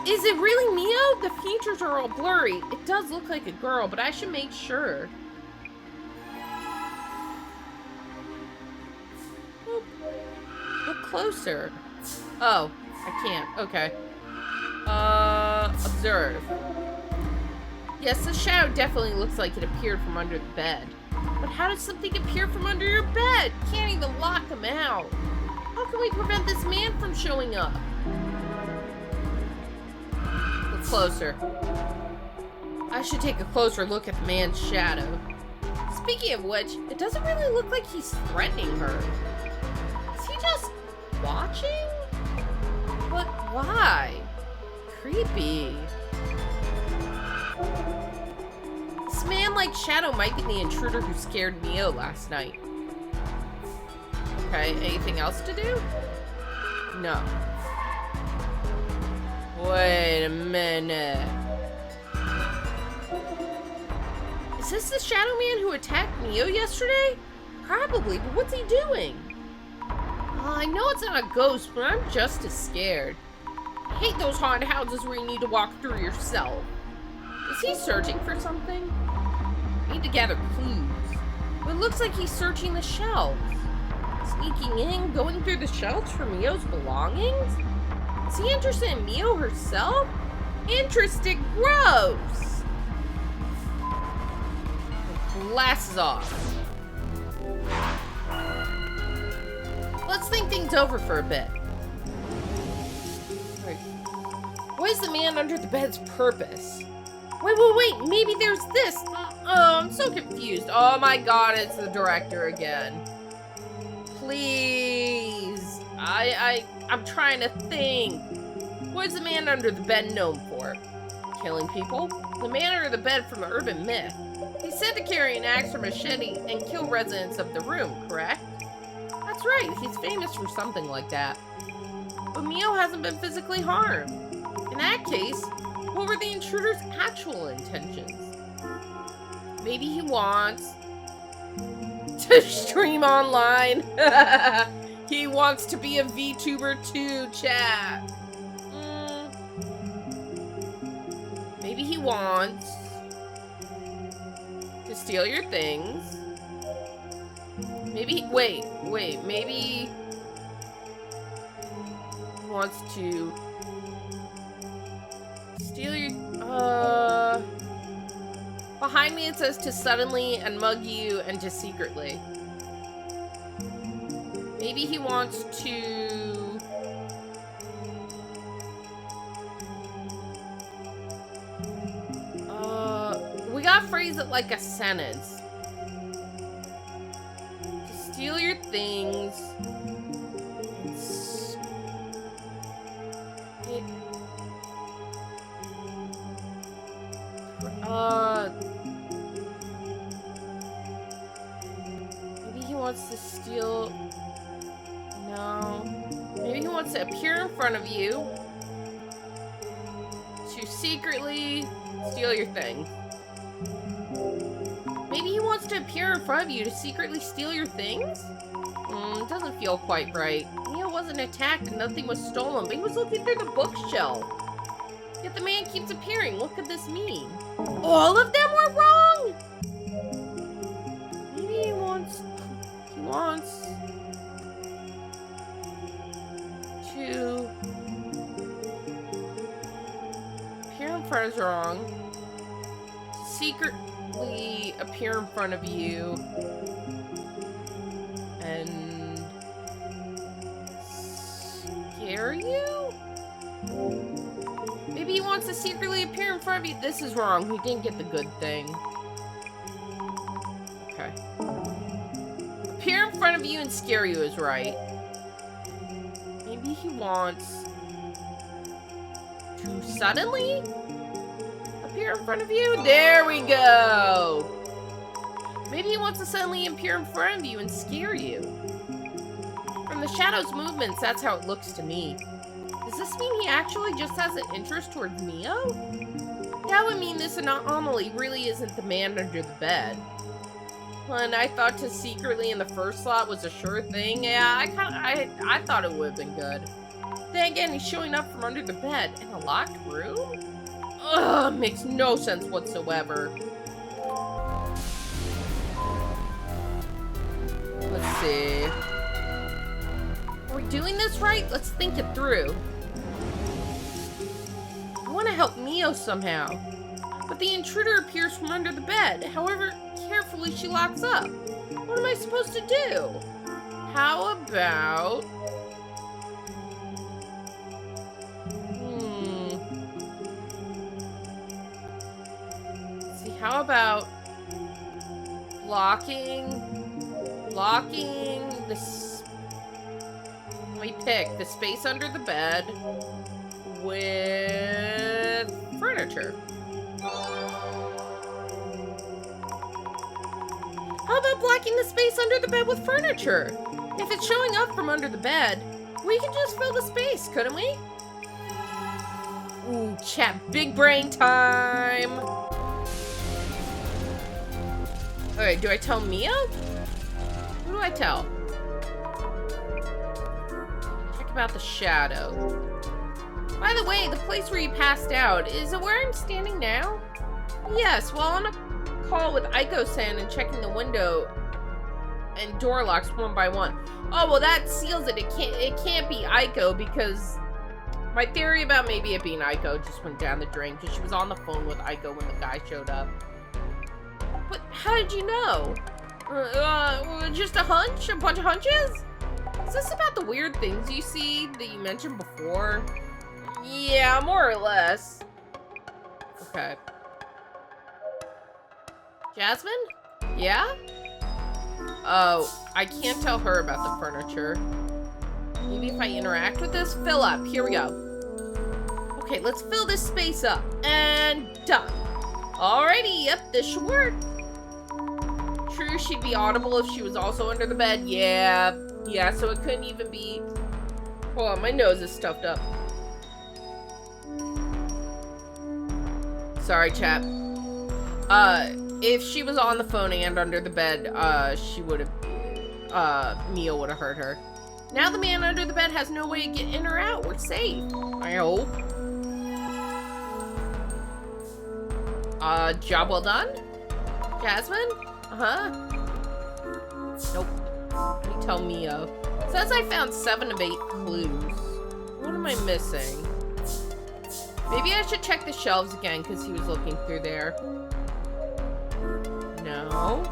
Is it really Mio? The features are all blurry. It does look like a girl, but I should make sure. Look closer. Oh, I can't. Okay. Observe. Yes, the shadow definitely looks like it appeared from under the bed. But how did something appear from under your bed? Can't even lock him out. How can we prevent this man from showing up? Look closer. I should take a closer look at the man's shadow. Speaking of which, it doesn't really look like he's threatening her. Is he just watching? But why? Creepy. This man-like shadow might be the intruder who scared Mio last night. Okay, anything else to do? No. Wait a minute. Is this the shadow man who attacked Mio yesterday? Probably, but what's he doing? I know it's not a ghost, but I'm just as scared. I hate those haunted houses where you need to walk through yourself. Is he searching for something? I need to gather clues. But it looks like he's searching the shelves. Sneaking in, going through the shelves for Mio's belongings? Is he interested in Mio herself? Interested, gross! Glasses off. Let's think things over for a bit. What is the man under the bed's purpose? Wait, maybe there's this. Oh, I'm so confused. Oh my god, it's the director again. Please. I'm trying to think. What is the man under the bed known for? Killing people? The man under the bed from the urban myth. He's said to carry an axe or machete and kill residents of the room, correct? That's right, he's famous for something like that. But Mio hasn't been physically harmed. In that case, what were the intruder's actual intentions? Maybe he wants to stream online. He wants to be a VTuber too, chat. Maybe he wants to steal your things. Maybe, wait, maybe he wants to steal your, behind me it says to suddenly and mug you and to secretly. Maybe he wants to, we gotta phrase it like a sentence. To steal your things. Maybe he wants to steal. No. Maybe he wants to appear in front of you to secretly steal your thing. Maybe he wants to appear in front of you to secretly steal your things? It doesn't feel quite right. Mio wasn't attacked and nothing was stolen, but he was looking through the bookshelf. Yet the man keeps appearing. What could this mean? All of them were wrong? Maybe he wants to appear in front is wrong. Secretly appear in front of you and secretly appear in front of you. This is wrong. He didn't get the good thing. Okay. Appear in front of you and scare you is right. Maybe he wants to suddenly appear in front of you. There we go. Maybe he wants to suddenly appear in front of you and scare you. From the shadow's movements, that's how it looks to me. Does this mean he actually just has an interest towards Mio? That would mean this anomaly really isn't the man under the bed. And I thought to secretly in the first slot was a sure thing. Yeah, I thought it would have been good. Then again, he's showing up from under the bed in a locked room? Ugh, makes no sense whatsoever. Let's see. Are we doing this right? Let's think it through. I want to help Mio somehow. But the intruder appears from under the bed. However carefully she locks up. What am I supposed to do? How about... Let's see, how about blocking this... Let me pick the space under the bed with furniture. How about blocking the space under the bed with furniture? If it's showing up from under the bed, we can just fill the space, couldn't we? Ooh, chat, big brain time! Alright, do I tell Mio? Who do I tell? Check about the shadow. By the way, the place where you passed out, is it where I'm standing now? Yes, well, on a call with Aiko-san and checking the window and door locks one by one. Oh, well, that seals it. It can't be Aiko because my theory about maybe it being Aiko just went down the drain because she was on the phone with Aiko when the guy showed up. But how did you know? Just a hunch? A bunch of hunches? Is this about the weird things you see that you mentioned before? Yeah, more or less. Okay. Jasmine? Yeah? Oh, I can't tell her about the furniture. Maybe if I interact with this? Fill up. Here we go. Okay, let's fill this space up. And done. Alrighty, yep, this should work. True, she'd be audible if she was also under the bed. Yeah, so it couldn't even be... Hold on, my nose is stuffed up. Sorry, chat. If she was on the phone and under the bed, she would have, Mio would have heard her. Now the man under the bed has no way to get in or out. We're safe. I hope. Job well done? Jasmine? Uh-huh. Nope. Let me tell Mio. Says I found 7 of 8 clues. What am I missing? Maybe I should check the shelves again because he was looking through there. No.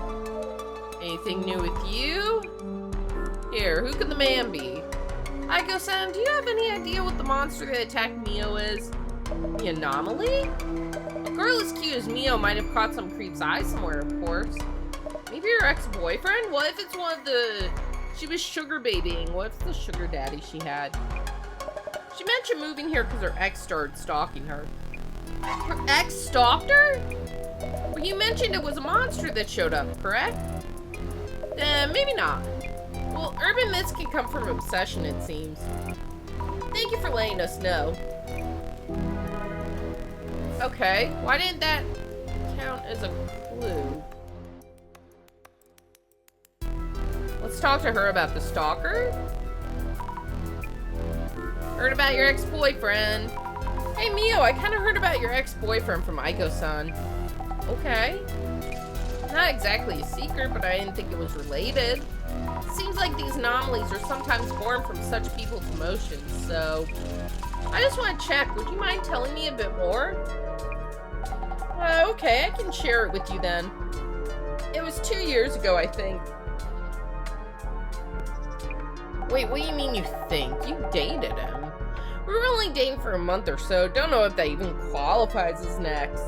Anything new with you? Here, who could the man be? Aiko-san, do you have any idea what the monster that attacked Mio is? The anomaly? A girl as cute as Mio might have caught some creep's eye somewhere, of course. Maybe her ex-boyfriend? What if it's one of the... She was sugar babying. What if it's the sugar daddy she had? She mentioned moving here because her ex started stalking her. Her ex stalked her? Well, you mentioned it was a monster that showed up, correct? Maybe not. Well, urban myths can come from obsession, it seems. Thank you for letting us know. Okay, why didn't that count as a clue? Let's talk to her about the stalker. Heard about your ex-boyfriend. Hey, Mio, I kind of heard about your ex-boyfriend from Aiko-san. Okay. Not exactly a secret, but I didn't think it was related. Seems like these anomalies are sometimes born from such people's emotions, so... I just want to check. Would you mind telling me a bit more? Okay, I can share it with you then. It was 2 years ago, I think. Wait, what do you mean you think? You dated him. We were only dating for a month or so. Don't know if that even qualifies as next.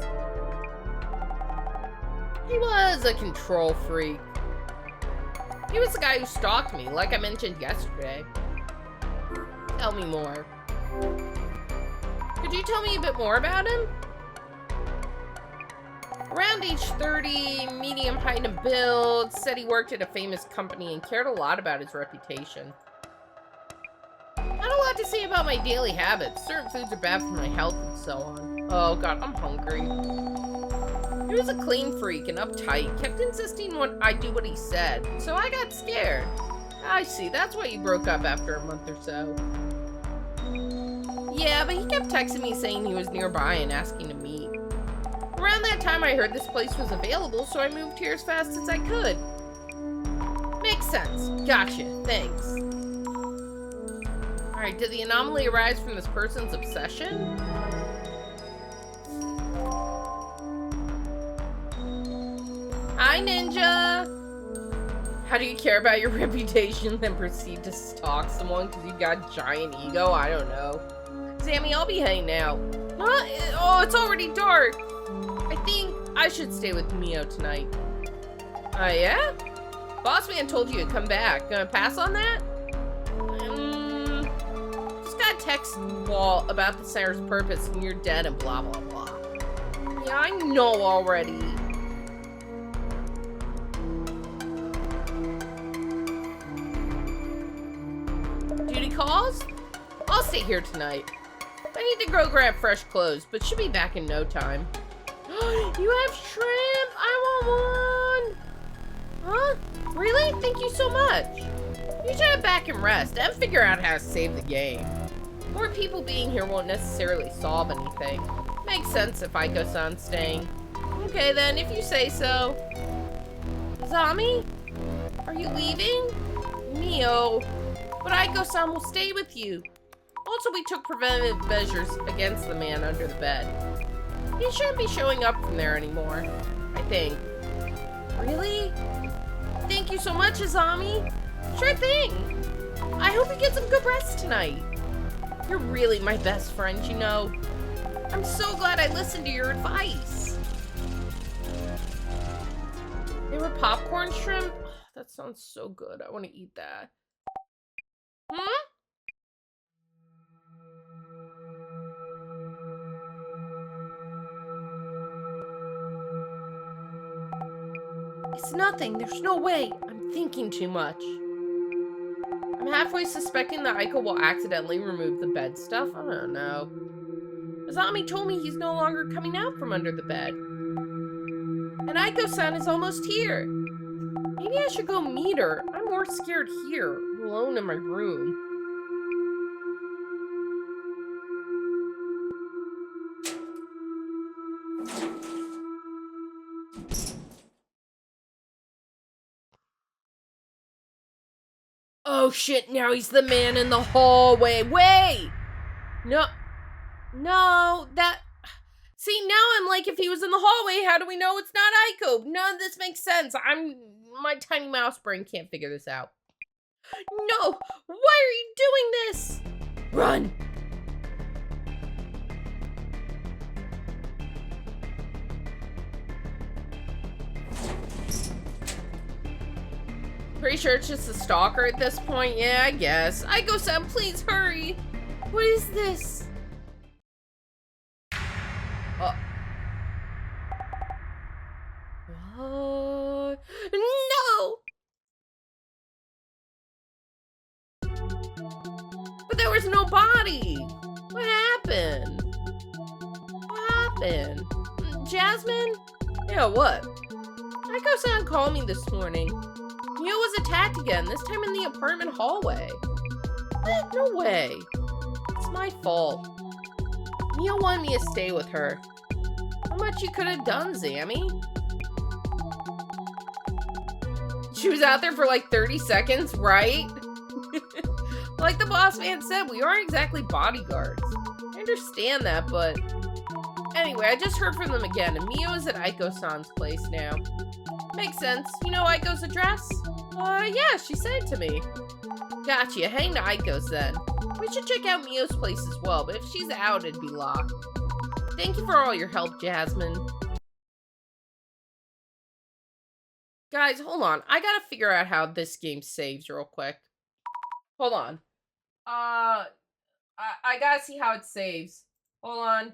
He was a control freak. He was the guy who stalked me, like I mentioned yesterday. Tell me more. Could you tell me a bit more about him? Around age 30, medium height and build, said he worked at a famous company and cared a lot about his reputation. Not a lot to say about my daily habits. Certain foods are bad for my health and so on. Oh god, I'm hungry. He was a clean freak and uptight, kept insisting I do what he said, so I got scared. I see, that's why you broke up after a month or so. Yeah, but he kept texting me saying he was nearby and asking to meet. Around that time I heard this place was available, so I moved here as fast as I could. Makes sense. Gotcha. Thanks. Alright, did the anomaly arise from this person's obsession? Hi, Ninja! How do you care about your reputation then proceed to stalk someone because you got giant ego? I don't know. Sammy, I'll be heading out. Huh? Oh, it's already dark. I think I should stay with Mio tonight. Yeah? Boss man told you to come back. Gonna pass on that? Just got a text wall about the center's purpose and you're dead and blah blah blah. Yeah, I know already. Duty calls? I'll stay here tonight. I need to go grab fresh clothes, but should be back in no time. You have shrimp? I want one! Huh? Really? Thank you so much. You should head back and rest and figure out how to save the game. More people being here won't necessarily solve anything. Makes sense if Aiko-san's staying. Okay then, if you say so. Zami? Are you leaving? Mio. But Aiko-san will stay with you. Also, we took preventative measures against the man under the bed. He shouldn't be showing up from there anymore, I think. Really? Thank you so much, Azami. Sure thing. I hope you get some good rest tonight. You're really my best friend, you know. I'm so glad I listened to your advice. They were popcorn shrimp? Oh, that sounds so good. I want to eat that. Hmm? It's nothing. There's no way. I'm thinking too much. I'm halfway suspecting that Aiko will accidentally remove the bed stuff. I don't know. Azami told me he's no longer coming out from under the bed. And Aiko-san is almost here. Maybe I should go meet her. I'm more scared here, alone in my room. Oh shit, now he's the man in the hallway. Wait! No, that... See, now I'm like, if he was in the hallway, how do we know it's not Aiko? None of this makes sense. My tiny mouse brain can't figure this out. No! Why are you doing this? Run! Pretty sure it's just a stalker at this point. Yeah, I guess. Aiko-san, please hurry. What is this? What? No! But there was no body. What happened? What happened? Jasmine? Yeah, what? Aiko-san called me this morning. Mio was attacked again, this time in the apartment hallway. What? No way. It's my fault. Mio wanted me to stay with her. How much you could have done, Zammy? She was out there for like 30 seconds, right? Like the boss man said, we aren't exactly bodyguards. I understand that, but... Anyway, I just heard from them again, and Mio is at Aiko-san's place now. Makes sense. You know Aiko's address? Yeah, she sent it to me. Gotcha. Hang to Aiko's then. We should check out Mio's place as well, but if she's out, it'd be locked. Thank you for all your help, Jasmine. Guys, hold on. I gotta figure out how this game saves real quick. Hold on. I gotta see how it saves. Hold on.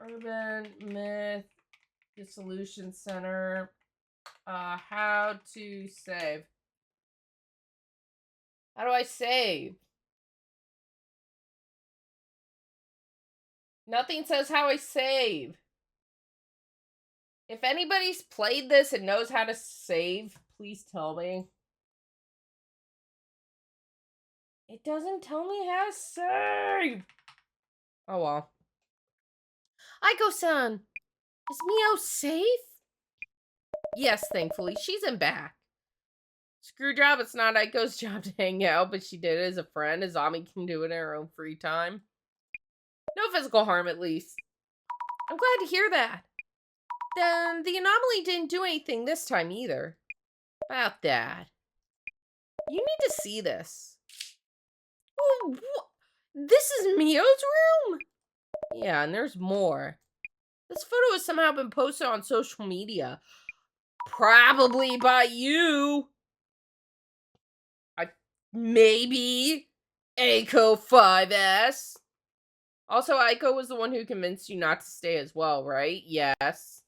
Urban Myth Dissolution Center. How to save. How do I save? Nothing says how I save. If anybody's played this and knows how to save, please tell me. It doesn't tell me how to save. Oh well. Aiko-san, is Mio safe? Yes, thankfully. She's in back. Screwjob, it's not Aiko's job to hang out, but she did it as a friend. A zombie can do it in her own free time. No physical harm, at least. I'm glad to hear that. Then the anomaly didn't do anything this time either. About that. You need to see this. Oh, this is Mio's room? Yeah, and there's more. This photo has somehow been posted on social media. Probably by you. Maybe Aiko 5S. Also, Aiko was the one who convinced you not to stay as well, right? Yes.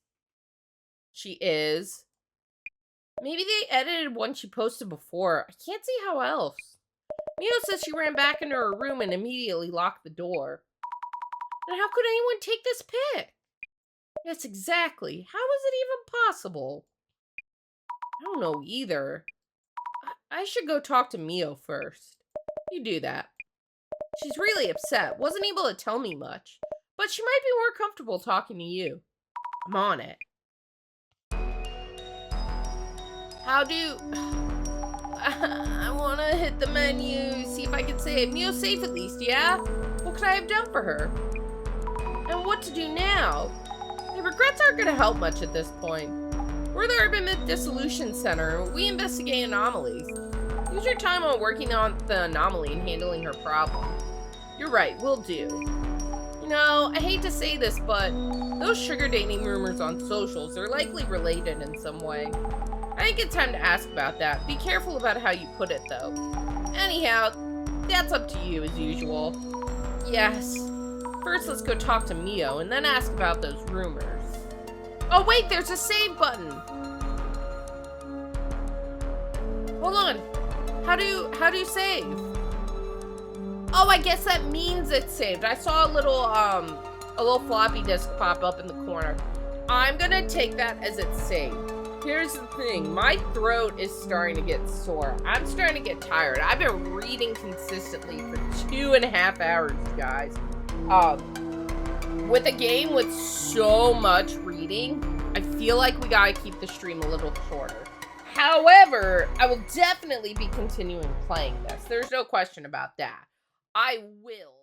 She is. Maybe they edited one she posted before. I can't see how else. Mio says she ran back into her room and immediately locked the door. And how could anyone take this pic? Yes, exactly. How is it even possible? I don't know either. I should go talk to Mio first. You do that. She's really upset. Wasn't able to tell me much. But she might be more comfortable talking to you. I'm on it. How do... I want to hit the menu, see if I can save. Mio's safe at least, yeah? What could I have done for her? And what to do now? The regrets aren't going to help much at this point. We're the Urban Myth Dissolution Center. We investigate anomalies. Use your time on working on the anomaly and handling her problem. You're right, will do. You know, I hate to say this, but those sugar dating rumors on socials are likely related in some way. I think it's time to ask about that. Be careful about how you put it, though. Anyhow, that's up to you as usual. Yes. First, let's go talk to Mio and then ask about those rumors. Oh wait, there's a save button. Hold on. How do you save? Oh, I guess that means it's saved. I saw a little floppy disk pop up in the corner. I'm gonna take that as it's saved. Here's the thing, my throat is starting to get sore. I'm starting to get tired. I've been reading consistently for 2.5 hours, guys. With a game with so much reading, I feel like we gotta keep the stream a little shorter. However, I will definitely be continuing playing this. There's no question about that. I will.